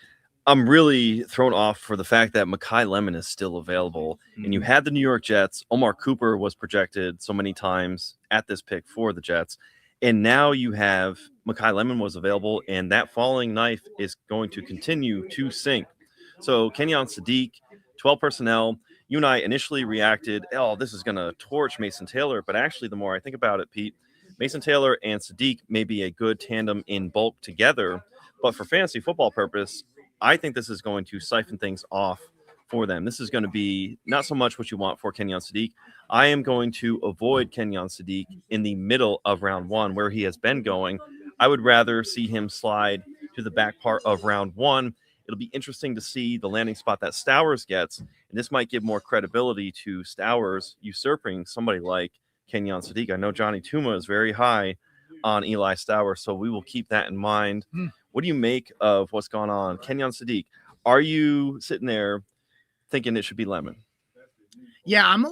I'm really thrown off for the fact that Mekhi Lemon is still available. And you had the New York Jets. Omar Cooper was projected so many times at this pick for the Jets. And now you have Mekhi Lemon was available, and that falling knife is going to continue to sink. So Kenyon Sadiq, 12 personnel. You and I initially reacted, oh, this is going to torch Mason Taylor. But actually, the more I think about it, Pete, Mason Taylor and Sadiq may be a good tandem in bulk together. But for fantasy football purpose, I think this is going to siphon things off for them. This is going to be not so much what you want for Kenyon Sadiq. I am going to avoid Kenyon Sadiq in the middle of round 1 where he has been going. I would rather see him slide to the back part of round 1. It'll be interesting to see the landing spot that Stowers gets, and this might give more credibility to Stowers usurping somebody like Kenyon Sadiq. I know Johnny Tuma is very high on Eli Stowers, so we will keep that in mind. What do you make of what's gone on? Kenyon Sadiq, are you sitting there thinking it should be Lemon? Yeah, I'm a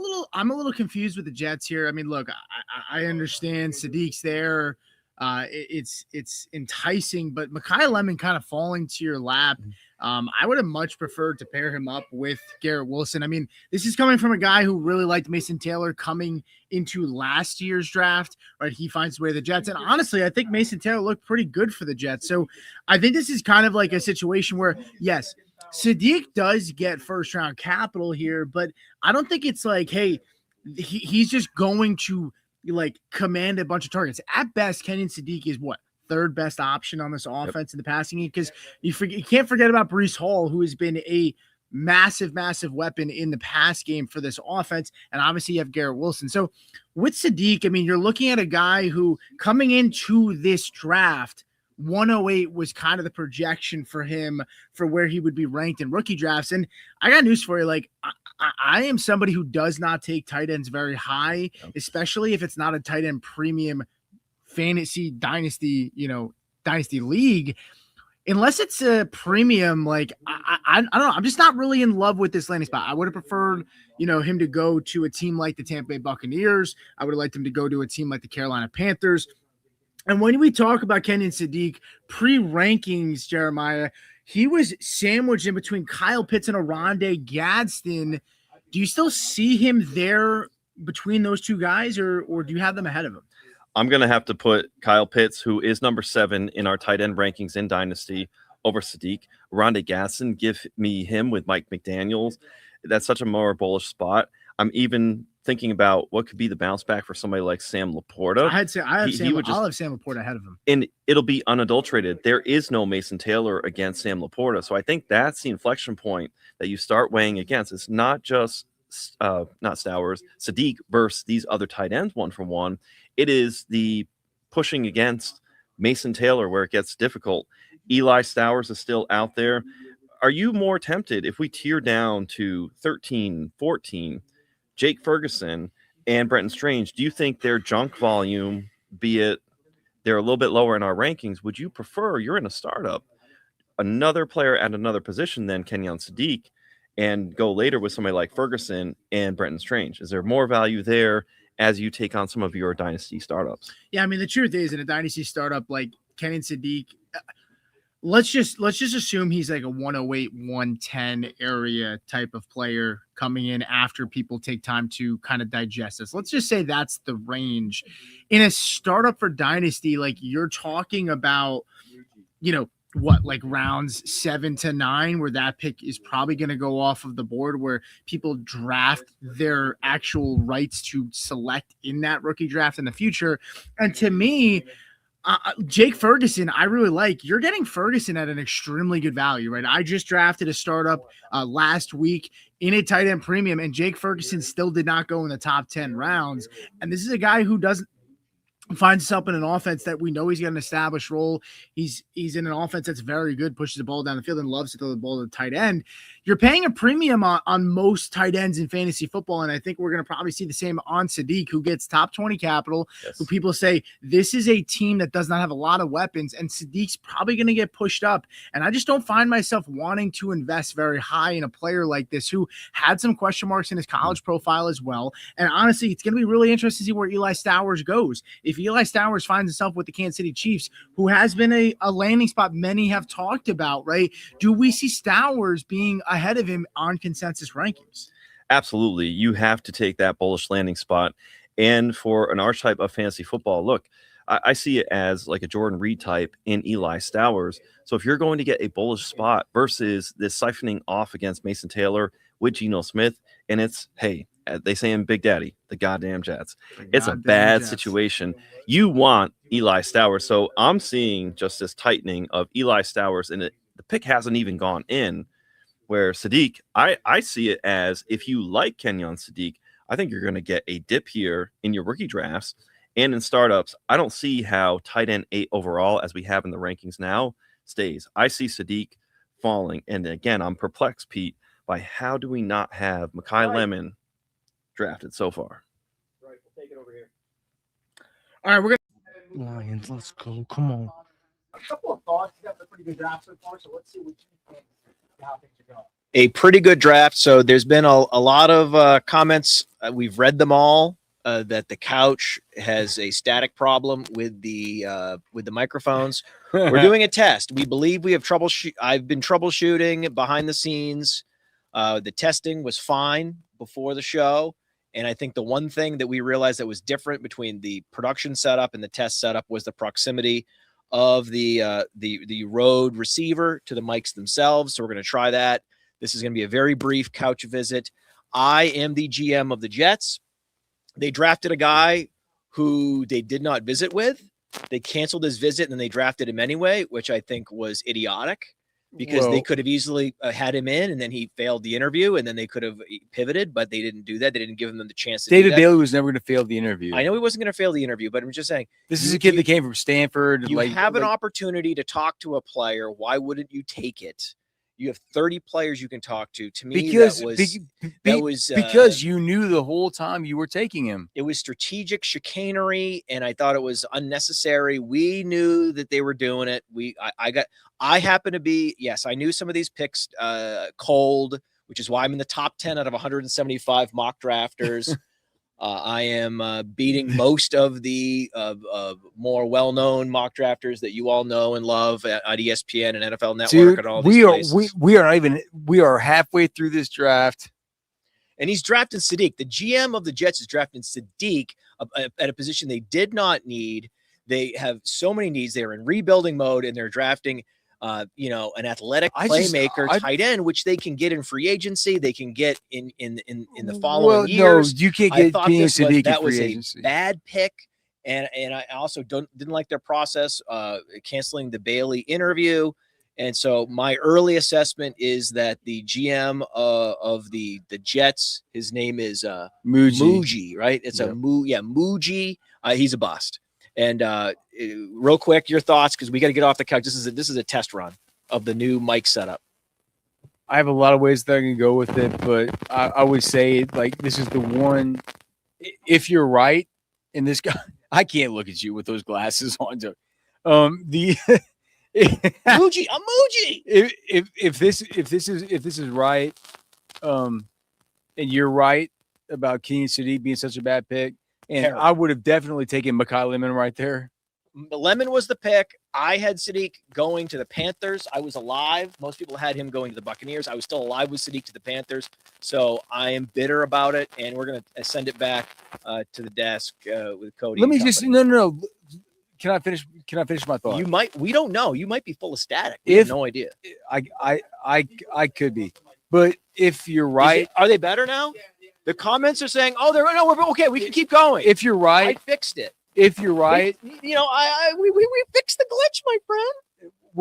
little confused with the Jets here. I mean, look, I understand Sadiq's there. It's enticing, but Mekhi Lemon kind of falling to your lap. I would have much preferred to pair him up with Garrett Wilson. I mean, this is coming from a guy who really liked Mason Taylor coming into last year's draft, right? He finds his way to the Jets. And honestly, I think Mason Taylor looked pretty good for the Jets. So I think this is kind of like a situation where, yes, Sadiq does get first round capital here, but I don't think it's like, hey, he's just going to like command a bunch of targets. At best, Kenyon Sadiq is what? Third best option on this offense in the passing game, because you can't forget about Breece Hall, who has been a massive weapon in the pass game for this offense. And obviously you have Garrett Wilson. So with Sadiq, I mean, you're looking at a guy who coming into this draft, 108 was kind of the projection for him for where he would be ranked in rookie drafts. And I got news for you. Like I am somebody who does not take tight ends very high, especially if it's not a tight end premium fantasy dynasty league, unless it's a premium. Like I don't know. I'm just not really in love with this landing spot. I would have preferred, him to go to a team like the Tampa Bay Buccaneers. I would have liked him to go to a team like the Carolina Panthers. And when we talk about Kenyon Sadiq pre-rankings, Jeremiah, he was sandwiched in between Kyle Pitts and Oronde Gadsden. Do you still see him there between those two guys, or do you have them ahead of him? I'm going to have to put Kyle Pitts, who is number 7 in our tight end rankings in Dynasty, over Sadiq. Oronde Gadsden, give me him with Mike McDaniels. That's such a more bullish spot. I'm even thinking about what could be the bounce back for somebody like Sam Laporta. I'll have Sam Laporta ahead of him. And it'll be unadulterated. There is no Mason Taylor against Sam Laporta. So I think that's the inflection point that you start weighing against. It's not just not Stowers, Sadiq versus these other tight ends 1-for-1. It is the pushing against Mason Taylor where it gets difficult. Eli Stowers is still out there. Are you more tempted if we tear down to 13, 14, Jake Ferguson and Brenton Strange? Do you think their junk volume, be it they're a little bit lower in our rankings, would you prefer, you're in a startup, another player at another position than Kenyon Sadiq, and go later with somebody like Ferguson and Brenton Strange? Is there more value there as you take on some of your dynasty startups? Yeah, I mean, the truth is, in a dynasty startup like Kenyon Sadiq, let's just assume he's like a 108, 110 area type of player coming in after people take time to kind of digest this. Let's just say that's the range. In a startup for dynasty, like you're talking about, what, like rounds 7 to 9, where that pick is probably going to go off of the board, where people draft their actual rights to select in that rookie draft in the future. And to me, Jake Ferguson, I really like. You're getting Ferguson at an extremely good value, right? I just drafted a startup last week in a tight end premium, and Jake Ferguson still did not go in the top 10 rounds. And this is a guy who finds himself in an offense that we know he's got an established role. He's in an offense that's very good, pushes the ball down the field and loves to throw the ball to the tight end. You're paying a premium on most tight ends in fantasy football, and I think we're going to probably see the same on Sadiq, who gets top 20 capital, who people say this is a team that does not have a lot of weapons, and Sadiq's probably going to get pushed up. And I just don't find myself wanting to invest very high in a player like this who had some question marks in his college profile as well. And honestly, it's going to be really interesting to see where Eli Stowers goes. If Eli Stowers finds himself with the Kansas City Chiefs, who has been a landing spot many have talked about, right? Do we see Stowers being ahead of him on consensus rankings? Absolutely. You have to take that bullish landing spot. And for an archetype of fantasy football, look, I see it as like a Jordan Reed type in Eli Stowers. So if you're going to get a bullish spot versus this siphoning off against Mason Taylor with Geno Smith, and it's, hey, they say in Big Daddy, the goddamn Jets. It's a bad situation. You want Eli Stowers. So I'm seeing just this tightening of Eli Stowers, and the pick hasn't even gone in. Where Sadiq, I see it as, if you like Kenyon Sadiq, I think you're going to get a dip here in your rookie drafts and in startups. I don't see how tight end 8 overall, as we have in the rankings now, stays. I see Sadiq falling. And again, I'm perplexed, Pete, by how do we not have Mekhi Lemon drafted so far? Right, we'll take it over here. All right, we're going to Lions, let's go. Come on. a couple of thoughts. You got the pretty good draft so far, so let's see what you think. How things are going. A pretty good draft. So there's been a lot of comments. We've read them all. That the couch has a static problem with the microphones. We're doing a test. We believe we have I've been troubleshooting behind the scenes. The testing was fine before the show, and I think the one thing that we realized that was different between the production setup and the test setup was the proximity of the Rode receiver to the mics themselves. So we're going to try that. This is going to be a very brief couch visit. I am the GM of the Jets. They drafted a guy who they did not visit with. They canceled his visit and then they drafted him anyway, which I think was idiotic because they could have easily had him in and then he failed the interview and then they could have pivoted, but they didn't do that. They didn't give him the chance to David Bailey was never going to fail the interview. I know he wasn't going to fail the interview, but I'm just saying. This is a kid that came from Stanford. You have an opportunity to talk to a player. Why wouldn't you take it? You have 30 players you can talk to. To me, because because you knew the whole time you were taking him. It was strategic chicanery, and I thought it was unnecessary. We knew that they were doing it. I happen to be, yes, I knew some of these picks cold, which is why I'm in the top 10 out of 175 mock drafters. I am beating most of the more well-known mock drafters that you all know and love at ESPN and NFL Network. Dude, and all these places. We are halfway through this draft, and he's drafting Sadiq. The GM of the Jets is drafting Sadiq at a position they did not need. They have so many needs. They're in rebuilding mode, and they're drafting an athletic playmaker tight end, which they can get in free agency. They can get in the following years. No, you can't get Sadiq that in was free a agency. bad pick. And I also didn't like their process, canceling the Bailey interview. And so my early assessment is that the GM of the Jets, his name is Muji, right? It's Muji. He's a bust. And real quick, your thoughts, because we got to get off the couch. This is a test run of the new mic setup. I have a lot of ways that I can go with it, but I would say like this is the one. If you're right, and this guy, I can't look at you with those glasses on. Muji, I'm Muji. If this is right, and you're right about Kenyon Sadiq being such a bad pick, and Terrible. I would have definitely taken Mekhi Lemon right there. Lemon was the pick. I had Sadiq going to the Panthers. I was alive. Most people had him going to the Buccaneers. I was still alive with Sadiq to the Panthers. So I am bitter about it, and we're going to send it back to the desk with Cody. Let me just no. Can I finish my thought? You might. We don't know. You might be full of static. We If have no idea. I could be, but if you're right, Are they better now? The comments are saying, "Oh, we're okay. We can keep going." if you're I right, fixed it. if you're right, We fixed the glitch, my friend.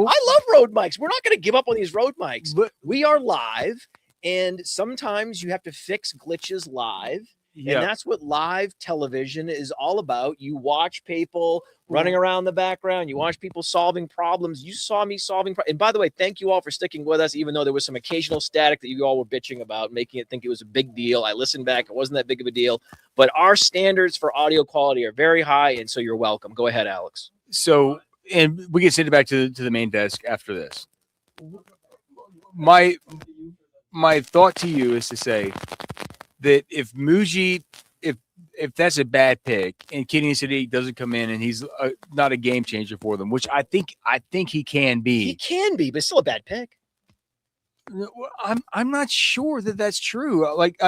I love road mics. We're not going to give up on these road mics. but We are live, and sometimes you have to fix glitches live. yeah, And that's what live television is all about. You watch people running around the background. You watch people solving problems. You saw me solving. And by the way, thank you all for sticking with us, even though there was some occasional static that you all were bitching about, making it think it was a big deal. I listened back. It wasn't that big of a deal. But our standards for audio quality are very high. And so you're welcome. Go ahead, Alex. So, and we can send it back to the main desk after this. My thought to you is to say that if Muji, if that's a bad pick and Kenyon Sadiq doesn't come in and he's not a game changer for them, which I think he can be. He can be, but still a bad pick. I'm not sure that that's true. Like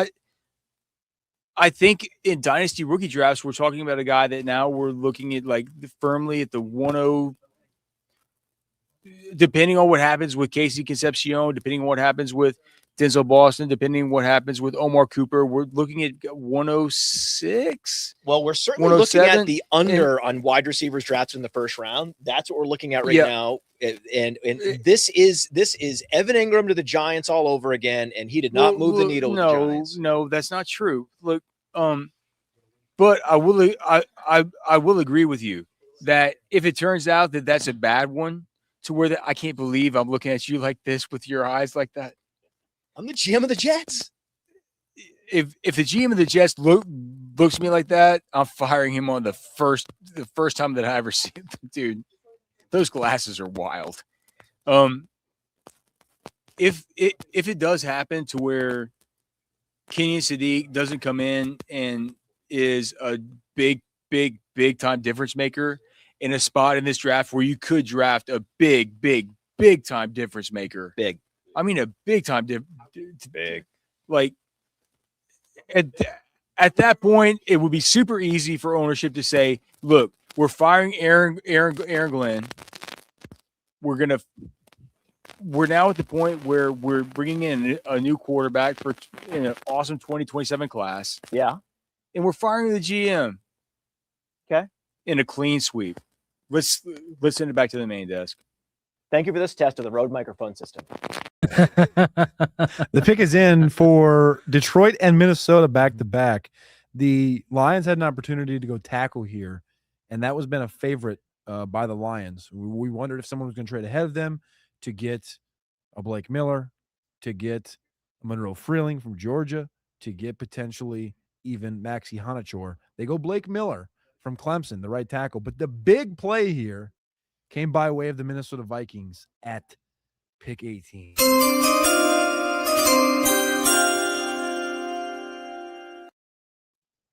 I think in dynasty rookie drafts, we're talking about a guy that now we're looking at like firmly at the 10, depending on what happens with Casey Concepcion, depending on what happens with Denzel Boston, depending on what happens with Omar Cooper, we're looking at 106. Well, we're certainly looking at 107, the under on wide receivers drafts in the first round. That's what we're looking at right now. And this is Evan Ingram to the Giants all over again, and he did not move the needle with the Giants. No, that's not true. Look, but I will agree with you that if it turns out that that's a bad one, to where I can't believe I'm looking at you like this with your eyes like that. I'm the GM of the Jets. If the GM of the Jets looks at me like that, I'm firing him on the first time that I ever see it. Dude, those glasses are wild. If it does happen to where Kenyon Sadiq doesn't come in and is a big time difference maker in a spot in this draft where you could draft a big time difference maker. Big. I mean, a big time Big. Like at that point, it would be super easy for ownership to say, "Look, we're firing Aaron Glenn. We're now at the point where we're bringing in a new quarterback in an awesome 2027 class. Yeah, and we're firing the GM. Okay, in a clean sweep. Let's send it back to the main desk. Thank you for this test of the Rode microphone system. The pick is in for Detroit and Minnesota back to back. The Lions had an opportunity to go tackle here, and that was been a favorite by the Lions. We wondered if someone was going to trade ahead of them to get a Blake Miller, to get a Monroe Freeling from Georgia, to get potentially even Maxi Honachor. They go Blake Miller from Clemson, the right tackle. But the big play here came by way of the Minnesota Vikings at pick 18.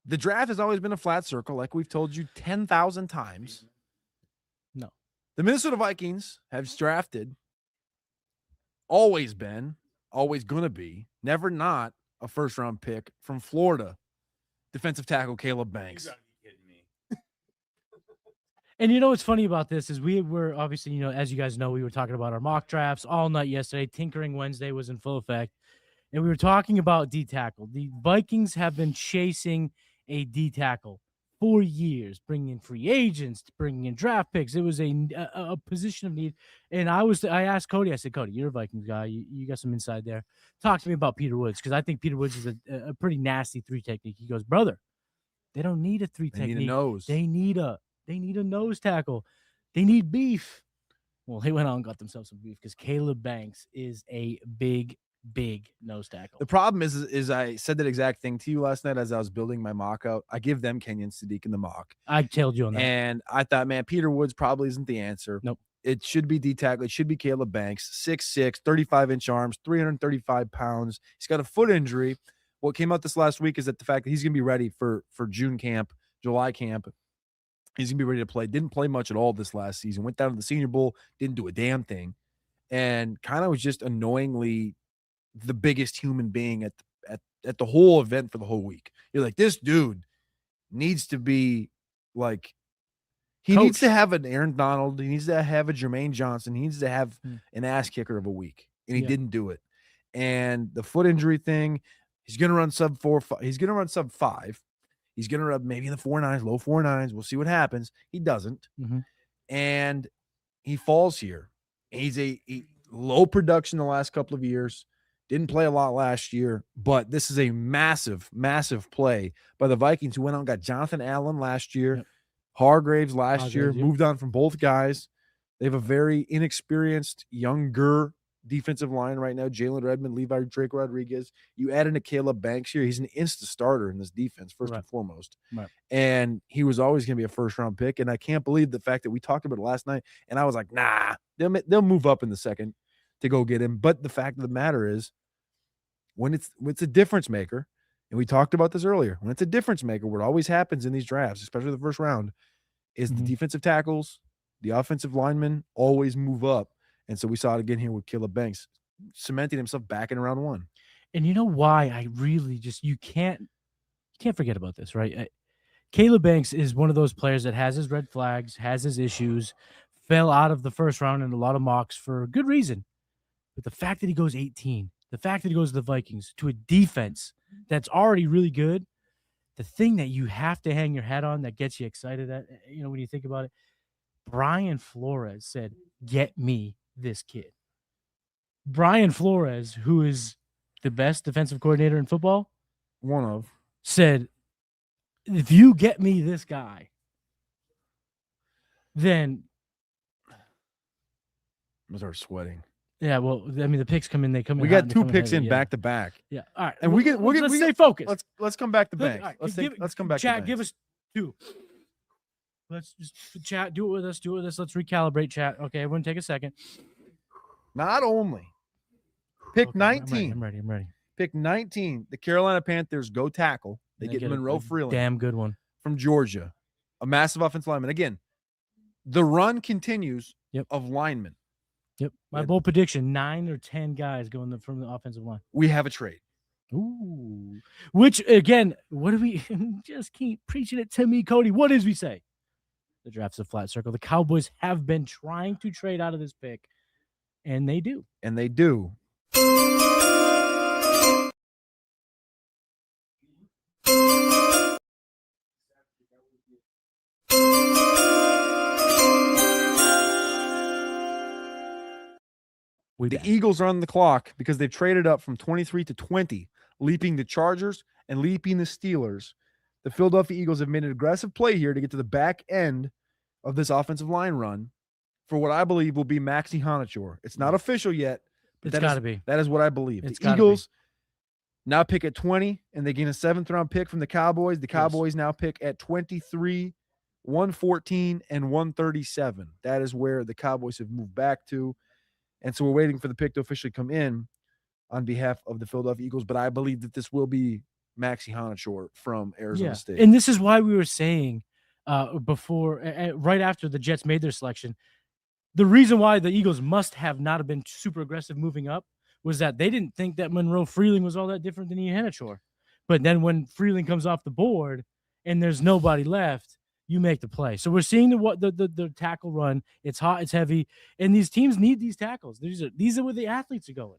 The draft has always been a flat circle, like we've told you 10,000 times. No. The Minnesota Vikings have drafted, always been, always going to be, never not a first-round pick from Florida, defensive tackle Caleb Banks. And you know what's funny about this is we were obviously, as you guys know, we were talking about our mock drafts all night yesterday. Tinkering Wednesday was in full effect. And we were talking about D tackle. The Vikings have been chasing a D tackle for years, bringing in free agents, bringing in draft picks. It was a position of need. And I asked Cody, I said, Cody, you're a Vikings guy. You got some inside there. Talk to me about Peter Woods, because I think Peter Woods is a pretty nasty 3 technique. He goes, brother, they don't need a 3 technique. Need a nose. They need a They need a nose tackle. They need beef. Well, they went out and got themselves some beef because Caleb Banks is a big nose tackle. The problem is I said that exact thing to you last night as I was building my mock out. I give them Kenyon Sadiq in the mock. I told you on that. And I thought, man, Peter Woods probably isn't the answer. Nope. It should be D-tackle. It should be Caleb Banks, 6'6", 35-inch arms, 335 pounds. He's got a foot injury. What came out this last week is that the fact that he's going to be ready for June camp, July camp. He's going to be ready to play. Didn't play much at all this last season. Went down to the Senior Bowl, didn't do a damn thing. And kind of was just annoyingly the biggest human being at the whole event for the whole week. You're like, this dude needs to be like, he needs to have an Aaron Donald. He needs to have a Jermaine Johnson. He needs to have an ass kicker of a week. And he didn't do it. And the foot injury thing, he's going to run sub 4. He's going to run sub 5. He's going to run maybe in the 4.9s, low 4.9s. We'll see what happens. He doesn't. And he falls here. He's a low production the last couple of years. Didn't play a lot last year, but this is a massive, massive play by the Vikings, who went out and got Jonathan Allen last year, Hargraves last year, moved on from both guys. They have a very inexperienced, younger defensive line right now. Jalen Redmond, Levi Drake Rodriguez. You add in a Caleb Banks here. He's an instant starter in this defense, first and foremost. And he was always going to be a first-round pick. And I can't believe the fact that we talked about it last night, and I was like, nah, they'll move up in the second to go get him. But the fact of the matter is, when it's a difference maker, and we talked about this earlier, when it's a difference maker, what always happens in these drafts, especially the first round, is the defensive tackles, the offensive linemen always move up. And so we saw it again here with Caleb Banks, cementing himself back in round 1. And you know why I really just, you can't forget about this, right? Caleb Banks is one of those players that has his red flags, has his issues, fell out of the first round in a lot of mocks for good reason. But the fact that he goes 18, the fact that he goes to the Vikings, to a defense that's already really good, the thing that you have to hang your hat on that gets you excited at, when you think about it, Brian Flores said, "Get me this kid." Brian Flores, who is the best defensive coordinator in football, one of, said, "If you get me this guy, then..." I'm gonna start sweating. Yeah, well, I mean, the picks come in. They come in. We got 2 picks in back to back. Yeah, all right. And let's stay focused. Let's come back to Banks. Right, Let's come back. Chat, to give us 2. Let's just chat. Do it with us. Let's recalibrate chat. Okay, everyone, take a second. Not only pick 19. I'm ready. Pick 19. The Carolina Panthers go tackle. They get Monroe Freeland. Damn good one from Georgia, a massive offensive lineman. Again, the run continues of linemen. Yep. My bold prediction: 9 or 10 guys going from the offensive line. We have a trade. Ooh. Which again, what do we just keep preaching it to me, Cody? What is we say? The draft's a flat circle. The Cowboys have been trying to trade out of this pick, and they do. The Eagles are on the clock because they've traded up from 23 to 20, leaping the Chargers and leaping the Steelers. The Philadelphia Eagles have made an aggressive play here to get to the back end of this offensive line run for what I believe will be Maxi Honachor. It's not official yet, but it's got to be. That is what I believe. The Eagles now pick at 20, and they gain a 7th-round pick from the Cowboys. The Cowboys now pick at 23, 114, and 137. That is where the Cowboys have moved back to. And so we're waiting for the pick to officially come in on behalf of the Philadelphia Eagles. But I believe that this will be Maxi Honachor from Arizona State. And this is why we were saying before, right after the Jets made their selection, the reason why the Eagles must have not have been super aggressive moving up was that they didn't think that Monroe Freeling was all that different than Ian Henachor. But then when Freeling comes off the board and there's nobody left, you make the play. So we're seeing the tackle run. It's hot, it's heavy, and these teams need these tackles. These are where the athletes are going.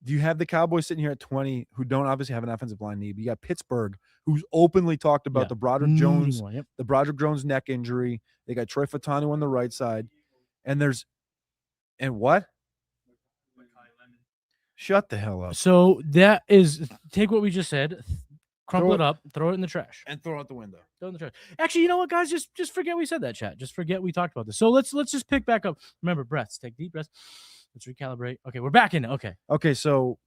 Do you have the Cowboys sitting here at 20 who don't obviously have an offensive line need? You got Pittsburgh, who's openly talked about the Broderick Jones, the Broderick Jones neck injury. They got Troy Fatanu on the right side. And what? Shut the hell up. So that is, take what we just said, crumple it up, throw it in the trash. and throw it out the window. Throw it in the trash. Actually, you know what, guys? Just forget we said that, chat. Just forget we talked about this. So let's just pick back up. Remember, breaths. Take deep breaths. Let's recalibrate. Okay, we're back in it. Okay. So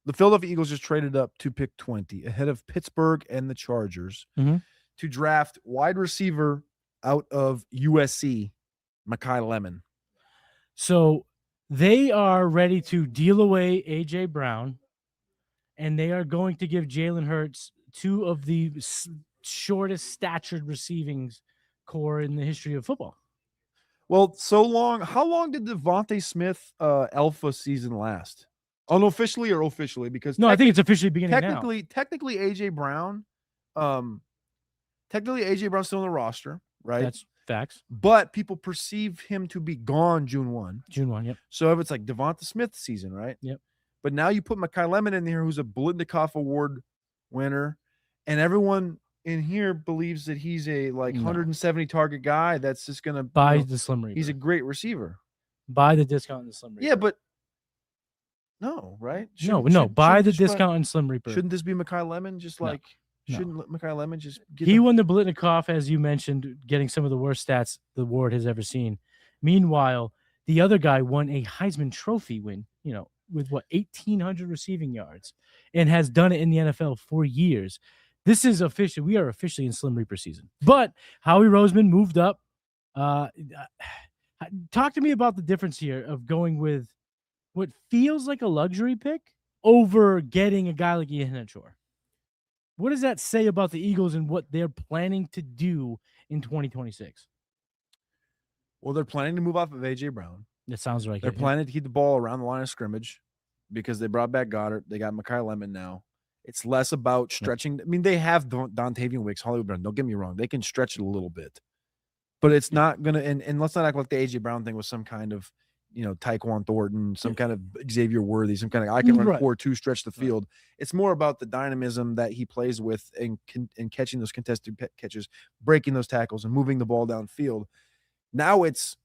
the Philadelphia Eagles just traded up to pick 20 ahead of Pittsburgh and the Chargers to draft wide receiver out of USC, Mekhi Lemon. So they are ready to deal away A.J. Brown, and they are going to give Jalen Hurts two of the shortest statured receiving core in the history of football. Well, how long did Devontae Smith alpha season last? Unofficially or officially? Because no, I think it's officially beginning technically AJ Brown, Brown's still on the roster, right? That's facts. But people perceive him to be gone June 1. June 1, yep. So if it's like Devonta Smith season, right? Yep. But now you put Mekhi Lemon in here, who's a Blitnikoff Award winner, and everyone in here believes that he's a 170 target guy that's just gonna buy the Slim Reaper. He's a great receiver. Buy the discount in the Slim Reaper. Yeah, but no, right? Buy the discount in Slim Reaper. Shouldn't this be Mekhi Lemon? Shouldn't Mekhi Lemon just get He won the Blitnikoff, as you mentioned, getting some of the worst stats the award has ever seen. Meanwhile, the other guy won a Heisman Trophy win, with 1,800 receiving yards, and has done it in the NFL for years. This is official. We are officially in Slim Reaper season. But Howie Roseman moved up. Talk to me about the difference here of going with what feels like a luxury pick over getting a guy like Ian Henachor. What does that say about the Eagles and what they're planning to do in 2026? Well, they're planning to move off of A.J. Brown. That sounds right. They're planning to keep the ball around the line of scrimmage because they brought back Goddard. They got Mekhi Lemon now. It's less about stretching. I mean, they have Dontavian Wicks, Hollywood Brown. Don't get me wrong. They can stretch it a little bit. But it's not going to – and let's not act like the A.J. Brown thing was some kind of, Tyquan Thornton, some kind of Xavier Worthy, some kind of I can run 4-2, stretch the field. It's more about the dynamism that he plays with and catching those contested catches, breaking those tackles, and moving the ball downfield. Now it's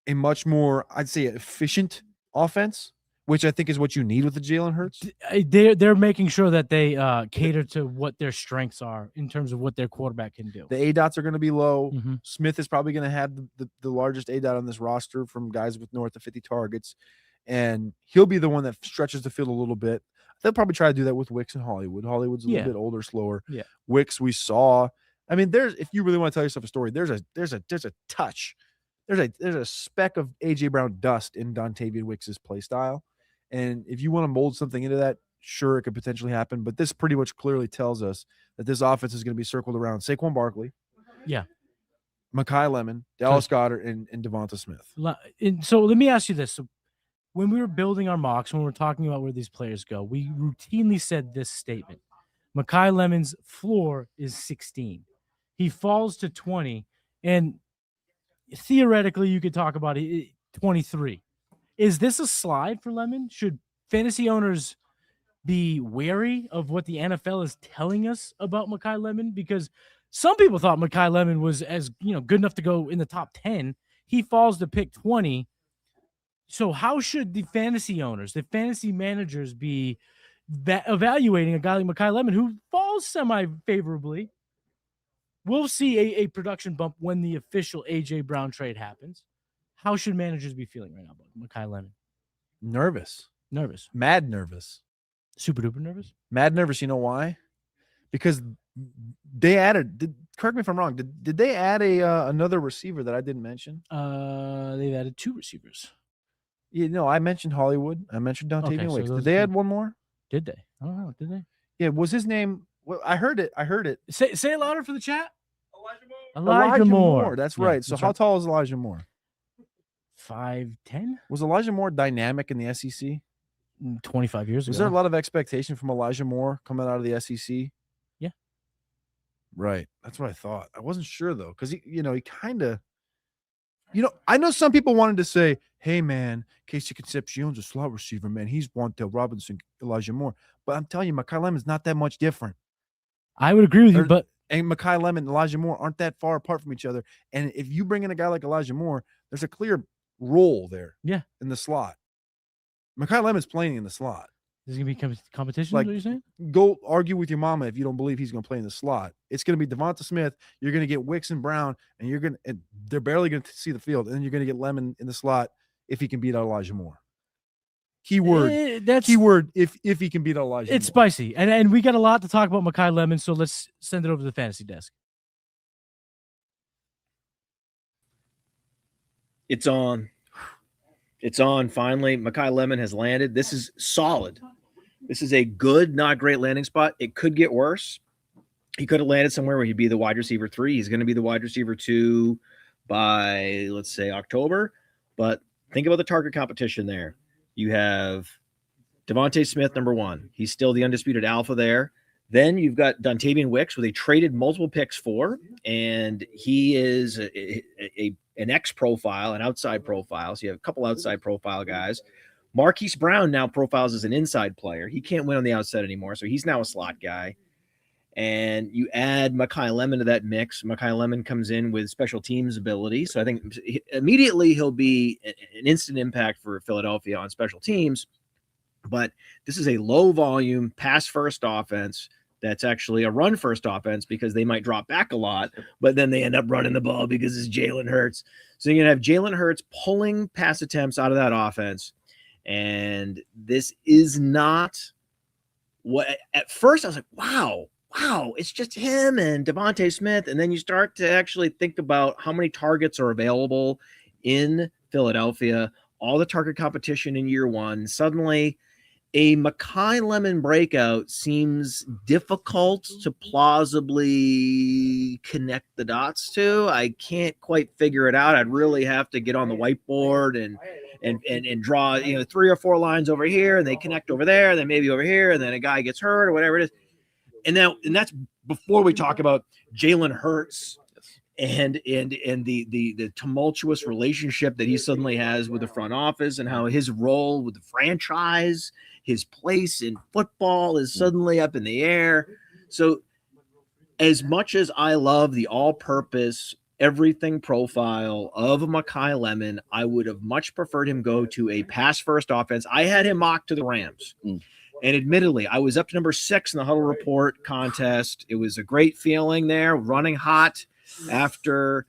a much more, I'd say, efficient offense, which I think is what you need with the Jalen Hurts. They're making sure that they cater to what their strengths are in terms of what their quarterback can do. The ADOTs are going to be low. Smith is probably going to have the largest ADOT on this roster from guys with north of 50 targets, and he'll be the one that stretches the field a little bit. They'll probably try to do that with Wicks and Hollywood. Hollywood's a little bit older, slower. Yeah. Wicks, we saw. I mean, if you really want to tell yourself a story, there's a touch. There's a speck of A.J. Brown dust in Dontavian Wicks' play style. And if you want to mold something into that, sure, it could potentially happen. But this pretty much clearly tells us that this offense is going to be circled around Saquon Barkley. Yeah. Mekhi Lemon, Dallas Goedert, and Devonta Smith. And so let me ask you this. So when we were building our mocks, when we were talking about where these players go, we routinely said this statement. Mekhi Lemon's floor is 16. He falls to 20. And theoretically, you could talk about it 23. Is this a slide for Lemon? Should fantasy owners be wary of what the NFL is telling us about Mekhi Lemon? Because some people thought Mekhi Lemon was good enough to go in the top 10. He falls to pick 20. So how should the fantasy owners, the fantasy managers be evaluating a guy like Mekhi Lemon who falls semi-favorably? We'll see a production bump when the official A.J. Brown trade happens. How should managers be feeling right now about Mekhi Lemon? Nervous. Mad nervous. Super duper nervous? Mad nervous. You know why? Because they added, correct me if I'm wrong, did they add another receiver that I didn't mention? They've added two receivers. I mentioned Hollywood. I mentioned Dontavian Wicks. Did they add one more? Did they? I don't know. Did they? Yeah, was his name? Well, I heard it. Say it louder for the chat. Elijah Moore. That's right. So that's how right. tall is Elijah Moore? 5'10"? Was Elijah Moore dynamic in the SEC? 25 years ago. Was there a lot of expectation from Elijah Moore coming out of the SEC? Yeah. Right. That's what I thought. I wasn't sure though, because he kind of, I know some people wanted to say, hey man, Casey Concepcion's a slot receiver, man. He's Wan'Dale Robinson, Elijah Moore. But I'm telling you, Mekhi Lemon's not that much different. I would agree with you, but Mekhi Lemon and Elijah Moore aren't that far apart from each other. And if you bring in a guy like Elijah Moore, there's a clear role there. Yeah. In the slot. Mekhi Lemon's playing in the slot. This is gonna be competition. Like- What you're saying? Go argue with your mama if you don't believe he's going to play in the slot. It's going to be Devonta Smith. You're going to get Wicks and Brown, and they're barely going to see the field. And then you're going to get Lemon in the slot if he can beat out Elijah Moore. Keyword if he can beat out Elijah It's Moore. spicy, and we got a lot to talk about Mekhi Lemon. So let's send it over to the fantasy desk. It's on. It's on. Finally, Mekhi Lemon has landed. This is solid. This is a good, not great landing spot. It could get worse. He could have landed somewhere where he'd be the wide receiver 3. He's going to be the wide receiver 2 by, let's say, October. But think about the target competition there. You have Devontae Smith, number 1. He's still the undisputed alpha there. Then you've got Dontavian Wicks, who they traded multiple picks for, and he is an X profile, an outside profile. So you have a couple outside profile guys. Marquise Brown now profiles as an inside player. He can't win on the outside anymore, so he's now a slot guy. And you add Mekhi Lemon to that mix. Mekhi Lemon comes in with special teams ability, so I think immediately he'll be an instant impact for Philadelphia on special teams. But this is a low volume pass first offense that's actually a run first offense because they might drop back a lot, but then they end up running the ball because it's Jalen Hurts. So you're going to have Jalen Hurts pulling pass attempts out of that offense. And this is not what at first I was like, wow, it's just him and Devontae Smith. And then you start to actually think about how many targets are available in Philadelphia, all the target competition in year 1. Suddenly, a Mekhi Lemon breakout seems difficult to plausibly connect the dots to. I can't quite figure it out. I'd really have to get on the whiteboard and draw 3 or 4 lines over here, and they connect over there, and then maybe over here, and then a guy gets hurt or whatever it is. And that's before we talk about Jalen Hurts and the tumultuous relationship that he suddenly has with the front office and how his role with the franchise, his place in football is suddenly up in the air. So as much as I love the all-purpose everything profile of Mekhi Lemon, I would have much preferred him go to a pass-first offense. I had him mocked to the Rams. And admittedly, I was up to number 6 in the Huddle Report contest. It was a great feeling there, running hot after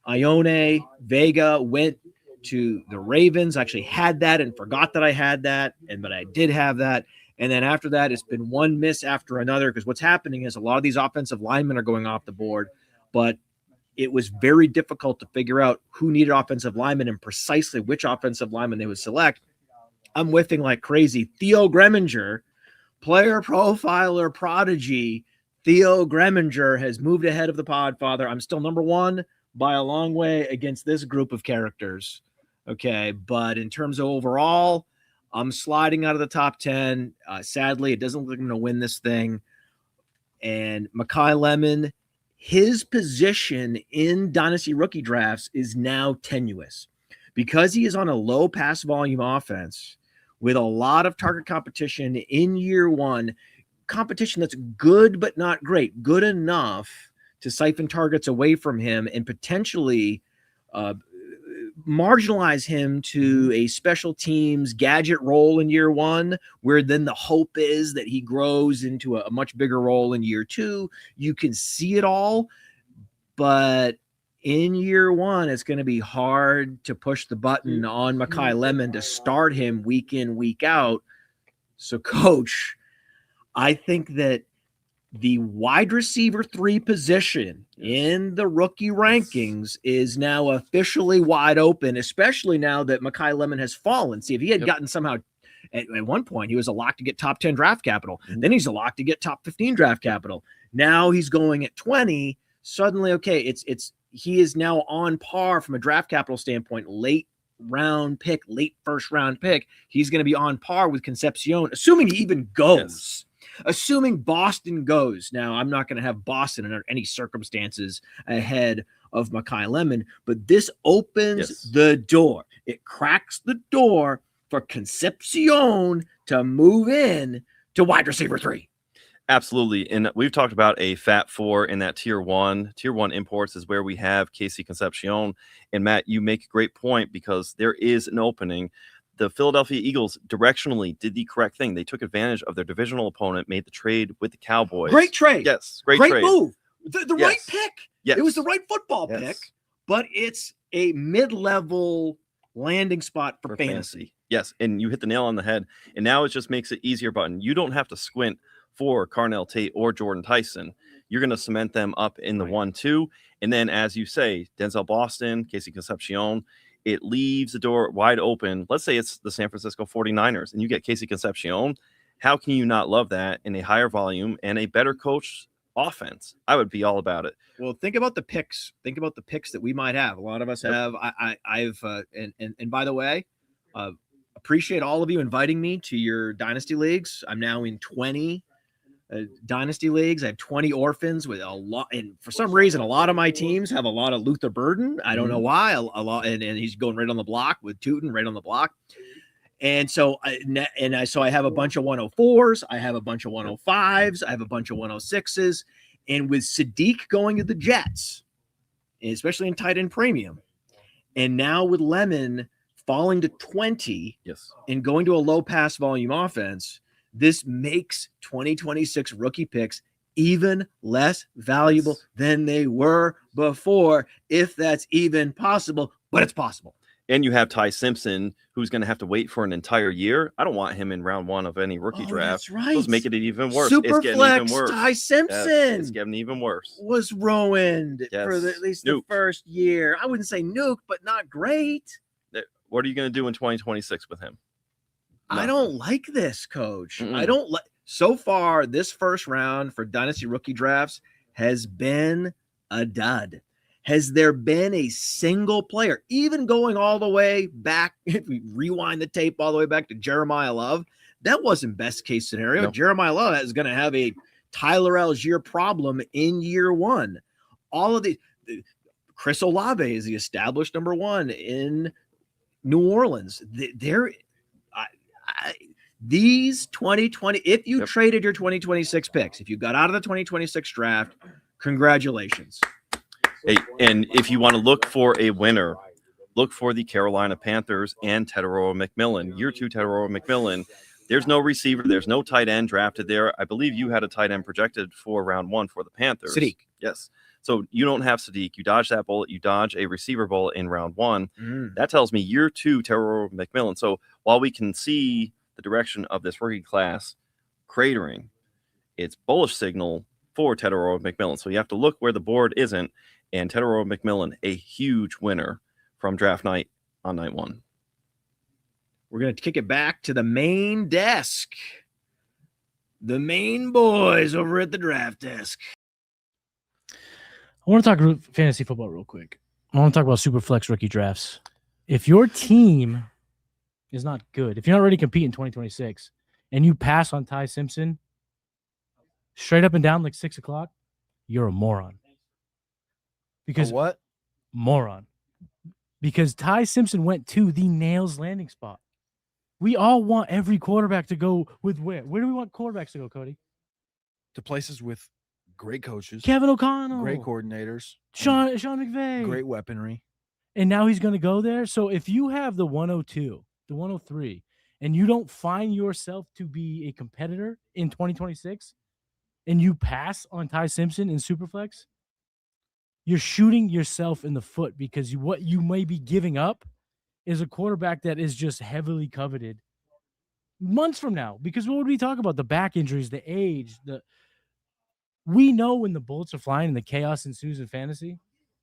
Ione Vega went to the Ravens. I actually had that and forgot that I had that, but I did have that. And then after that, it's been one miss after another because what's happening is a lot of these offensive linemen are going off the board, but it was very difficult to figure out who needed offensive linemen and precisely which offensive lineman they would select. I'm whiffing like crazy. Theo Greminger, player profiler prodigy, Theo Greminger has moved ahead of the Podfather. I'm still number 1 by a long way against this group of characters. Okay, but in terms of overall, I'm sliding out of the top 10. Sadly, it doesn't look like I'm going to win this thing. And Mekhi Lemon, his position in Dynasty rookie drafts is now tenuous because he is on a low pass volume offense with a lot of target competition in year 1, competition that's good but not great, good enough to siphon targets away from him and potentially marginalize him to a special teams gadget role in year 1, where then the hope is that he grows into a much bigger role in year 2. You can see it all, but in year 1, it's going to be hard to push the button on Mekhi Lemon to start him week in, week out. So, Coach, I think that the wide receiver 3 position in the rookie rankings is now officially wide open, especially now that Mekhi Lemon has fallen. See, if he had gotten somehow at one point, he was a lock to get top 10 draft capital. Then he's a lock to get top 15 draft capital. Now he's going at 20. Suddenly, okay, he is now on par from a draft capital standpoint, late first round pick. He's going to be on par with Concepcion, assuming he even goes. Assuming Boston goes. Now, I'm not going to have Boston under any circumstances ahead of Mekhi Lemon, but this opens the door. It cracks the door for Concepcion to move in to wide receiver 3. Absolutely. And we've talked about a Fat 4 in that tier 1. Tier 1 imports is where we have Casey Concepcion. And Matt, you make a great point because there is an opening. the Philadelphia Eagles directionally did the correct thing. They took advantage of their divisional opponent, made the trade with the Cowboys. Great trade. Yes, great trade. Move. The right Yes. pick. Yes. It was the right football Yes. pick, but it's a mid-level landing spot for fantasy. Yes, and you hit the nail on the head. And now it just makes it easier button. You don't have to squint for Carnell Tate or Jordan Tyson. You're going to cement them up in the 1-2. And then, as you say, Denzel Boston, Casey Concepcion, it leaves the door wide open. Let's say it's the San Francisco 49ers and you get Casey Concepcion. How can you not love that in a higher volume and a better coached offense? I would be all about it. Well, think about the picks. Think about the picks that we might have. A lot of us have. I've and by the way, appreciate all of you inviting me to your dynasty leagues. I'm now in 20 dynasty leagues. I have 20 orphans with a lot, and for some reason, a lot of my teams have a lot of Luther Burden. I don't know why. A lot, and he's going right on the block with Tootin right on the block. And so, so I have a bunch of 104s. I have a bunch of 105s. I have a bunch of 106s. And with Sadiq going to the Jets, especially in tight end premium, and now with Lemon falling to 20, yes, and going to a low pass volume offense, this makes 2026 rookie picks even less valuable than they were before, if that's even possible, but it's possible. And you have Ty Simpson, who's going to have to wait for an entire year. I don't want him in round 1 of any rookie draft. That's right. Let's make it even worse. Super it's getting flex, even worse. Ty Simpson. Yes, it's getting even worse. Was ruined for at least the first year. I wouldn't say nuke, but not great. What are you going to do in 2026 with him? I don't like this, Coach. I don't like. So far, this first round for dynasty rookie drafts has been a dud. Has there been a single player, even going all the way back, if we rewind the tape all the way back to Jeremiah Love, that wasn't best case scenario. No. Jeremiah Love is going to have a Tyler Algier problem in year 1. All of the Chris Olave is the established number 1 in New Orleans. These 2020, if you traded your 2026 picks, if you got out of the 2026 draft, congratulations. Hey, and if you want to look for a winner, look for the Carolina Panthers and Tedoroa McMillan. Year 2 Tedoroa McMillan. There's no receiver. There's no tight end drafted there. I believe you had a tight end projected for round 1 for the Panthers. Sadiq. Yes. So you don't have Sadiq. You dodge that bullet. You dodge a receiver bullet in round 1. That tells me year 2 Tedoroa McMillan. So while we can see the direction of this rookie class cratering, it's bullish signal for Tedoroa McMillan. So you have to look where the board isn't. And Tedoroa McMillan, a huge winner from draft night on night 1. We're going to kick it back to the main desk. The main boys over at the draft desk. I want to talk fantasy football real quick. I want to talk about super flex rookie drafts. If your team is not good, if you're not ready to compete in 2026 and you pass on Ty Simpson straight up and down like 6 o'clock, you're a moron. Because what? Moron. Because Ty Simpson went to the nails landing spot. We all want every quarterback to go with where? Where do we want quarterbacks to go, Cody? To places with great coaches, Kevin O'Connell, great coordinators, Sean McVay, great weaponry. And now he's going to go there. So if you have the 102, the 103, and you don't find yourself to be a competitor in 2026, and you pass on Ty Simpson in Superflex, you're shooting yourself in the foot, because what you may be giving up is a quarterback that is just heavily coveted months from now. Because what would we talk about? The back injuries, the age, we know when the bullets are flying and the chaos ensues in fantasy,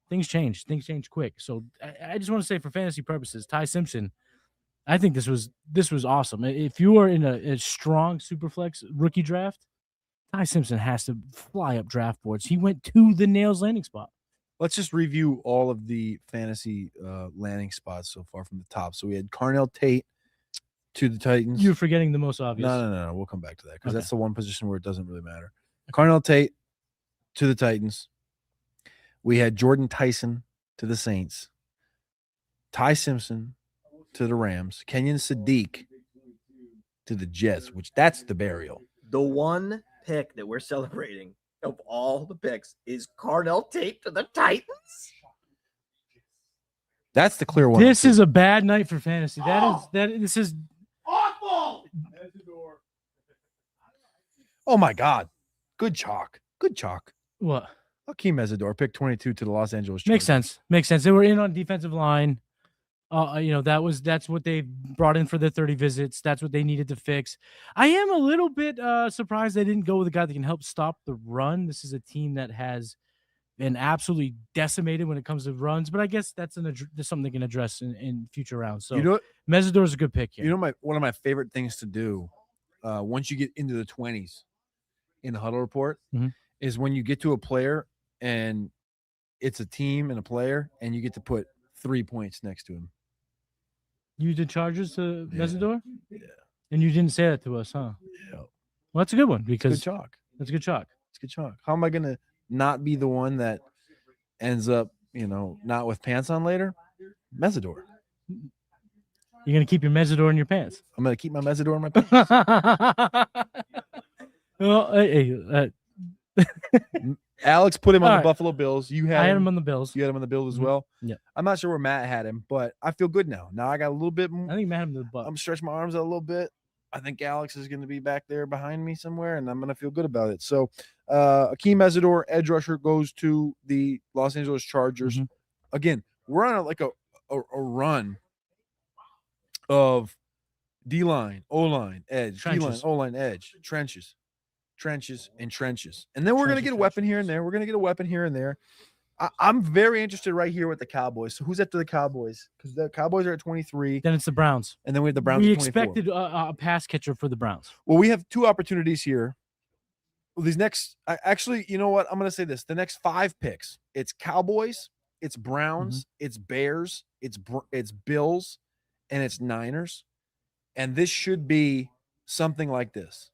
things change. Things change quick. So I just want to say, for fantasy purposes, Ty Simpson, I think this was awesome. If you are in a strong Superflex rookie draft, Ty Simpson has to fly up draft boards. He went to the nails landing spot. Let's just review all of the fantasy landing spots so far from the top. So we had Carnell Tate to the Titans. You're forgetting the most obvious. No. We'll come back to that, because that's the one position where it doesn't really matter. Carnell Tate to the Titans. We had Jordan Tyson to the Saints. Ty Simpson to the Rams. Kenyon Sadiq to the Jets, which that's the burial. The one pick that we're celebrating of all the picks is Carnell Tate to the Titans. That's the clear one. This is a bad night for fantasy. This is Awful. Oh my God. Good chalk. Good chalk. what Hakeem Mesidor, pick 22 to the Los Angeles makes Chargers. sense. Makes sense. They were in on defensive line. That's what they brought in for their 30 visits. That's what they needed to fix. I am a little bit surprised they didn't go with a guy that can help stop the run. This is a team that has been absolutely decimated when it comes to runs, but I guess that's something they can address in future rounds. So You know what? Mesidor is a good pick here. You know one of my favorite things to do once you get into the 20s in the huddle report Mhm. is when you get to a player and it's a team and a player and you get to put 3 points next to him. You did Chargers to Yeah. Mesidor? Yeah. And you didn't say that to us, huh? Yeah. Well, that's a good one It's because good chalk. that's a good chalk. It's good chalk. How am I going to not be the one that ends up, not with pants on later? Mesidor. You're going to keep your Mesidor in your pants. I'm going to keep my Mesidor in my pants. Well, hey, Alex put him on All the right. Buffalo Bills. You I had had him on the Bills. You had him on the Bills as Mhm. well. Yeah. I'm not sure where Matt had him, but I feel good now. Now I got a little bit. I think Matt had him to the Bucks. I'm stretching my arms out a little bit. I think Alex is going to be back there behind me somewhere, and I'm going to feel good about it. So, Hakeem Mesidor, edge rusher, goes to the Los Angeles Chargers. Mhm. Again, we're on a run of D line, O line, edge, D line, Trenches. O line, edge, trenches, and trenches, and then we're going to get a weapon here and there. We're going to get a weapon here and there. I'm very interested right here with the Cowboys. So who's after the Cowboys? Because the Cowboys are at 23, Then it's the Browns. and then we have the Browns We at 24. expected a pass catcher for the Browns. Well, we have two opportunities here. Well, these next, actually, you know what? I'm going to say this: the next 5 picks, it's Cowboys, it's Browns, it's Bears, it's Bills, and it's Niners, and this should be something like this: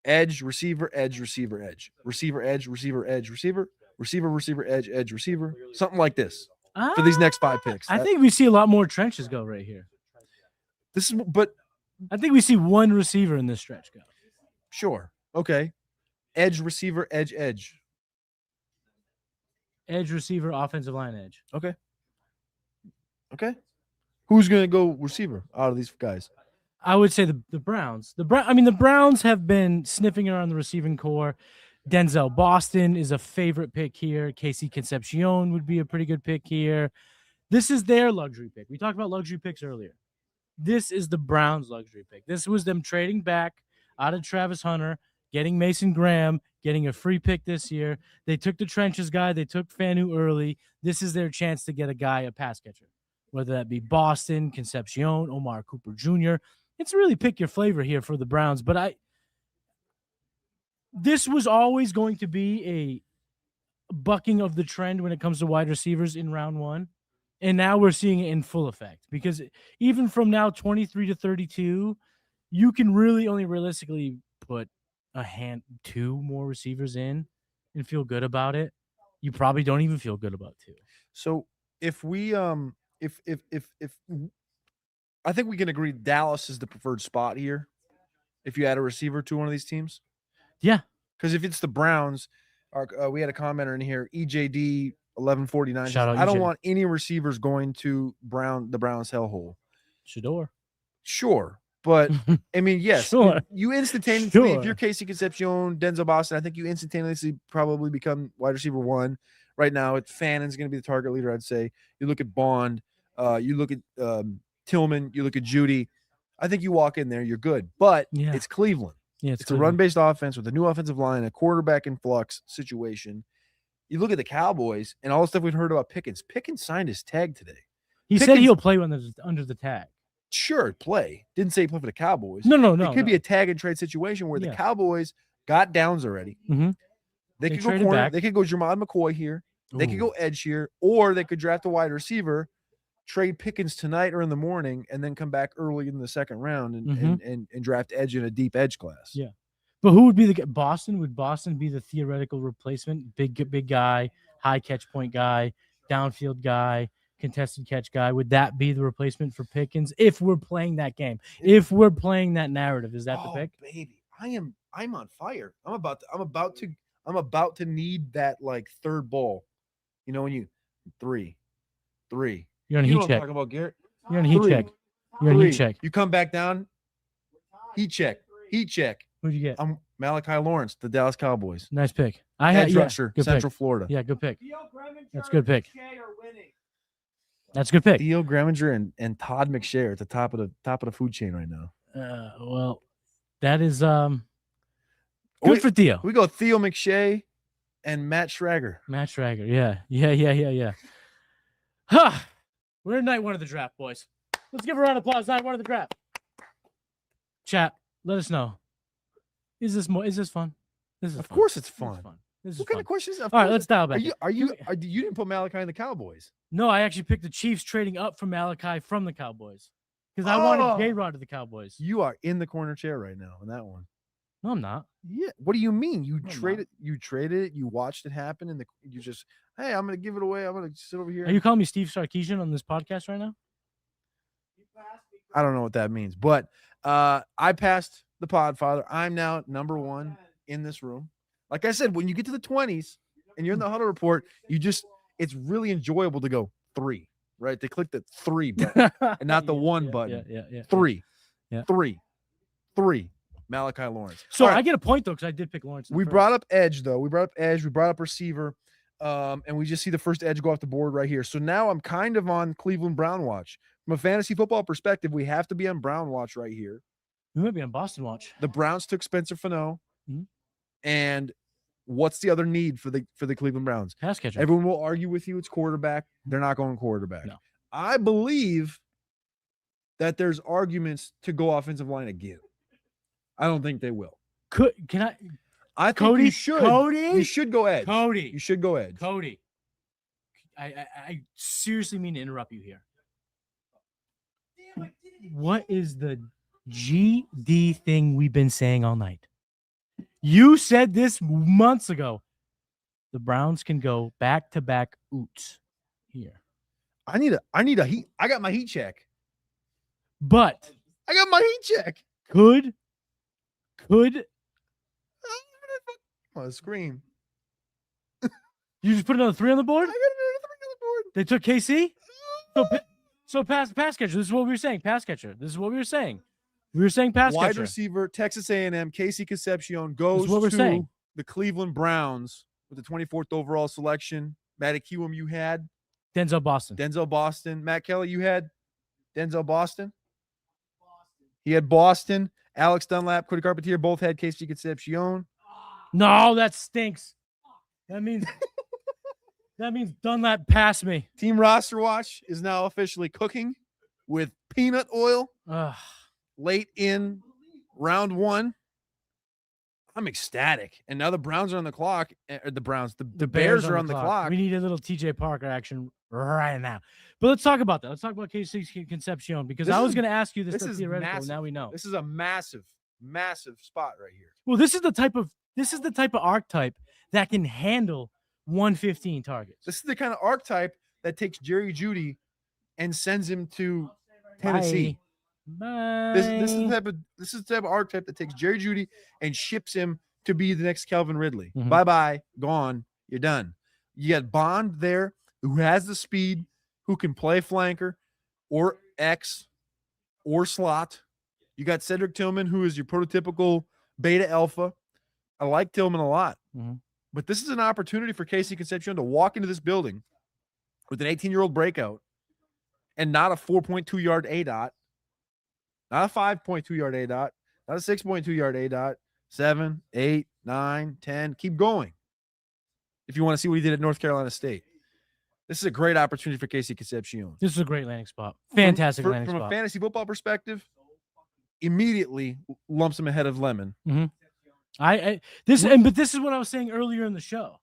edge, receiver, edge, receiver, edge, receiver, edge, receiver, edge, receiver, receiver, receiver, edge, edge, receiver, something like this for these next 5 picks. I think we see a lot more trenches go right here. This is, but I think we see one receiver in this stretch go. sure, okay, edge, receiver, edge, edge. Edge receiver, offensive line edge. Okay. Who's going to go receiver out of these guys? I would say the Browns. The Browns have been sniffing around the receiving core. Denzel Boston is a favorite pick here. Casey Concepcion would be a pretty good pick here. This is their luxury pick. We talked about luxury picks earlier. This is the Browns' luxury pick. This was them trading back out of Travis Hunter, getting Mason Graham, getting a free pick this year. They took the trenches guy. They took Fanu early. This is their chance to get a pass catcher, whether that be Boston, Concepcion, Omar Cooper Jr. It's really pick your flavor here for the Browns, but this was always going to be a bucking of the trend when it comes to wide receivers in round 1. And now we're seeing it in full effect because even from now 23 to 32, you can really only realistically put 2 more receivers in and feel good about it. You probably don't even feel good about 2. So if we if I think we can agree Dallas is the preferred spot here. If you add a receiver to one of these teams, Yeah. because if it's the Browns, we had a commenter in here, EJD 1149. says, Shout out I don't EJ. want any receivers going to the Browns hellhole. Shador. Sure, but I mean, yes, Sure. you instantaneously, if Sure. you're Casey Concepcion, Denzel Boston, I think you instantaneously probably become wide receiver 1. Right now, Fannon's going to be the target leader, I'd say. You look at Bond, you look at Tillman, you look at Judy. I think you walk in there, you're good. But Yeah. it's Cleveland. Yeah, It's a run-based offense with a new offensive line, a quarterback in flux situation. You look at the Cowboys and all the stuff we've heard about Pickens. Pickens signed his tag today. He said Pickens- he'll play when there's under the tag. Sure, play. Didn't say play for the Cowboys. No. It could be a tag and trade situation where the Yeah. Cowboys got downs already. Mhm. They They could go traded corner. back. They could go Jermod McCoy here. They could go edge here, or they could draft a wide receiver, trade Pickens tonight or in the morning, and then come back early in the second round and draft edge in a deep edge class. Yeah. But who would be Boston? Would Boston be the theoretical replacement? Big guy, high catch point guy, downfield guy, contested catch guy. Would that be the replacement for Pickens if we're playing that game? If we're playing that narrative, is that the pick? Baby, I'm on fire. I'm about to need that like third ball. You know, when you 3, You're on a You know heat what I'm check. talking about, Garrett. You're on a heat Three. check. You're on a heat 3. check. You come back down. Heat check. Heat check. Who'd you get? I'm Malachi Lawrence, the Dallas Cowboys. Nice pick. I had Edge rusher, good Central pick. Florida. Yeah, good pick. That's a good pick. That's a good pick. Theo Greminger and Todd McShay are at the top of the food chain right now. Well, that is good for Theo. We go Theo McShay and Matt Schrager. Matt Schrager. Yeah. Huh. We're in night one of the draft, boys. Let's give a round of applause. Night one of the draft. Chat, let us know. Is this fun? This is Of fun. course it's This is fun. fun. This is What kind fun. of questions? All right, let's dial back. You didn't put Malachi in the Cowboys. No, I actually picked the Chiefs trading up from Malachi from the Cowboys because I wanted J-Rod to the Cowboys. You are in the corner chair right now on that one. No, I'm not. Yeah. What do you mean? You I'm traded it, you watched it happen, and you just, hey, I'm gonna give it away. I'm gonna sit over here. Are you calling me Steve Sarkisian on this podcast right now? I don't know what that means, but I passed the Podfather. I'm now number 1 in this room. Like I said, when you get to the 20s and you're in the huddle report, it's really enjoyable to go 3, right? They click the 3 button and not the 1 button. Yeah. 3, Yeah. 3. Malachi Lawrence. So All right. I get a point though because I did pick Lawrence. We brought up edge though. We brought up edge. We brought up receiver. And we just see the first edge go off the board right here. So now I'm kind of on Cleveland Brown watch. From a fantasy football perspective, we have to be on Brown watch right here. We might be on Boston watch. The Browns took Spencer Fano. Mhm. And what's the other need for the Cleveland Browns? Pass catcher. Everyone will argue with you it's quarterback. They're not going quarterback. No. I believe that there's arguments to go offensive line again. I don't think they will. I think Cody? you should. Cody? You should go edge. Cody. You should go edge. Cody. I seriously mean to interrupt you here. What is the GD thing we've been saying all night? You said this months ago. The Browns can go back-to-back oots here. I need a heat. I got my heat check. But I got my heat check. could On the screen. you just put another 3 on the board? I got another 3 on the board. They took KC? So pass catcher. This is what we were saying. Pass catcher. This is what we were saying. We were saying pass Wide catcher. receiver, Texas A&M, Casey Concepcion goes what we're to saying. the Cleveland Browns with the 24th overall selection. Matt Ekwem, you had Denzel Boston. Denzel Boston. Matt Kelly, you had Denzel Boston. He had Boston. Alex Dunlap, Cody Carpentier, both had Casey Concepcion. No, that stinks. That means Dunlap passed me. Team Roster Watch is now officially cooking with peanut oil Ugh. late in round 1. I'm ecstatic. And now the Browns are on the clock. The Bears are on the clock. We need a little TJ Parker action right now. But let's talk about that. Let's talk about Casey Concepcion because This I was is- going to ask you this this stuff is theoretical. massive. Now we know. This is a massive spot right here. Well, this is the type of archetype that can handle 115 targets. This is the kind of archetype that takes Jerry Jeudy and sends him to Tennessee. Bye. This is the type of archetype that takes Jerry Jeudy and ships him to be the next Calvin Ridley. Mhm. Bye-bye, gone, you're done. You got Bond there who has the speed, who can play flanker or X or slot. You got Cedric Tillman, who is your prototypical beta alpha. I like Tillman a lot. Mhm. But this is an opportunity for Casey Concepcion to walk into this building with an 18-year-old breakout and not a 4.2 yard ADOT, not a 5.2 yard ADOT, not a 6.2 yard ADOT, 7, 8, 9, 10. Keep going if you want to see what he did at North Carolina State. This is a great opportunity for Casey Concepcion. This is a great landing spot. Fantastic landing From spot. a fantasy football perspective, immediately lumps him ahead of Lemon. But this is what I was saying earlier in the show,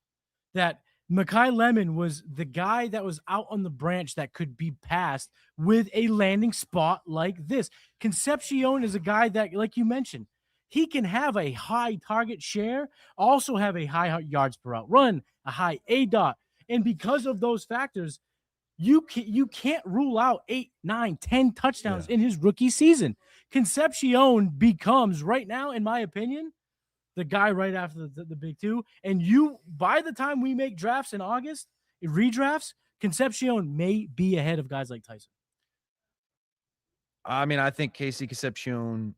that Mekhi Lemon was the guy that was out on the branch that could be passed with a landing spot like this. Concepcion is a guy that, like you mentioned, he can have a high target share, also have a high yards per route run, a high ADOT. And because of those factors, you can't rule out 8, 9, 10 touchdowns in his rookie season. Concepcion becomes, right now, in my opinion, the guy right after the big two. And by the time we make drafts in August, redrafts, Concepcion may be ahead of guys like Tyson. I mean, I think Casey Concepcion.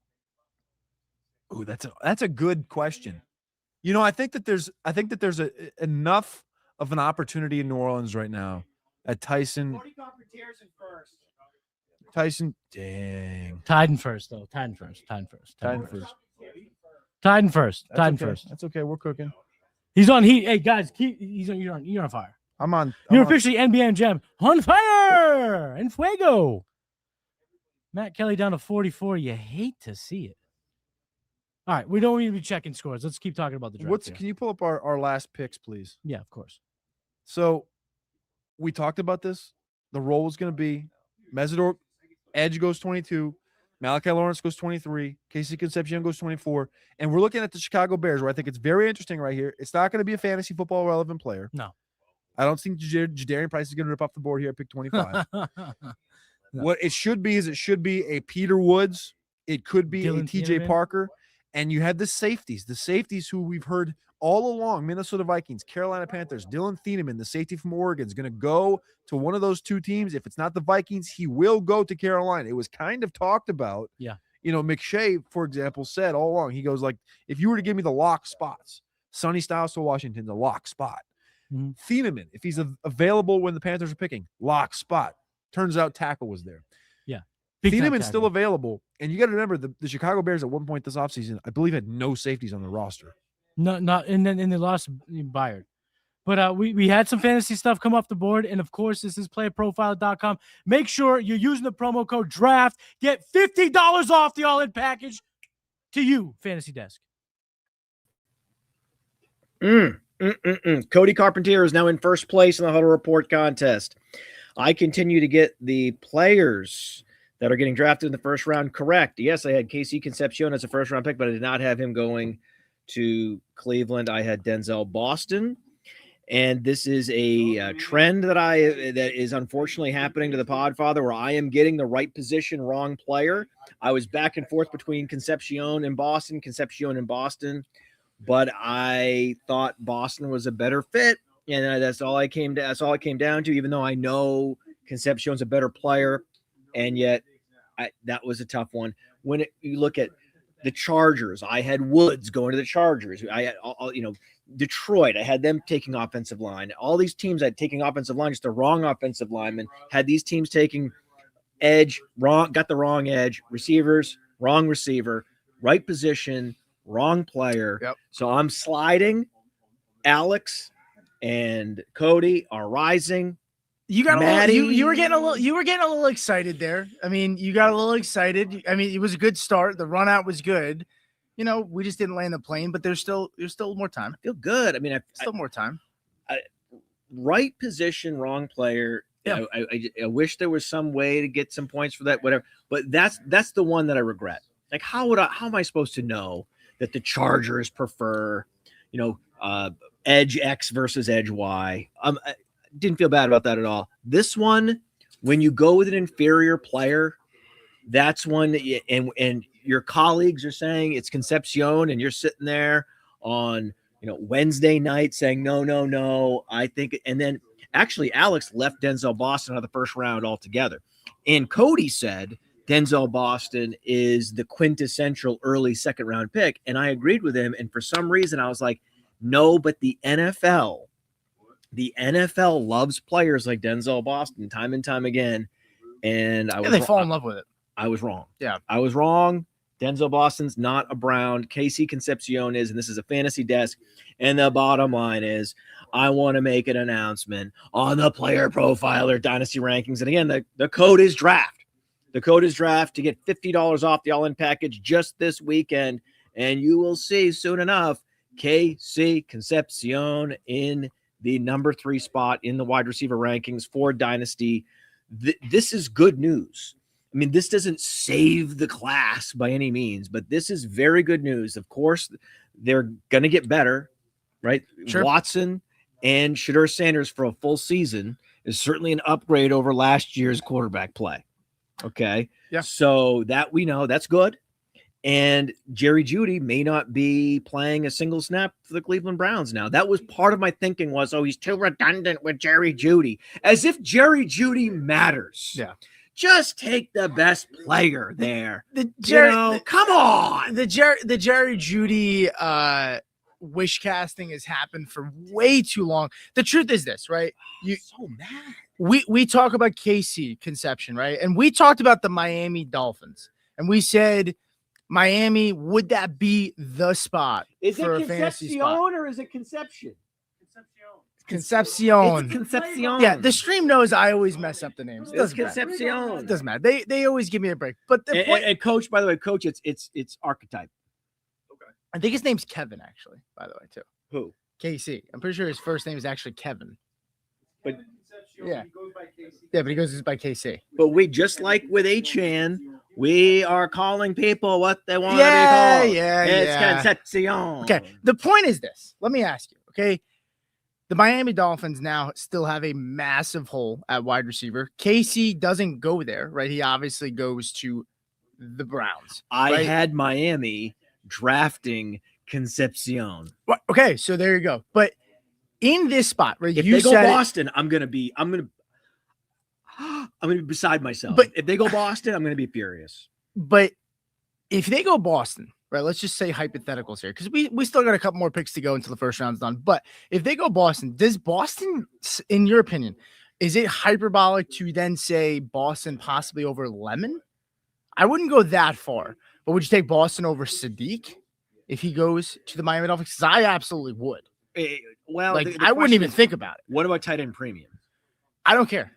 Ooh, that's a good question. You know, I think that there's enough of an opportunity in New Orleans right now at Tyson. Dang. Tied in first, though. Tied in first. That's okay. We're cooking. He's on heat. Hey, guys, you're on fire. You're officially NBA Jam on fire and fuego. Matt Kelly down to 44. You hate to see it. All right, we don't need to be checking scores. Let's keep talking about the draft. Can you pull up our last picks, please? Yeah, of course. So we talked about this. The role was going to be Mesidor, Edge goes 22, Malachi Lawrence goes 23, Casey Concepcion goes 24, and we're looking at the Chicago Bears, where I think it's very interesting right here. It's not going to be a fantasy football relevant player. No. I don't think Jadarian Price is going to rip off the board here at pick 25. No. What it should be is a Peter Woods. It could be Dylan a TJ Thieneman. Parker. And you had the safeties who we've heard all along, Minnesota Vikings, Carolina Panthers, Dylan Thieneman, the safety from Oregon, is going to go to one of those two teams. If it's not the Vikings, he will go to Carolina. It was kind of talked about. Yeah. You know, McShay, for example, said all along, he goes like, if you were to give me the lock spots, Sonny Styles to Washington, the lock spot. Mm-hmm. Thieneman, if he's available when the Panthers are picking, lock spot. Turns out tackle was there. Yeah. Thieneman's still available. And you got to remember the Chicago Bears at one point this offseason, I believe, had no safeties on the roster. And then they lost Byard. But we had some fantasy stuff come off the board. And of course, this is playerprofile.com. Make sure you're using the promo code DRAFT. Get $50 off the all-in package to you, Fantasy Desk. Cody Carpentier is now in first place in the Huddle Report contest. I continue to get the players that are getting drafted in the first round correct. Yes, I had Casey Concepcion as a first round pick, but I did not have him going to Cleveland. I had Denzel Boston. And this is a trend that is unfortunately happening to the Podfather, where I am getting the right position, wrong player. I was back and forth between Concepcion and Boston, but I thought Boston was a better fit. And that's all it came down to, even though I know Concepcion's a better player. And yet that was a tough one. When you look at the Chargers, I had Woods going to the Chargers. I had, Detroit, I had them taking offensive line. All these teams had taking offensive line, just the wrong offensive lineman. Had these teams taking edge, got the wrong edge. Receivers, wrong receiver. Right position, wrong player. Yep. So I'm sliding. Alex and Cody are rising. You got Maddie. you were getting a little excited there. I mean, you got a little excited. I mean, it was a good start. The run out was good. You know, we just didn't land the plane, but there's still more time. I feel good. I mean, still more time. Right position, wrong player. Yeah. I wish there was some way to get some points for that, whatever. But that's the one that I regret. Like, how am I supposed to know that the Chargers prefer, edge X versus edge Y? Didn't feel bad about that at all. This one, when you go with an inferior player, that's one that and your colleagues are saying it's Concepcion, and you're sitting there on Wednesday night saying no, I think. And then actually Alex left Denzel Boston out of the first round altogether, and Cody said Denzel Boston is the quintessential early second round pick, and I agreed with him. And for some reason I was like, no, but the NFL loves players like Denzel Boston time and time again. And they fall in love with it. I was wrong. Yeah. I was wrong. Denzel Boston's not a Brown. Casey Concepcion is, and this is a Fantasy Desk. And the bottom line is, I want to make an announcement on the Player Profiler Dynasty Rankings. And again, the code is DRAFT. The code is DRAFT to get $50 off the all-in package just this weekend. And you will see soon enough Casey Concepcion in the number 3 spot in the wide receiver rankings for Dynasty. This is good news. I mean, this doesn't save the class by any means, but this is very good news. Of course, they're going to get better, right? Sure. Watson and Shedeur Sanders for a full season is certainly an upgrade over last year's quarterback play. Okay. Yeah. So that we know, that's good. And Jerry Jeudy may not be playing a single snap for the Cleveland Browns now. That was part of my thinking was, oh, he's too redundant with Jerry Jeudy. As if Jerry Jeudy matters. Yeah. Just take the best player there. Come on. The Jerry Jeudy wish casting has happened for way too long. The truth is this, right? So mad. We talk about KC Conception, right? And we talked about the Miami Dolphins. And we said, Miami, would that be the spot for a fantasy spot? Or is it Conception? Concepcion. It's Concepcion. Yeah, the stream knows I always mess up the names. It's Concepcion. It doesn't matter. They always give me a break. But the point, and coach, by the way, coach, it's archetype. I think his name's Kevin, actually, by the way, too. Who? KC. I'm pretty sure his first name is actually Kevin. But yeah. Yeah, but he goes by KC. But we just like with Achan, we are calling people what they want to be called. It's Concepcion. Okay. The point is this. Let me ask you, okay? The Miami Dolphins now still have a massive hole at wide receiver. KC doesn't go there, right? He obviously goes to the Browns. I had Miami drafting Concepcion. Well, okay, so there you go. But in this spot, right? If you they go said Boston, I'm gonna be beside myself. But if they go Boston, I'm gonna be furious. But if they go Boston, right? Let's just say hypotheticals here, because we still got a couple more picks to go until the first round's done. But if they go Boston, does Boston, in your opinion, is it hyperbolic to then say Boston possibly over Lemon? I wouldn't go that far, but would you take Boston over Sadiq if he goes to the Miami Dolphins? Because I absolutely would. Well, like I wouldn't even think about it. What about tight end premium? I don't care.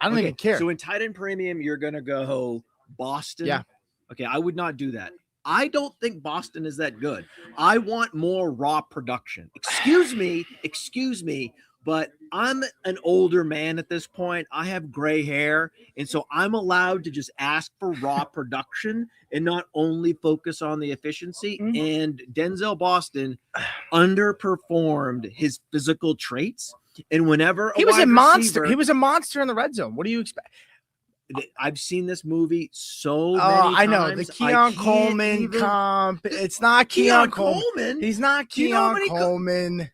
I don't even care. So in tight end premium, you're gonna go Boston. Yeah. Okay, I would not do that. I don't think Boston is that good. I want more raw production. Excuse me, but I'm an older man at this point. I have gray hair, and so I'm allowed to just ask for raw production and not only focus on the efficiency. And Denzel Boston underperformed his physical traits. And whenever he was a monster, he was a monster in the red zone. What do you expect? I've seen this movie so many times. I know the Keon Coleman comp. It's not Keon Coleman. He's not Keon Coleman.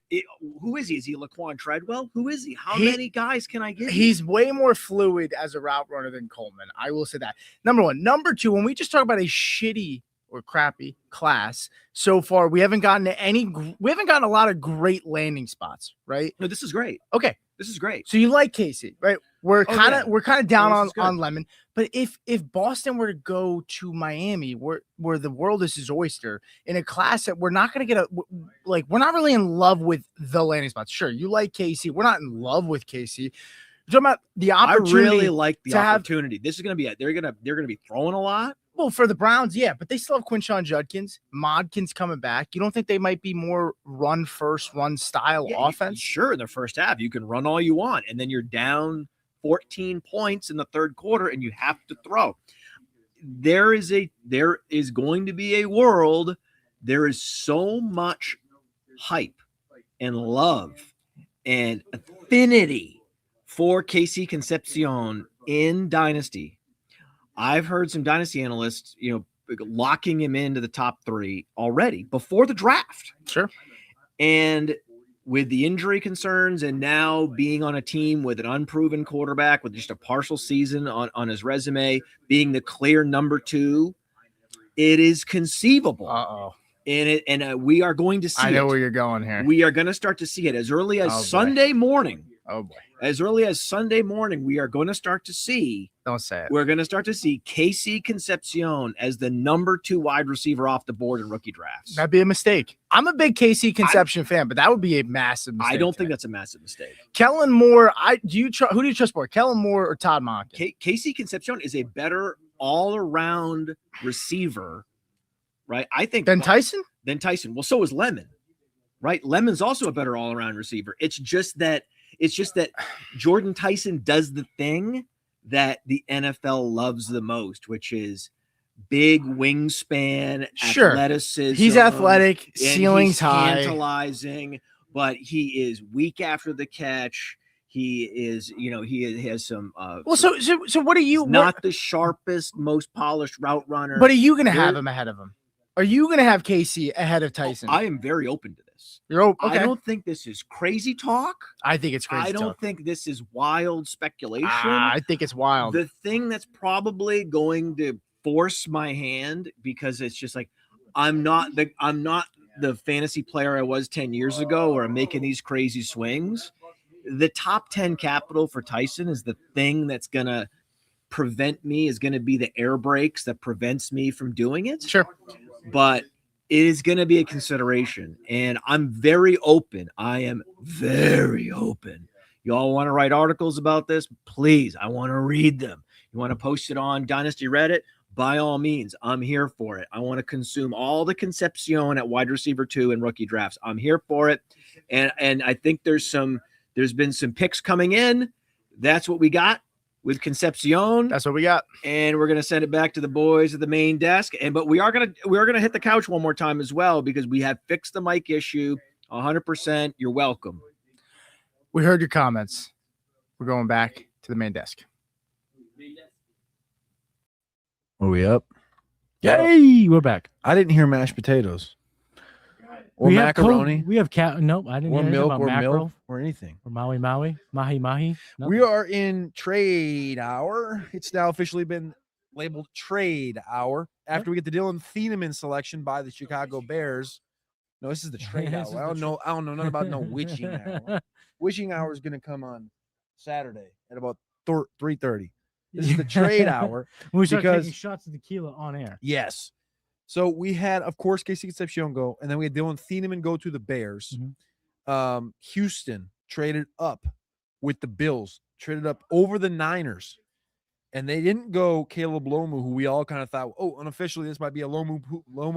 Who is he? Is he Laquan Treadwell? Who is he? How many guys can I give? He's way more fluid as a route runner than Coleman. I will say that. Number one. Number two, when we just talk about a shitty or crappy class so far, we haven't gotten a lot of great landing spots, right? No, this is great. Okay. This is great. So you like Casey, right? We're kind of down on Lemon, but if Boston were to go to Miami, where the world is his oyster, in a class that we're not going to get we're not really in love with the landing spots. Sure, you like Casey, we're not in love with Casey. You're talking about the opportunity. I really like the opportunity. This is going to be they're going to be throwing a lot. Well, for the Browns, yeah, but they still have Quinshon Judkins. Modkins coming back. You don't think they might be more run style offense? Sure, in the first half, you can run all you want, and then you're down 14 points in the third quarter, and you have to throw. There is going to be a world. There is so much hype and love and affinity for KC Concepcion in Dynasty. I've heard some Dynasty analysts, locking him into the top 3 already before the draft. Sure. And with the injury concerns and now being on a team with an unproven quarterback with just a partial season on his resume, being the clear number 2, it is conceivable. Uh-oh. And we are going to see it. I know where you're going here. We are going to start to see it as early as Sunday morning. Oh, boy. As early as Sunday morning, we are going to start to see. Don't say it. We're going to start to see KC Concepcion as the number 2 wide receiver off the board in rookie drafts. That'd be a mistake. I'm a big KC Concepcion fan, but that would be a massive mistake. I don't think that's a massive mistake. Kellen Moore, who do you trust more, Kellen Moore or Todd Monken? KC Concepcion is a better all-around receiver, right? I think than Tyson. Well, so is Lemon, right? Lemon's also a better all-around receiver. It's just that Jordan Tyson does the thing that the NFL loves the most, which is big wingspan, athleticism. He's athletic, ceiling's high, tantalizing, but he is weak after the catch. He is, he has some. So what are you? Not the sharpest, most polished route runner. But are you going to have him ahead of him? Are you going to have Casey ahead of Tyson? I am very open to this. You're okay. I don't think this is crazy talk. I think it's crazy I don't talk. think this is wild speculation. I think it's wild. The thing that's probably going to force my hand, because it's just like I'm not the fantasy player I was 10 years ago, where I'm making these crazy swings. The top 10 capital for Tyson is the thing that's going to prevent me, is going to be the air brakes that prevents me from doing it. Sure. But it is going to be a consideration, and I'm very open. I am very open. Y'all want to write articles about this? Please, I want to read them. You want to post it on Dynasty Reddit? By all means, I'm here for it. I want to consume all the Concepcion at wide receiver 2 and rookie drafts. I'm here for it. And I think there's been some picks coming in. That's what we got with Concepcion. That's what we got. And we're going to send it back to the boys at the main desk. But we are going to hit the couch one more time as well, because we have fixed the mic issue 100%. You're welcome. We heard your comments. We're going back to the main desk. Are we up? Yay, we're back. I didn't hear mashed potatoes or We have macaroni we have cat. Nope, I didn't or hear anything milk about or mackerel milk or anything. or maui maui mahi mahi. We Nothing. are in trade hour. It's now officially been labeled trade hour after we get the Dylan Thieneman selection by the Chicago Bears. No, this is the trade This is hour. I the don't know nothing about no witching hour. Witching hour is going to come on Saturday at about 3:30. This is the trade hour. We start because- taking shots of tequila on air. Yes. So we had, of course, Casey Concepcion go, and then we had Dylan Thieneman go to the Bears. Houston traded up with the Bills, traded up over the Niners, and they didn't go Caleb Lomu, who we all kind of thought, oh, unofficially this might be a Lomu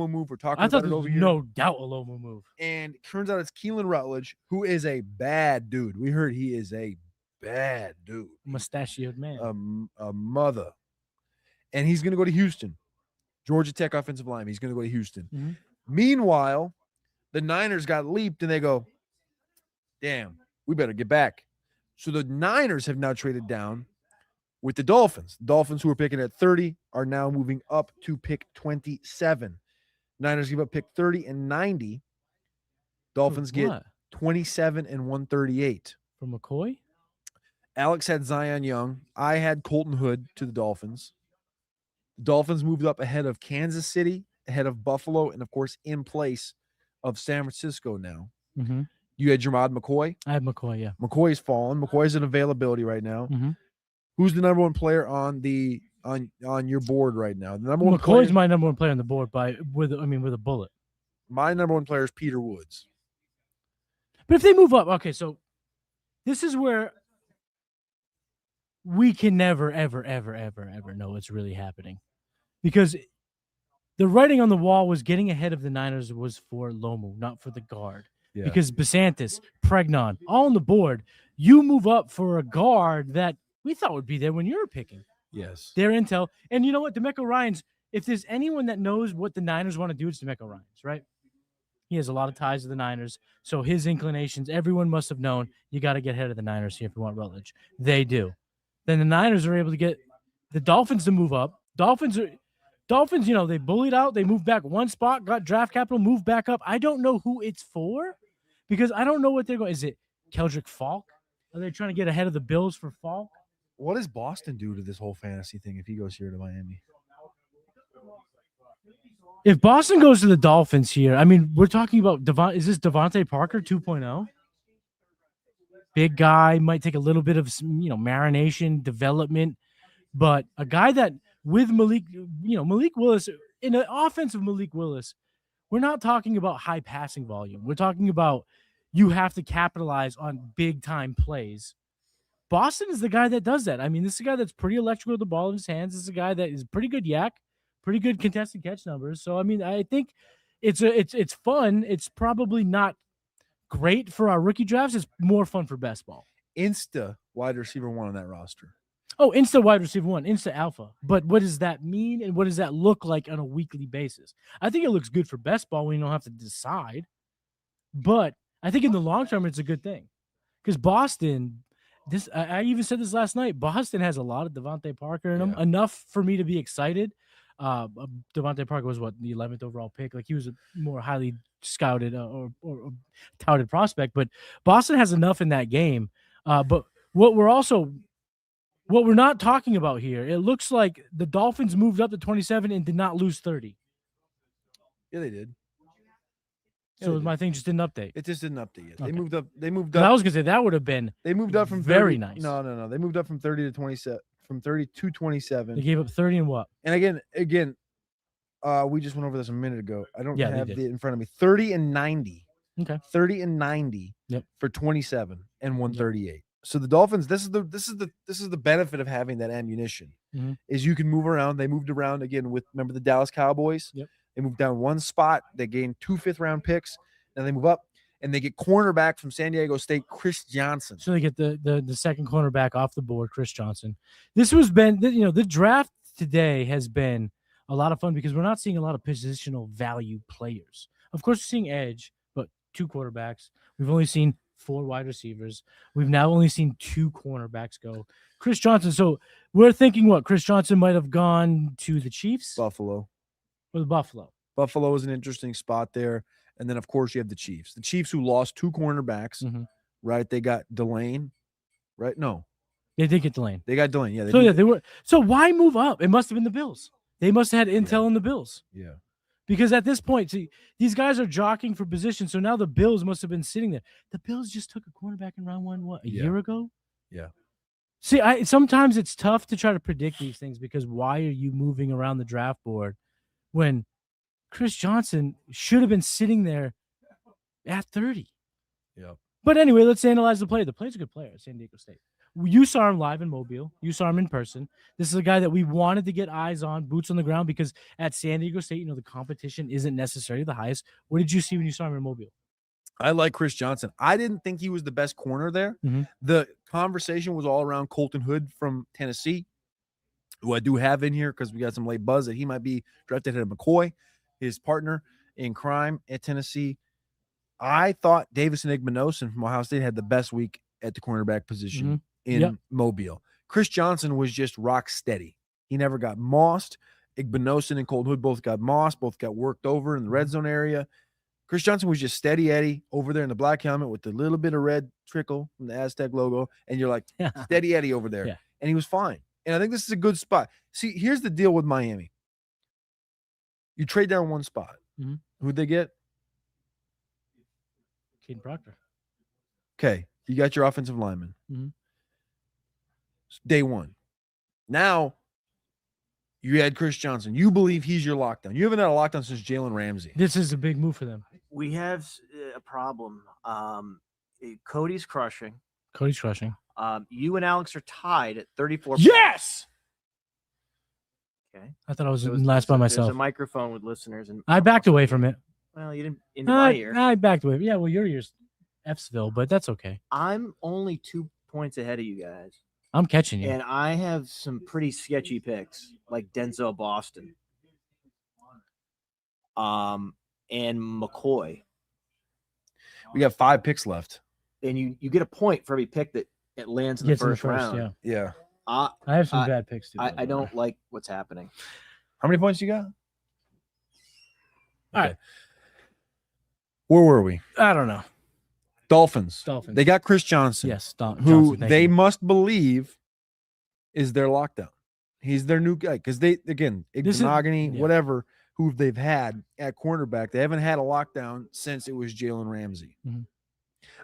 move. We're talking I thought about it there over was here. no doubt a Lomu move. And it turns out it's Keelan Rutledge, who is a bad dude. We heard he is a bad dude. Mustachioed man. A mother. And he's going to go to Houston. Georgia Tech offensive lineman. He's going to go to Houston. Mm-hmm. Meanwhile, the Niners got leaped and they go, damn, we better get back. So the Niners have now traded down with the Dolphins. The Dolphins, who were picking at 30, are now moving up to pick 27. Niners give up pick 30 and 90. Dolphins get What? 27 and 138. From McCoy? Alex had Zion Young. I had Colton Hood to the Dolphins. The Dolphins moved up ahead of Kansas City, ahead of Buffalo, and, of course, in place of San Francisco now. Mm-hmm. You had Jermod McCoy. I have McCoy, yeah. McCoy's fallen. McCoy's in availability right now. Mm-hmm. Who's the number one player on your board right now? The number one McCoy's player, my number one player on the board with a bullet. my number one player is Peter Woods. But if they move up, okay, so this is where we can never, ever, ever, ever, ever know what's really happening. Because the writing on the wall was getting ahead of the Niners was for Lomu, not for the guard. Yeah. Because Basantis, Pregnon, all on the board. You move up for a guard that we thought would be there when you were picking. Yes. Their intel. And you know what? DeMeco Ryans, if there's anyone that knows what the Niners want to do, it's DeMeco Ryans, right? He has a lot of ties to the Niners. So his inclinations, everyone must have known you got to get ahead of the Niners here if you want Rutledge. They do. Then the Niners are able to get the Dolphins to move up. Dolphins, they bullied out. They moved back one spot, got draft capital, moved back up. I don't know who it's for because I don't know what they're going. Is it Keldrick Falk? Are they trying to get ahead of the Bills for Falk? What does Boston do to this whole fantasy thing if he goes here to Miami? If Boston goes to the Dolphins here, I mean, we're talking about is this Devontae Parker 2.0? Big guy, might take a little bit of marination, development, but a guy that with Malik Willis, in an offensive Malik Willis, we're not talking about high passing volume. We're talking about you have to capitalize on big time plays. Boston is the guy that does that. I mean, this is a guy that's pretty electrical with the ball in his hands. This is a guy that is pretty good yak, pretty good contested catch numbers. So, I mean, I think it's fun. It's probably not great for our rookie drafts. It's more fun for best ball. Insta wide receiver 1 on that roster. Oh, Insta wide receiver 1, Insta alpha. But what does that mean and what does that look like on a weekly basis? I think it looks good for best ball when you don't have to decide. But I think in the long term, it's a good thing. Because Boston, I even said this last night, Boston has a lot of Devontae Parker in them, enough for me to be excited. Devontae Parker was the 11th overall pick. Like he was a more highly scouted or touted prospect. But Boston has enough in that game. But what we're not talking about here, it looks like the Dolphins moved up to 27 and did not lose 30. Yeah, they did. So my thing just didn't update. It just didn't update yet. Okay. They moved I up. was gonna say that would have been. They moved up from very 30, nice. No. They moved up from 30 to 27, from 30 to 27. They gave up 30 and what? And again, we just went over this a minute ago. I don't Yeah, they have did. it in front of me. 30 and 90. Okay. 30 and 90 Yep. for 27 and 138. So the Dolphins, this is the benefit of having that ammunition. Mhm. Is you can move around. They moved around again with, remember the Dallas Cowboys? Yep. They moved down one spot. They gained 2 5th-round picks. Then they move up and they get cornerback from San Diego State, Chris Johnson. So they get the second cornerback off the board, Chris Johnson. This has been, the draft today has been a lot of fun because we're not seeing a lot of positional value players. Of course, we're seeing edge, but 2 quarterbacks. We've only seen 4 wide receivers. We've now only seen 2 cornerbacks go. Chris Johnson. So we're thinking what Chris Johnson might have gone to the Chiefs Buffalo. or the Buffalo. Buffalo is an interesting spot there. And then, of course, you have the Chiefs. The Chiefs who lost 2 cornerbacks, right? They got Delane, right? No. They did get Delane. They got Delane. Yeah. They were. So why move up? It must have been the Bills. They must have had intel on the Bills. Yeah. Because at this point, see, these guys are jockeying for position. So now the Bills must have been sitting there. The Bills just took a cornerback in round 1, a year ago? Yeah. See, sometimes it's tough to try to predict these things because why are you moving around the draft board when Chris Johnson should have been sitting there at 30? Yeah. But anyway, let's analyze the play. The play's a good player at San Diego State. You saw him live in Mobile. You saw him in person. This is a guy that we wanted to get eyes on, boots on the ground, because at San Diego State, the competition isn't necessarily the highest. What did you see when you saw him in Mobile? I like Chris Johnson. I didn't think he was the best corner there. The conversation was all around Colton Hood from Tennessee, who I do have in here because we got some late buzz that he might be drafted ahead of McCoy, his partner in crime at Tennessee. I thought Davis and Igbinosun from Ohio State had the best week at the cornerback position in Mobile. Chris Johnson was just rock steady. He never got mossed. Igbinosun and Colton Hood both got mossed, both got worked over in the red zone area. Chris Johnson was just steady Eddie over there in the black helmet with the little bit of red trickle from the Aztec logo. And you're like, steady Eddie over there. Yeah. And he was fine. And I think this is a good spot. See, here's the deal with Miami. You trade down one spot. Who'd they get? Caden Proctor. Okay. You got your offensive lineman. Day 1. Now, you had Chris Johnson. You believe he's your lockdown. You haven't had a lockdown since Jalen Ramsey. This is a big move for them. We have a problem. Cody's crushing. You and Alex are tied at 34. Yes! Okay. I thought I was last by myself. There's a microphone with listeners. And I backed away from it. Well, you didn't in my ear. I backed away. Yeah, well, your ear's F'sville, but that's okay. I'm only 2 points ahead of you guys. I'm catching you. And I have some pretty sketchy picks, like Denzel Boston. And McCoy. We got 5 picks left. And you get a point for every pick that it lands in the first round. Yeah. I have some bad picks too. I don't like what's happening. How many points you got? All right. Where were we? I don't know. Dolphins. They got Chris Johnson. Yes, who they must believe is their lockdown. He's their new guy because they, again, Igbinosun, whatever, who they've had at cornerback. They haven't had a lockdown since it was Jalen Ramsey.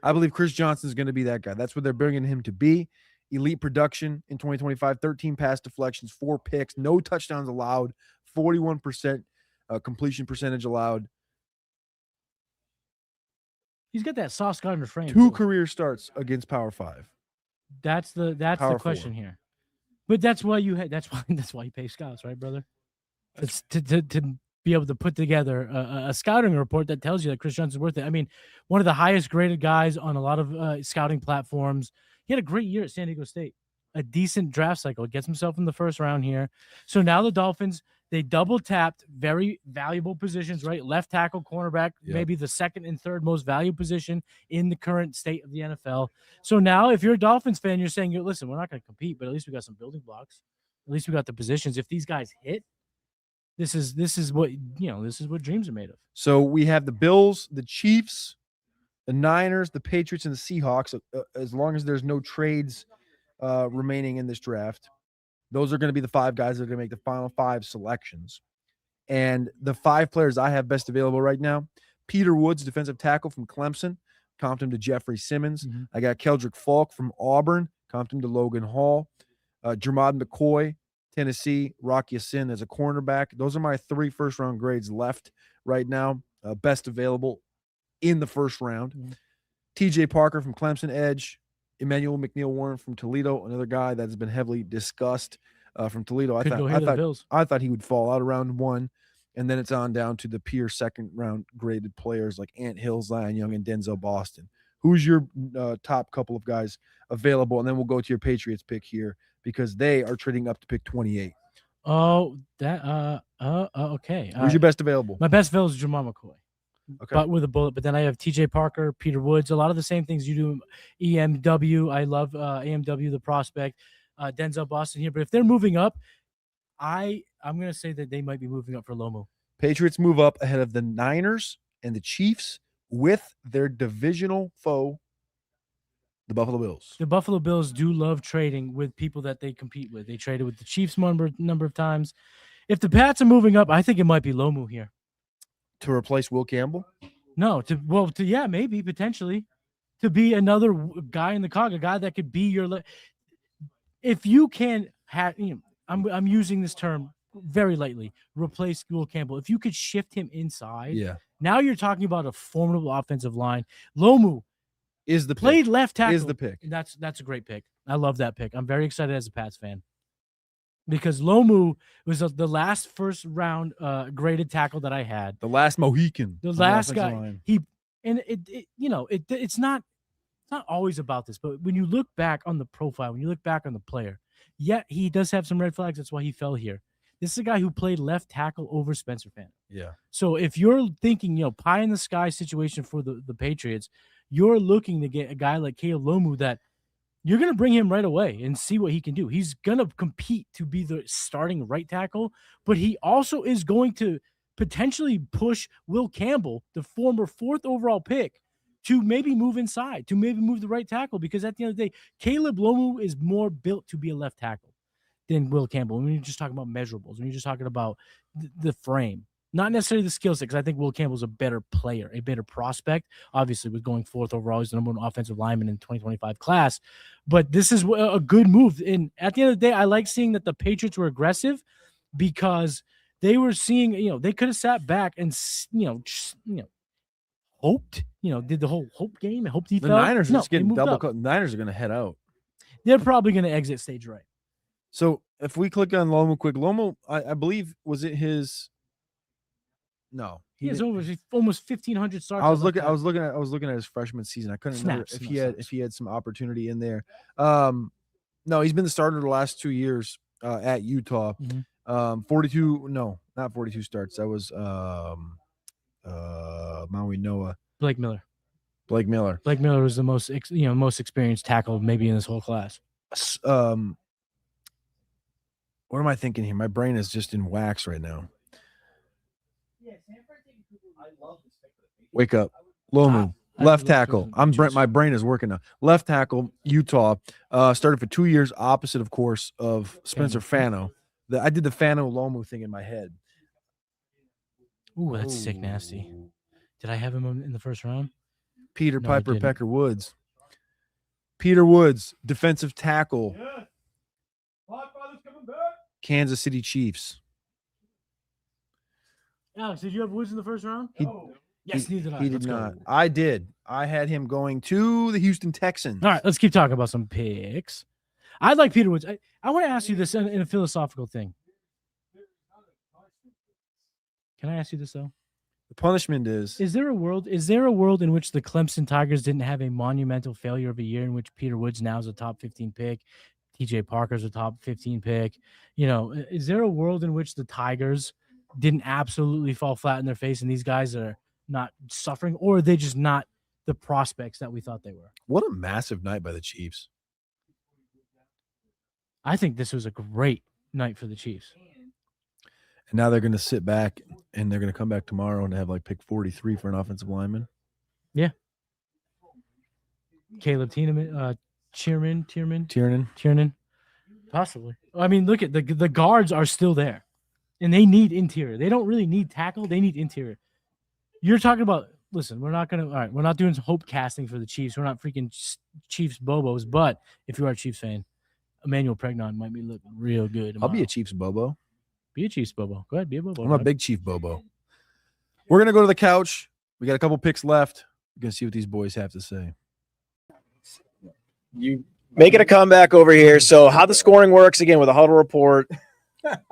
I believe Chris Johnson is going to be that guy. That's what they're bringing him to be. Elite production in 2025, 13 pass deflections, 4 picks, no touchdowns allowed, 41% completion percentage allowed. He's got that Sauce Gardner frame. 2 career starts against Power 5. That's the question here. But that's why you pay scouts, right, brother? It's to be able to put together a scouting report that tells you that Chris Johnson's worth it. I mean, one of the highest graded guys on a lot of scouting platforms. He had a great year at San Diego State. A decent draft cycle. Gets himself in the first round here. So now the Dolphins, they double tapped very valuable positions, right? Left tackle, cornerback, maybe the second and third most valuable position in the current state of the NFL. So now if you're a Dolphins fan, you're saying, listen, we're not going to compete, but at least we got some building blocks. At least we got the positions. If these guys hit, This is what this is what dreams are made of. So we have the Bills, the Chiefs, the Niners, the Patriots, and the Seahawks. As long as there's no trades remaining in this draft, those are going to be the 5 guys that are going to make the final 5 selections. And the 5 players I have best available right now: Peter Woods, defensive tackle from Clemson, comped him to Jeffrey Simmons. Mm-hmm. I got Keldrick Falk from Auburn, comped him to Logan Hall. Jermod McCoy, Tennessee, Rock Ya-Sin as a cornerback. Those are my 3 first-round grades left right now, best available in the first round. Mm-hmm. TJ Parker from Clemson, edge. Emmanuel McNeil-Warren from Toledo, another guy that has been heavily discussed from Toledo. I thought he would fall out around 1, and then it's on down to the pure second-round graded players like Ant Hill, Zion Young, and Denzel Boston. Who's your top couple of guys available? And then we'll go to your Patriots pick here because they are trading up to pick 28. Oh, that okay. Who's your best available? My best available is Jermod McCoy. Okay. But with a bullet. But then I have TJ Parker, Peter Woods, a lot of the same things you do. EMW. I love AMW, the prospect. Denzel Boston here. But if they're moving up, I'm gonna say that they might be moving up for Lomu. Patriots move up ahead of the Niners and the Chiefs with their divisional foe, the Buffalo Bills. The Buffalo Bills do love trading with people that they compete with. They traded with the Chiefs number of times. If the Pats are moving up, I think it might be Lomu here. To replace Will Campbell? No, maybe potentially to be another guy in the cog, a guy that could be your. If you can have, I'm using this term very lightly. Replace Will Campbell. If you could shift him inside, now you're talking about a formidable offensive line. Lomu is the played pick. left tackle. Is the pick. That's a great pick. I love that pick. I'm very excited as a Pats fan. Because Lomu was the last first round graded tackle that I had. The last Mohican. The last guy. It's not always about this, but when you look back on the profile, when you look back on the player, he does have some red flags. That's why he fell here. This is a guy who played left tackle over Spencer Fanta. Yeah. So if you're thinking, pie in the sky situation for the Patriots, you're looking to get a guy like Caleb Lomu that you're going to bring him right away and see what he can do. He's going to compete to be the starting right tackle, but he also is going to potentially push Will Campbell, the former 4th overall pick, to maybe move inside, to maybe move the right tackle, because at the end of the day, Caleb Lomu is more built to be a left tackle than Will Campbell. When you're just talking about measurables, when you're just talking about the frame, not necessarily the skill set, because I think Will Campbell's a better player, a better prospect, obviously with going 4th overall. He's the number 1 offensive lineman in the 2025 class. But this is a good move. And at the end of the day, I like seeing that the Patriots were aggressive because they were seeing, they could have sat back and, hoped, did the whole hope game and hoped he the fell. Niners are just getting double up. cut. The Niners are going to head out. They're probably going to exit stage right. So if we click on Lomu quick, Lomu, I believe, was it his? No, he has almost 1,500 starts. I was looking at his freshman season. I couldn't remember if he had some opportunity in there. No, he's been the starter the last 2 years at Utah. Mm-hmm. 42. No, not 42 starts. That was Maui Noah. Blake Miller. Blake Miller was the most most experienced tackle maybe in this whole class. What am I thinking here? My brain is just in wax right now. Wake up. Lomu, left tackle. My brain is working now. Left tackle, Utah. Started for 2 years, opposite, of course, of Spencer Fano. I did the Fano Lomu thing in my head. Ooh, that's sick nasty. Did I have him in the first round? Peter Piper Pecker Woods. Peter Woods, defensive tackle. Kansas City Chiefs. Alex, did you have Woods in the first round? Yes, neither did I. He did not. I did. I had him going to the Houston Texans. All right, let's keep talking about some picks. I like Peter Woods. I want to ask you this in a philosophical thing. Can I ask you this though? The punishment is there a world in which the Clemson Tigers didn't have a monumental failure of a year in which Peter Woods now is a top 15 pick, TJ Parker's a top 15 pick? Is there a world in which the Tigers didn't absolutely fall flat in their face and these guys are not suffering, or are they just not the prospects that we thought they were? What a massive night by the Chiefs. I think this was a great night for the Chiefs. And now they're going to sit back and they're going to come back tomorrow and have like pick 43 for an offensive lineman. Caleb Tiedemann, Tiernan. possibly. I mean, look at the guards are still there, and they need interior. They don't really need tackle. They need interior. You're talking about. Listen, we're not gonna. All right, we're not doing hope casting for the Chiefs. We're not freaking Chiefs bobos. But if you are a Chiefs fan, Emmanuel Pregnon might be looking real good. I'll be tomorrow. a Chiefs bobo. Be a Chiefs bobo. Go ahead, be a bobo. I'm a big Chief bobo. We're going to go to the couch. We got a couple picks left. We're going to see what these boys have to say. You making a comeback over here. So how the scoring works again with a huddle report.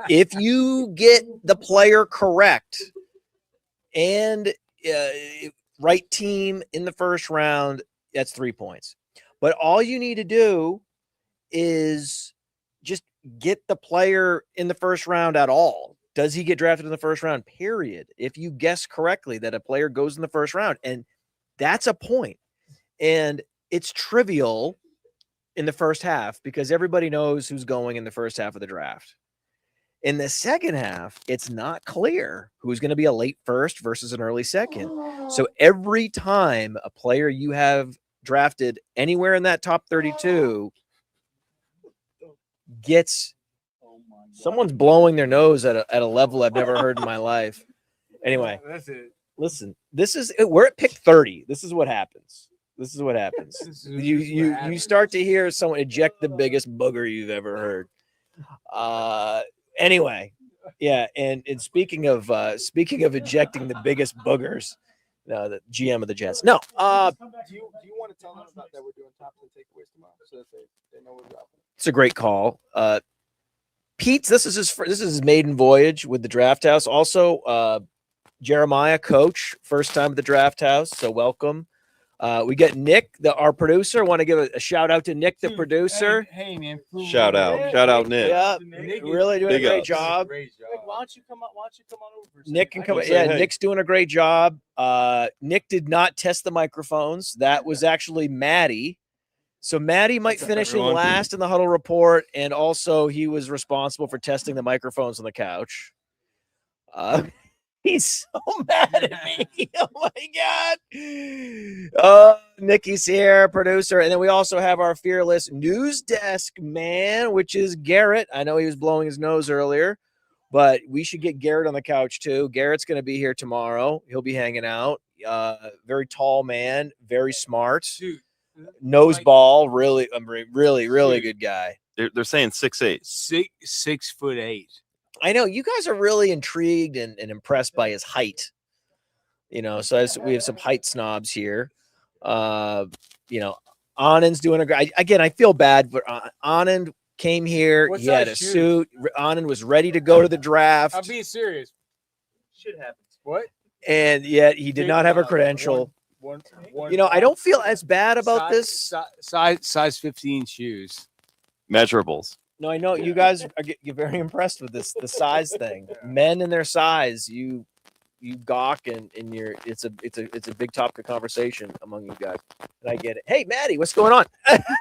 If you get the player correct and right team in the first round, that's 3 points. But all you need to do is just get the player in the first round at all. Does he get drafted in the first round? Period. If you guess correctly that a player goes in the first round, and that's a point. And it's trivial in the first half because everybody knows who's going in the first half of the draft. In the second half, it's not clear who's going to be a late first versus an early second. So every time a player you have drafted anywhere in that top 32 gets someone's blowing their nose at a level I've never heard in my life. Anyway, That's it. listen, we're at pick 30. This is what happens. You start to hear someone eject the biggest booger you've ever heard. Anyway, yeah, and speaking of ejecting the biggest boogers, the GM of the Jets. No, Do you want to tell them about that we're doing top 10 takeaways tomorrow so that they know we're dropping? it's a great call. Pete's this is his maiden voyage with the Draft House. Also, Jeremiah, coach, first time at the Draft House, so welcome. We get Nick, our producer. I want to give a shout out to Nick, the producer. Hey man. Shout out Nick. Yeah, Nick really doing Big a great ups. job. Why don't you come on over? for a second? Nick can come. Say Yeah, hey. Nick's doing a great job. Nick did not test the microphones. That was actually Maddie. So Maddie might finish in everyone. last in the huddle report, and also he was responsible for testing the microphones on the couch. He's so mad at me. Oh my God. Nikki's here, producer. And then we also have our fearless news desk man, which is Garrett. I know he was blowing his nose earlier, but we should get Garrett on the couch too. Garrett's going to be here tomorrow. He'll be hanging out. Very tall man, very smart. Dude, Nose ball, really good guy. They're saying 6'8". 6'8". I know you guys are really intrigued and impressed by his height. So we have some height snobs here. Anand's doing a great. Again, I feel bad, but Anand came here. What He had a size shoes? suit. Anand was ready to go to the draft, I'm being serious. Shit happens. What? and yet he did not have a credential. One, I don't feel as bad about this. Size 15 shoes. Measurables. No, I know you guys you're very impressed with this, the size thing. Men and their size, you gawk and you're it's a big topic of conversation among you guys. And I get it. Hey, Maddie, what's going on?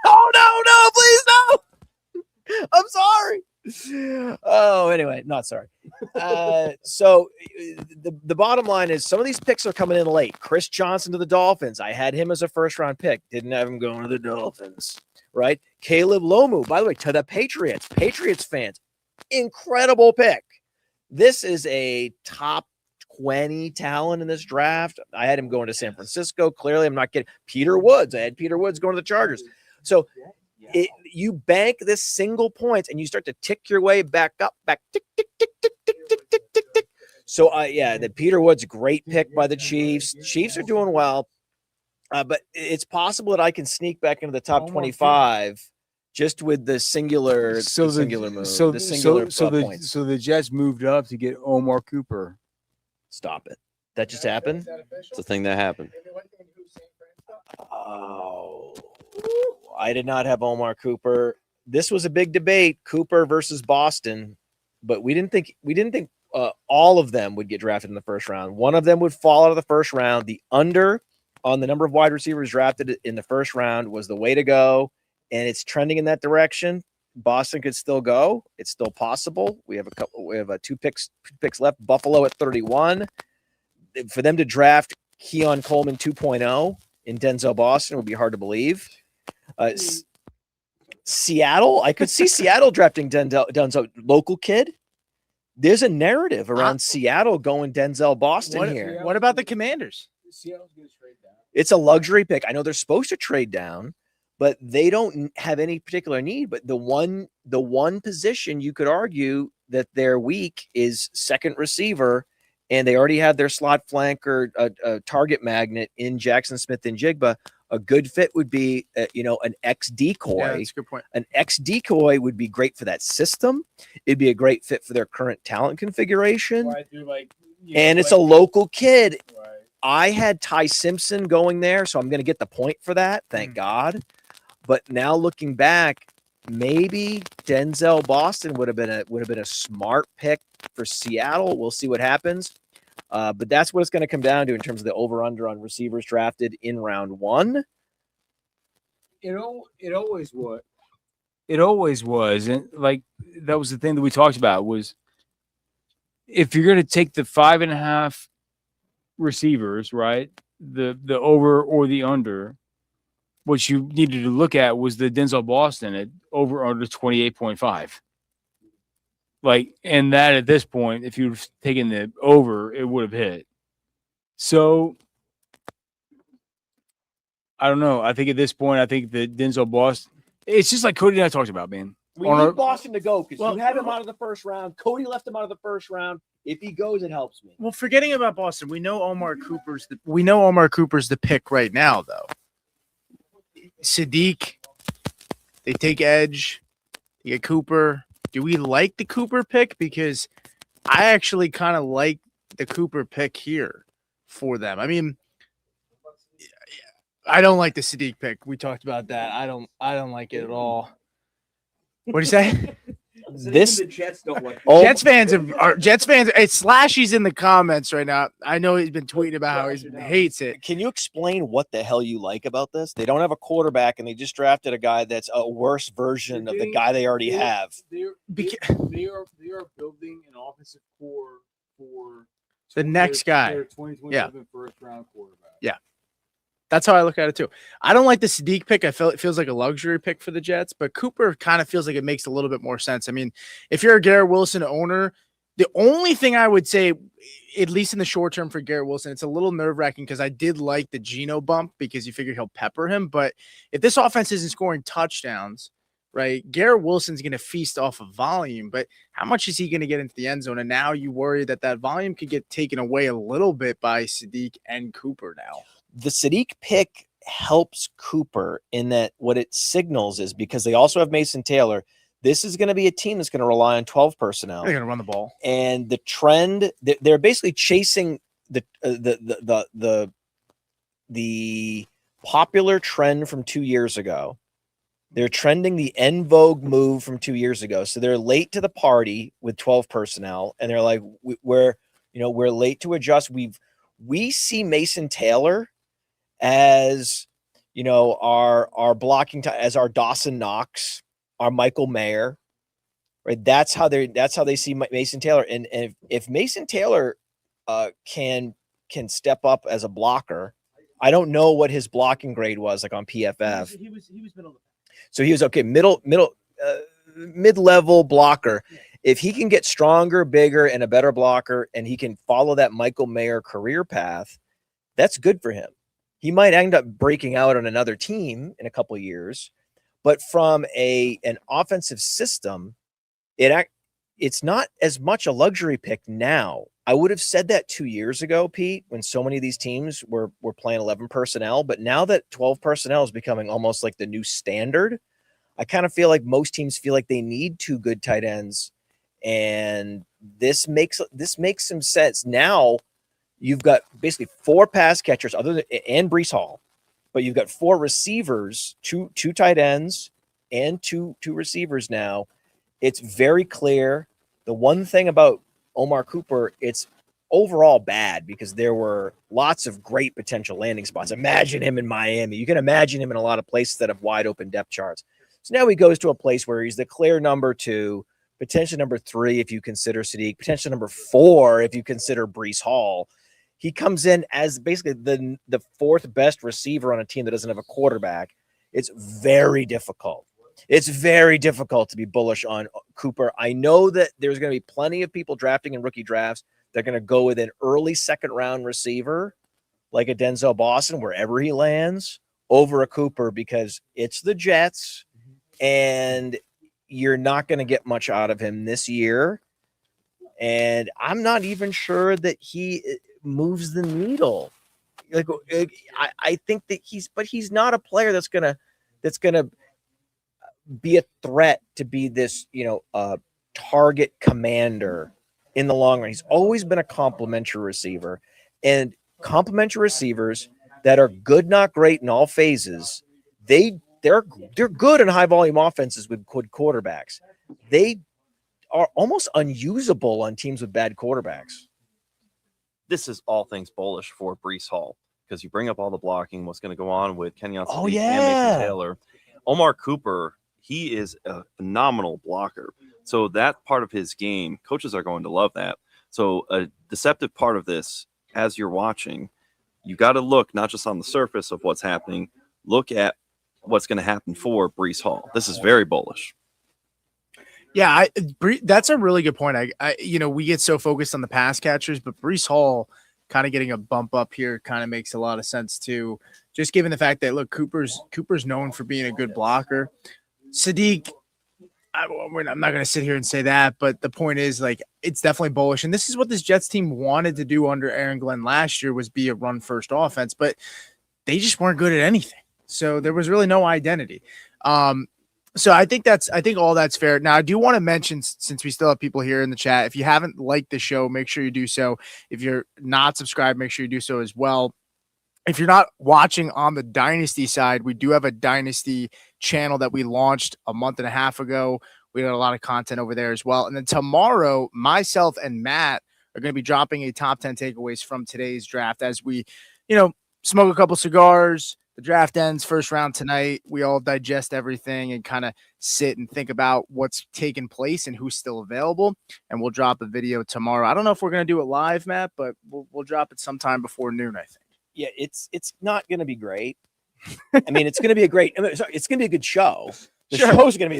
Oh no, please no. I'm sorry. Oh, anyway, not sorry. So the bottom line is some of these picks are coming in late. Chris Johnson to the Dolphins. I had him as a first round pick. Didn't have him going to the Dolphins. Right? Caleb Lomu, by the way, to the Patriots. Patriots fans, incredible pick. This is a top 20 talent in this draft. I had him going to San Francisco. Clearly, I'm not getting Peter Woods. I had Peter Woods going to the Chargers. So you bank this single points and you start to tick your way back up, tick, tick, tick, tick, tick, tick, tick, tick, tick. So, the Peter Woods, great pick by the Chiefs. Chiefs are doing well. But it's possible that I can sneak back into the top 25 just with the singular move. So Points. the Jets moved up to get Omar Cooper. Stop it. That just happened? It's a thing that happened. Oh, I did not have Omar Cooper. This was a big debate, Cooper versus Boston, but we didn't think all of them would get drafted in the first round. One of them would fall out of the first round. The under on the number of wide receivers drafted in the first round was the way to go, and it's trending in that direction. Boston could still go. It's still possible. We have two picks left. Buffalo at 31. For them to draft Keon Coleman 2.0 in Denzel Boston would be hard to believe. Seattle, I could see Seattle drafting Denzel, local kid. There's a narrative around Seattle going Denzel Boston here. What about the Commanders? Seattle's going to trade down. It's a luxury pick. I know they're supposed to trade down, but they don't have any particular need. But the one position you could argue that they're weak is second receiver, and they already have their slot flanker, target magnet in Jackson Smith and Jigba. A good fit would be, an X decoy. Yeah, that's a good point. An X decoy would be great for that system. It'd be a great fit for their current talent configuration. And it's a local kid. Right. I had Ty Simpson going there, so I'm going to get the point for that. Thank God. But now looking back, maybe Denzel Boston would have been a smart pick for Seattle. We'll see what happens. But that's what it's going to come down to in terms of the over-under on receivers drafted in round 1. It always was. It always was. And like, that was the thing that we talked about was if you're going to take the 5.5 receivers, right, the over or the under, what you needed to look at was the Denzel Boston at over under 28.5. Like, and that at this point, if you'd taken the over, it would have hit. So I don't know. I think at this point, I think that Denzel Boston, it's just like Cody and I talked about, man. We need Boston to go because you have him out of the first round. Cody left him out of the first round. If he goes, it helps me. Well, forgetting about Boston, we know Omar Cooper's the pick right now, though. Sadiq, they take edge. They get Cooper. Do we like the Cooper pick? Because I actually kind of like the Cooper pick here for them. I mean, I don't like the Sadiq pick. We talked about that. I don't like it at all. What do you say? The Jets don't like Jets fans. It's Slashy's in the comments right now. I know he's been tweeting about how he hates it. Can you explain what the hell you like about this? They don't have a quarterback, and they just drafted a guy that's a worse version of the guy they already have. They are building an offensive core for The next guy. their 2027 first round quarterback. Yeah. That's how I look at it too. I don't like the Sadiq pick. I feel it feels like a luxury pick for the Jets, but Cooper kind of feels like it makes a little bit more sense. I mean, if you're a Garrett Wilson owner, the only thing I would say, at least in the short term for Garrett Wilson, it's a little nerve-wracking because I did like the Geno bump because you figure he'll pepper him. But if this offense isn't scoring touchdowns, right, Garrett Wilson's going to feast off of volume, but how much is he going to get into the end zone? And now you worry that volume could get taken away a little bit by Sadiq and Cooper now. The Sadiq pick helps Cooper in that what it signals is because they also have Mason Taylor. This is going to be a team that's going to rely on 12 personnel. They're going to run the ball. And the trend, they're basically chasing the popular trend from 2 years ago. They're trending the en vogue move from 2 years ago. So they're late to the party with 12 personnel. And they're like, we're late to adjust. We see Mason Taylor as, our blocking time, as our Dawson Knox, our Michael Mayer, right? That's how they see Mason Taylor. And if Mason Taylor can step up as a blocker, I don't know what his blocking grade was like on PFF. He was middle. So he was okay, mid-level blocker. If he can get stronger, bigger, and a better blocker, and he can follow that Michael Mayer career path, that's good for him. He might end up breaking out on another team in a couple of years, but from an offensive system, it's not as much a luxury pick now. I would have said that 2 years ago, Pete, when so many of these teams were playing 11 personnel, but now that 12 personnel is becoming almost like the new standard, I kind of feel like most teams feel like they need 2 good tight ends. And this makes some sense. Now you've got basically 4 pass catchers and Breece Hall, but you've got 4 receivers, two tight ends and two receivers now. It's very clear. The one thing about Omar Cooper, it's overall bad because there were lots of great potential landing spots. Imagine him in Miami. You can imagine him in a lot of places that have wide open depth charts. So now he goes to a place where he's the clear number 2, potentially number 3 if you consider Sadiq, potentially number 4 if you consider Breece Hall. He comes in as basically the 4th best receiver on a team that doesn't have a quarterback. It's very difficult. It's very difficult to be bullish on Cooper. I know that there's going to be plenty of people drafting in rookie drafts. They're going to go with an early 2nd round receiver like a Denzel Boston, wherever he lands, over a Cooper because it's the Jets and you're not going to get much out of him this year. And I'm not even sure that he moves the needle. Like I think that he's not a player that's gonna be a threat to be this, target commander in the long run. He's always been a complimentary receiver, and complimentary receivers that are good, not great in all phases. They're good in high volume offenses with good quarterbacks. They are almost unusable on teams with bad quarterbacks. This is all things bullish for Breece Hall because you bring up all the blocking, what's going to go on with Kenyon Sadiq and Mason Taylor. Omar Cooper, he is a phenomenal blocker. So that part of his game, coaches are going to love that. So a deceptive part of this, as you're watching, you got to look not just on the surface of what's happening, look at what's going to happen for Breece Hall. This is very bullish. Yeah, that's a really good point. We get so focused on the pass catchers, but Breece Hall kind of getting a bump up here kind of makes a lot of sense too. Just given the fact that look, Cooper's known for being a good blocker. Sadiq, I'm not going to sit here and say that, but the point is like it's definitely bullish, and this is what this Jets team wanted to do under Aaron Glenn last year was be a run first offense, but they just weren't good at anything. So there was really no identity. So I think all that's fair. Now I do want to mention, since we still have people here in the chat, if you haven't liked the show, make sure you do so. If you're not subscribed, make sure you do so as well. If you're not watching on the Dynasty side, we do have a Dynasty channel that we launched a month and a half ago. We got a lot of content over there as well. And then tomorrow, myself and Matt are going to be dropping a top 10 takeaways from today's draft as we, smoke a couple cigars. The draft ends first round tonight. We all digest everything and kind of sit and think about what's taken place and who's still available. And we'll drop a video tomorrow. I don't know if we're going to do it live, Matt, but we'll drop it sometime before noon, I think. Yeah, it's not going to be great. I mean, it's going to be it's going to be a good show. The show's going to be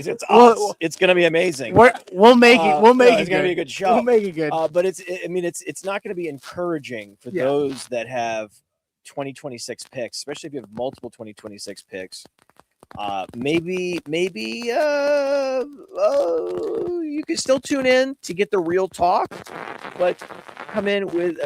it's going to be amazing. We'll make it. It's going to be a good show. We'll make it good. But it's not going to be encouraging for those that have 2026 picks, especially if you have multiple 2026 picks. Maybe you can still tune in to get the real talk, but come in with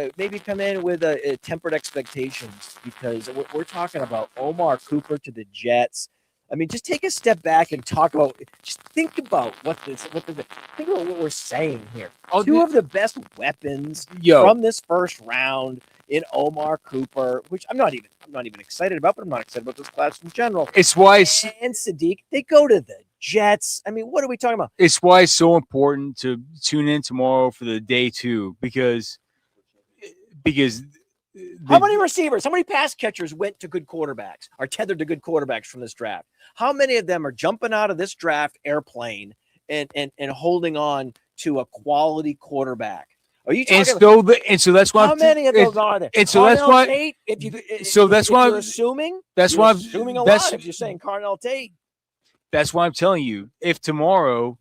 tempered expectations, because we're talking about Omar Cooper to the Jets. I mean, just take a step back and think about what we're saying here. Two of the best weapons from this first round in Omar Cooper, which I'm not even excited about, but I'm not excited about this class in general. It's why and Sadiq, they go to the Jets. I mean, what are we talking about? It's why it's so important to tune in tomorrow for the day 2, because how many receivers, how many pass catchers went to good quarterbacks, are tethered to good quarterbacks from this draft? How many of them are jumping out of this draft airplane and holding on to a quality quarterback? Are you talking so that's why how many of those are there? And so that's why Tate, I'm assuming a lot if you're saying Carnell Tate. That's why I'm telling you, if tomorrow,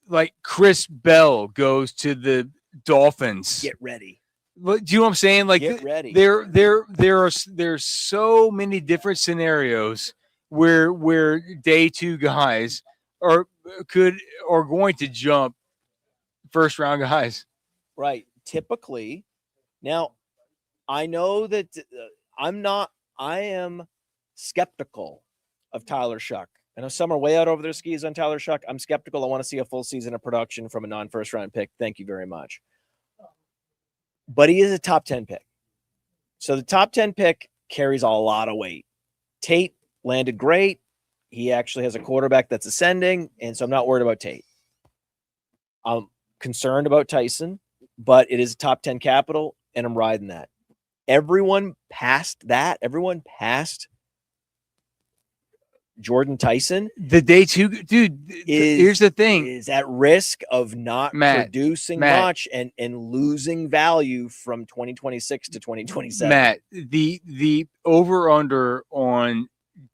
like Chris Bell goes to the Dolphins, get ready. Do you know what I'm saying? Like, get ready. There's so many different scenarios where day 2 guys are going to jump first round guys. Right. Typically, now I know that I am skeptical of Tyler Shuck. I know some are way out over their skis on Tyler Shuck. I'm skeptical. I want to see a full season of production from a non-first round pick. Thank you very much. But he is a top 10 pick. So the top 10 pick carries a lot of weight. Tate landed great. He actually has a quarterback that's ascending, and so I'm not worried about Tate. I'm concerned about Tyson, but it is a top 10 capital, and I'm riding that. Everyone past Jordan Tyson The day two, dude. Here's the thing: is at risk of not producing much and losing value from 2026 to 2027. Matt, the over under on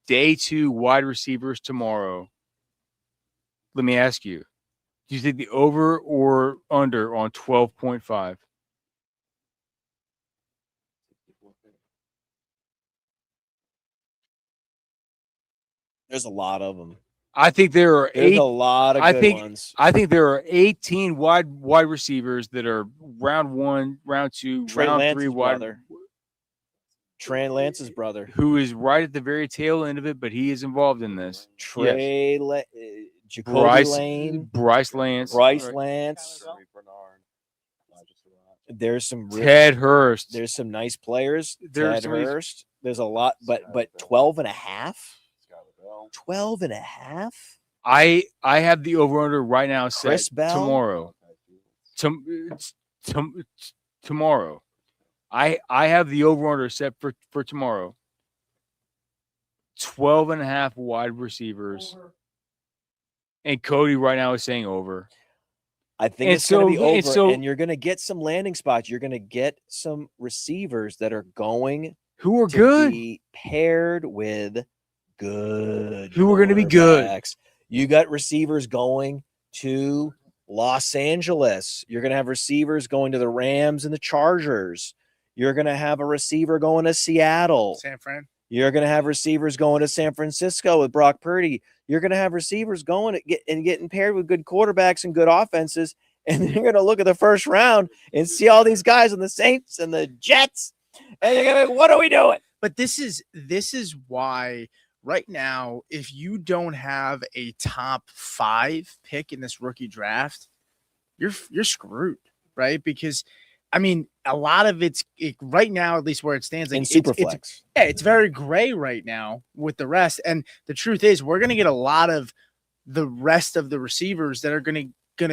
day 2 wide receivers tomorrow. Let me ask you: do you think the over or under on 12.5? There's a lot of them. I think there's a lot of good ones. I think there are 18 wide receivers that are round 1, round 2, round 3 wide. Trey Lance's brother, who is right at the very tail end of it, but he is involved in this. Jacoby Lane, Bryce Lance, Lance. There's some Ted Hurst. There's some nice players. Ted Hurst. There's a lot, but 12 and a half. 12 and a half. I have the over under right now set Chris Bell? tomorrow. Tomorrow. I have the over under set for tomorrow. 12 and a half wide receivers. And Cody right now is saying over. I think it's going to be over, and you're going to get some landing spots. You're going to get some receivers that are going who are good, be paired with good. Who are going to be good? You got receivers going to Los Angeles. You're going to have receivers going to the Rams and the Chargers. You're going to have a receiver going to Seattle. San Fran. You're going to have receivers going to San Francisco with Brock Purdy. You're going to have receivers going and getting paired with good quarterbacks and good offenses. And then you're going to look at the first round and see all these guys on the Saints and the Jets. And you're going to be, what are we doing? But this is why right now, if you don't have a top 5 pick in this rookie draft, you're screwed, right? Because I mean, a lot of it's right now, at least where it stands, like in Superflex. It's very gray right now with the rest. And the truth is, we're going to get a lot of the rest of the receivers that are going to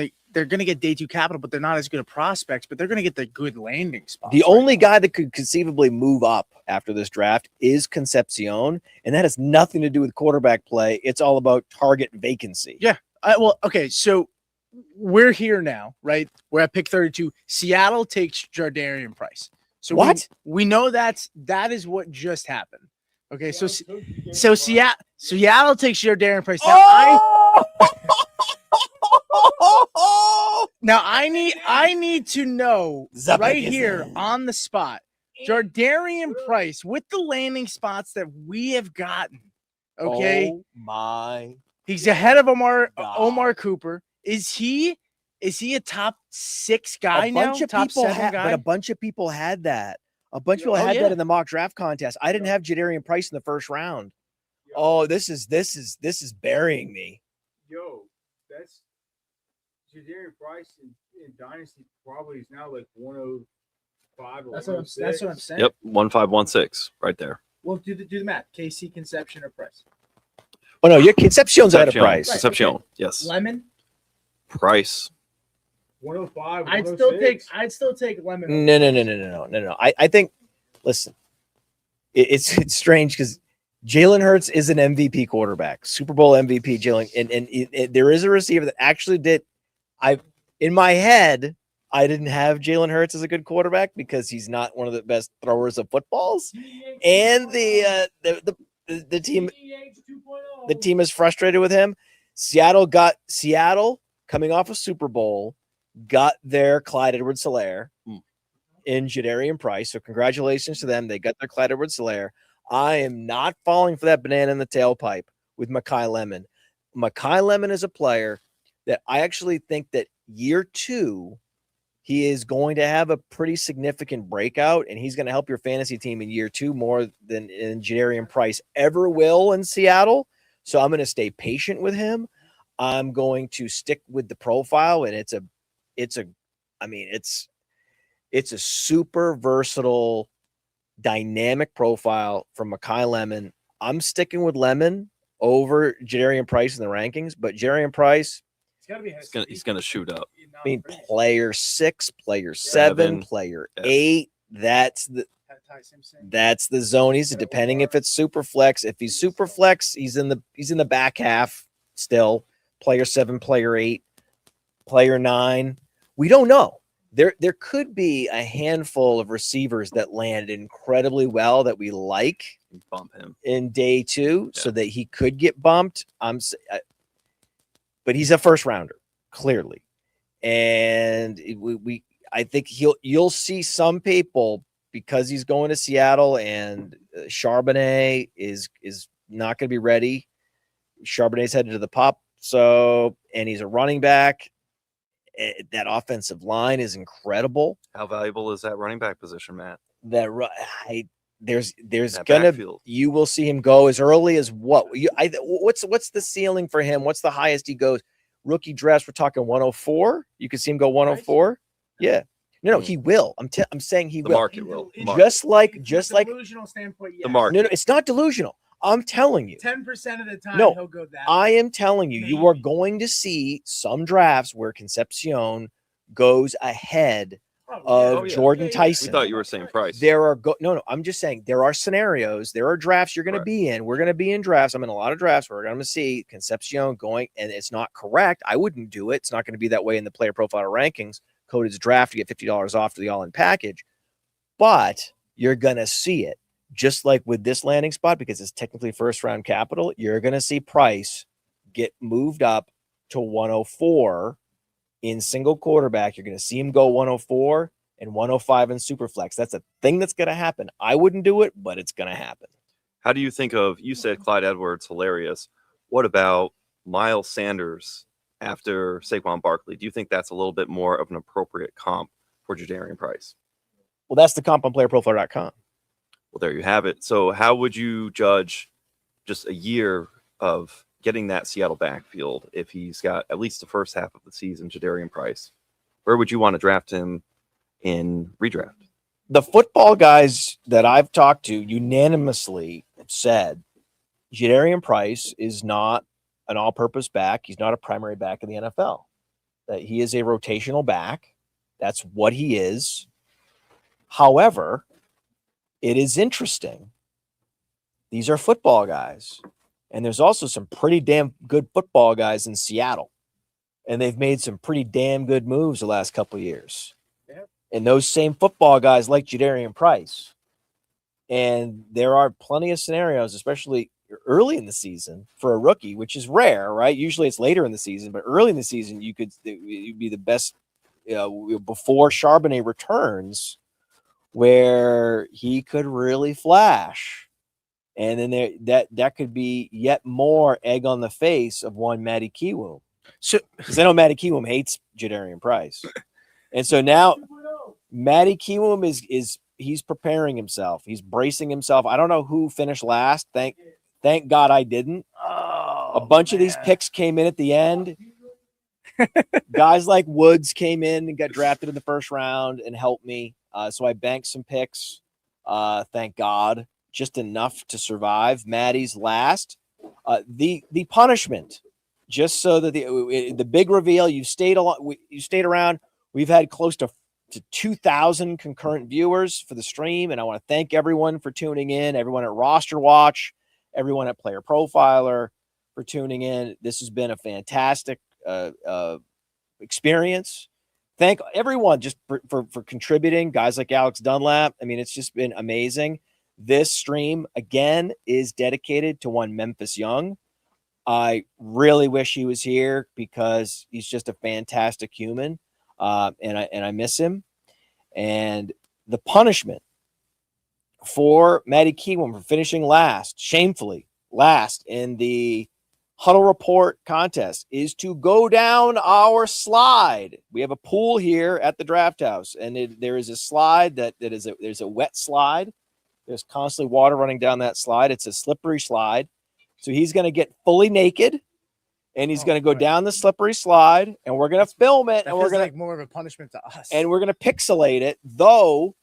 get day 2 capital, but they're not as good of prospects, but they're going to get the good landing spots. The only guy that could conceivably move up after this draft is Concepcion, and that has nothing to do with quarterback play. It's all about target vacancy. Yeah. Well, okay, so we're here now, right? We're at pick 32. Seattle takes Jardarian Price. So what? We know that is what just happened. Okay, so Seattle takes Jardarian Price. Now, I need to know right here on the spot, Jardarian Price with the landing spots that we have gotten. Okay, oh my, he's ahead of Omar Cooper. Is he a top 6 guy now? Top 7 guy? But a bunch of people had that. A bunch of people had that in the mock draft contest. I didn't have Jadarian Price in the first round. Oh, this is burying me. Yo, that's Jadarian Price in Dynasty probably is now like 105 or that's what I'm saying. Yep, 1516 right there. Well, do the math. KC, Conception, or Price? Oh no, your Concepcion's ahead of Price. Concepcion, okay. Yes. Lemon. Price. 105. I'd still take Lemon. No. I think. Listen, it's strange because Jalen Hurts is an MVP quarterback, Super Bowl MVP. Jalen, and there is a receiver that actually did. In my head, I didn't have Jalen Hurts as a good quarterback because he's not one of the best throwers of footballs, and the team is frustrated with him. Seattle coming off a Super Bowl, got their Clyde Edwards-Helaire in Jadarian Price. So congratulations to them. They got their Clyde Edwards-Helaire. I am not falling for that banana in the tailpipe with Mekhi Lemon. Mekhi Lemon is a player that I actually think that year 2, he is going to have a pretty significant breakout, and he's going to help your fantasy team in year 2 more than Jadarian Price ever will in Seattle. So I'm going to stay patient with him. I'm going to stick with the profile, and it's a super versatile, dynamic profile from Mekhi Lemon. I'm sticking with Lemon over Jadarian Price in the rankings, but Jadarian Price, he's gonna shoot up. I mean, player 6, player 7, player 8. That's the That's the zone he's in, depending if it's super flex. If he's super flex, he's in the back half still. Player 7, player 8, player 9. We don't know. There could be a handful of receivers that land incredibly well that we like. Bump him in day 2 so that he could get bumped. But he's a first rounder, clearly. And I think you'll see some people, because he's going to Seattle and Charbonnet is not going to be ready. Charbonnet's headed to the pup. And he's a running back. That offensive line is incredible. How valuable is that running back position, Matt? There's that gonna backfield. You will see him go as early as what's the ceiling for him? What's the highest he goes? Rookie draft, we're talking 104. You can see him go 104. Yeah. No, he will. I'm saying he The will. market will. The Just like delusional standpoint. The market. No, it's not delusional. I'm telling you. 10% of the time No, he'll go that. I am telling you, you are going to see some drafts where Concepcion goes ahead of Jordan Tyson. We thought you were saying price. No, I'm just saying there are scenarios, there are drafts you're going to be in. We're going to be in drafts. I'm in a lot of drafts where we're going to see Concepcion going, and it's not correct. I wouldn't do it. It's not going to be that way in the player profile rankings. Code is draft. You get $50 off to the all-in package, but you're going to see it. Just like with this landing spot, because it's technically first round capital, you're going to see price get moved up to 104 in single quarterback. You're going to see him go 104 and 105 in super flex. That's a thing that's going to happen. I wouldn't do it, but it's going to happen. How do you think of, you said Clyde Edwards, hilarious. What about Miles Sanders after Saquon Barkley? Do you think that's a little bit more of an appropriate comp for Jadarian Price? Well, that's the comp on playerprofile.com. Well, there you have it. So how would you judge just a year of getting that Seattle backfield if he's got at least the first half of the season, Jadarian Price? Where would you want to draft him in redraft? The football guys that I've talked to unanimously said Jadarian Price is not an all-purpose back. He's not a primary back in the NFL. That he is a rotational back. That's what he is. However, it is interesting. These are football guys. And there's also some pretty damn good football guys in Seattle. And they've made some pretty damn good moves the last couple of years. Yep. And those same football guys like Jadarian Price. And there are plenty of scenarios, especially early in the season for a rookie, which is rare, right? Usually it's later in the season, but early in the season, you'd be the best before Charbonnet returns, where he could really flash. And then that could be yet more egg on the face of one Matty Kiwoom. So, because I know Matty Kiwoom hates Jadarian Price. And so now Matty Kiwoom is he's preparing himself. He's bracing himself. I don't know who finished last. Thank God I didn't. A bunch of these picks came in at the end. Guys like Woods came in and got drafted in the first round and helped me. So I banked some picks, thank God, just enough to survive. Maddie's last. The punishment, just so that the big reveal. You stayed around. We've had close to 2,000 concurrent viewers for the stream, and I want to thank everyone for tuning in. Everyone at RosterWatch, everyone at Player Profiler for tuning in. This has been a fantastic experience. Thank everyone just for contributing, guys like Alex Dunlap. I mean, it's just been amazing. This stream, again, is dedicated to one Memphis Young. I really wish he was here because he's just a fantastic human, and I miss him. And the punishment for Matty Kiwoom for finishing shamefully last in the Huddle Report contest is to go down our slide. We have a pool here at the Draft House, and there is a slide there's a wet slide. There's constantly water running down that slide. It's a slippery slide. So he's going to get fully naked, and he's going to go down the slippery slide, and we're going to film it. And we're going to more of a punishment to us. And we're going to pixelate it, though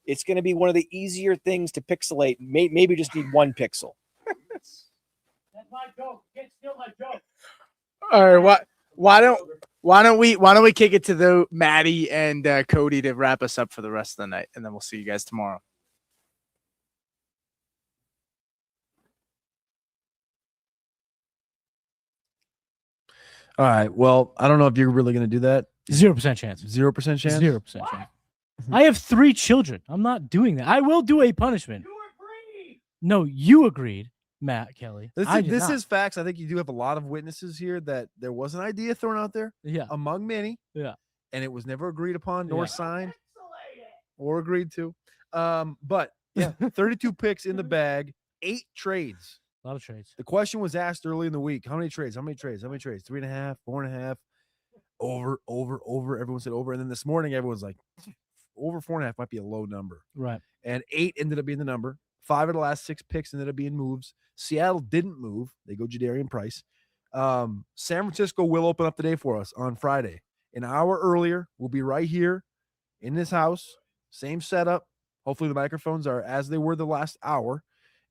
it's going to be one of the easier things to pixelate. Maybe just need one pixel. That's my joke. Get still my joke. All right, why don't we kick it to Maddie and Cody to wrap us up for the rest of the night, and then we'll see you guys tomorrow. All right. Well, I don't know if you're really going to do that. 0% chance. 0% chance? 0% chance. I have 3 children. I'm not doing that. I will do a punishment. You agreed. No, you agreed, Matt Kelly. This is facts. I think you do have a lot of witnesses here that there was an idea thrown out there. Yeah. Among many. Yeah. And it was never agreed upon nor signed or agreed to. But yeah, 32 picks in the bag, 8 trades. A lot of trades. The question was asked early in the week. How many trades? 3.5, 4.5. Over. Everyone said over. And then this morning, everyone's like, over 4.5 might be a low number. Right. And 8 ended up being the number. 5 of the last 6 picks ended up being moves. Seattle didn't move. They go Jadarian Price. San Francisco will open up the day for us on Friday. An hour earlier, we'll be right here in this house. Same setup. Hopefully the microphones are as they were the last hour.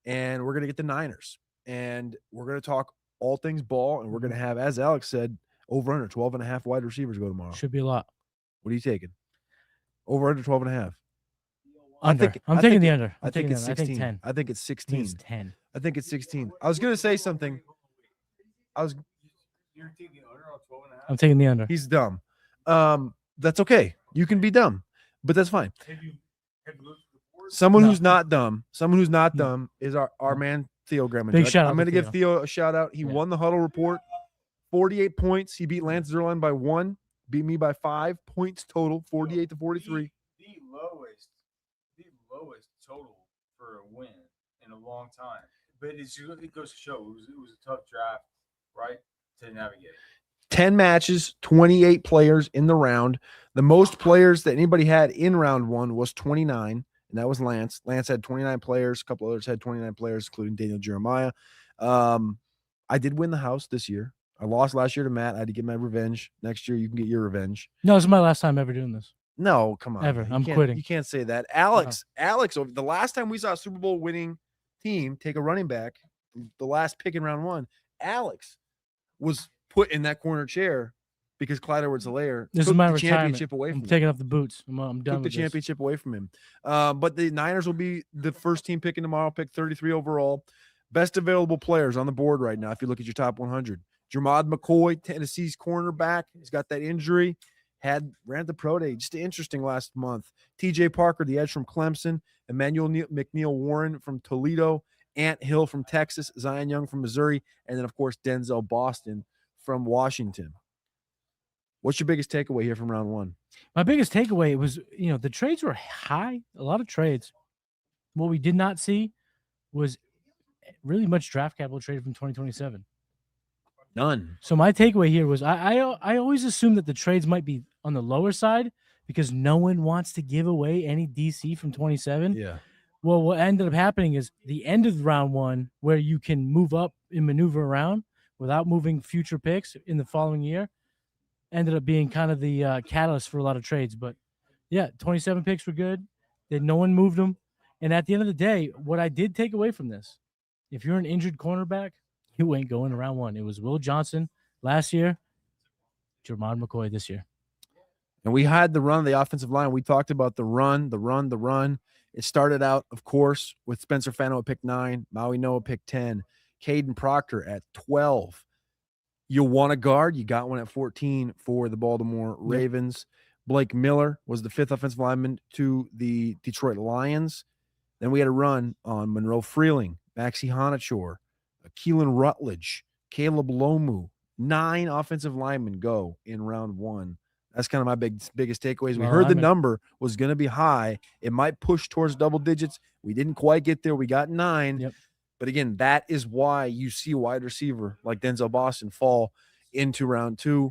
And we're going to get the Niners. And we're going to talk all things ball. And we're going to have, as Alex said, over under 12.5 wide receivers go tomorrow. Should be a lot. What are you taking? Over under 12.5. Under. I'm taking the under. I think it's 16. 10. I think it's 16. It's 10. I think it's 16. I was going to say something. You're taking the under on 12.5? I'm taking the under. He's dumb. That's okay. You can be dumb, but that's fine. Someone who's not dumb is our man Theo Gremmen. Big shout out I'm going to give Theo. Theo a shout out. He won the huddle report. 48 points. He beat Lance Zierlein by 1. Beat me by 5 points total. 48 to 43. The lowest total for a win in a long time. But it goes to show it was a tough draft, right, to navigate. 10 matches, 28 players in the round. The most players that anybody had in round 1 was 29, and that was Lance. Lance had 29 players. A couple others had 29 players, including Daniel Jeremiah. I did win the house this year. I lost last year to Matt. I had to get my revenge. Next year, you can get your revenge. No, this is my last time ever doing this. No, come on. Ever. I'm can't- quitting. You can't say that. Alex, the last time we saw a Super Bowl winning team take a running back, the last pick in round 1, Alex was put in that corner chair because Clyde Edwards-Helaire This took is my the retirement. championship away from I'm him. taking off the boots. I'm done Took with the this. championship away from him. But the Niners will be the first team picking tomorrow, pick 33 overall. Best available players on the board right now, if you look at your top 100. Jermod McCoy, Tennessee's cornerback. He's got that injury. Ran the pro day. Just interesting last month. TJ Parker, the edge from Clemson. Emmanuel McNeil Warren from Toledo. Ant Hill from Texas. Zion Young from Missouri. And then, of course, Denzel Boston from Washington. What's your biggest takeaway here from round 1? My biggest takeaway was, the trades were high, a lot of trades. What we did not see was really much draft capital traded from 2027. None. So my takeaway here was I always assume that the trades might be on the lower side because no one wants to give away any DC from 27. Yeah. Well, what ended up happening is the end of round 1, where you can move up and maneuver around without moving future picks in the following year, ended up being kind of the catalyst for a lot of trades. But yeah, 27 picks were good. Then no one moved them. And at the end of the day, what I did take away from this, if you're an injured cornerback, you ain't going to round 1. It was Will Johnson last year, Jermod McCoy this year. And we had the run of the offensive line. We talked about the run. It started out, of course, with Spencer Fano at pick 9, Maui Noah pick 10, Caden Proctor at 12. You want a guard. You got one at 14 for the Baltimore Ravens. Blake Miller was the 5th offensive lineman to the Detroit Lions. Then we had a run on Monroe Freeling, Maxie Honachor, Keelan Rutledge, Caleb Lomu. 9 offensive linemen go in round 1. That's kind of my biggest takeaways. We heard the number was going to be high. It might push towards double digits. We didn't quite get there. We got 9. Yep. But again, that is why you see a wide receiver like Denzel Boston fall into round 2.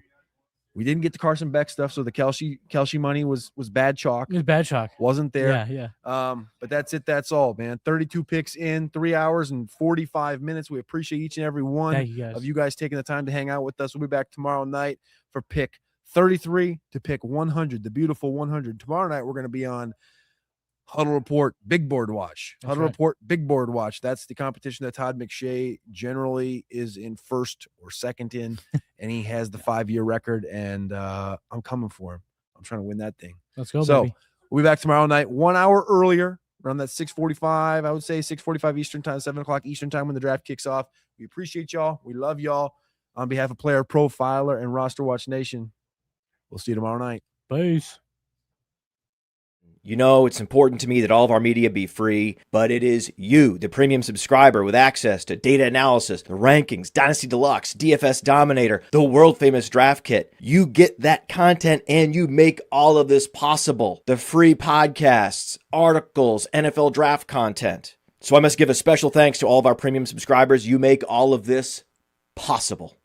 We didn't get the Carson Beck stuff, so the Kelce money was bad chalk. It was bad chalk. Wasn't there. Yeah. But that's it. That's all, man. 32 picks in 3 hours and 45 minutes. We appreciate each and every one of you guys taking the time to hang out with us. We'll be back tomorrow night for pick 33 to pick 100, the beautiful 100. Tomorrow night, we're going to be on Huddle Report, Big Board Watch. Huddle Report, Big Board Watch. That's the competition that Todd McShay generally is in first or second in, and he has the 5-year record, and I'm coming for him. I'm trying to win that thing. Let's go, so, baby. We'll be back tomorrow night, 1 hour earlier, around that 6:45. I would say 6:45 Eastern time, 7 o'clock Eastern time when the draft kicks off. We appreciate y'all. We love y'all. On behalf of Player Profiler and Roster Watch Nation, we'll see you tomorrow night. Peace. You know, it's important to me that all of our media be free, but it is you, the premium subscriber, with access to data analysis, the rankings, Dynasty Deluxe, DFS Dominator, the world famous draft kit. You get that content and you make all of this possible. The free podcasts, articles, NFL draft content. So I must give a special thanks to all of our premium subscribers. You make all of this possible.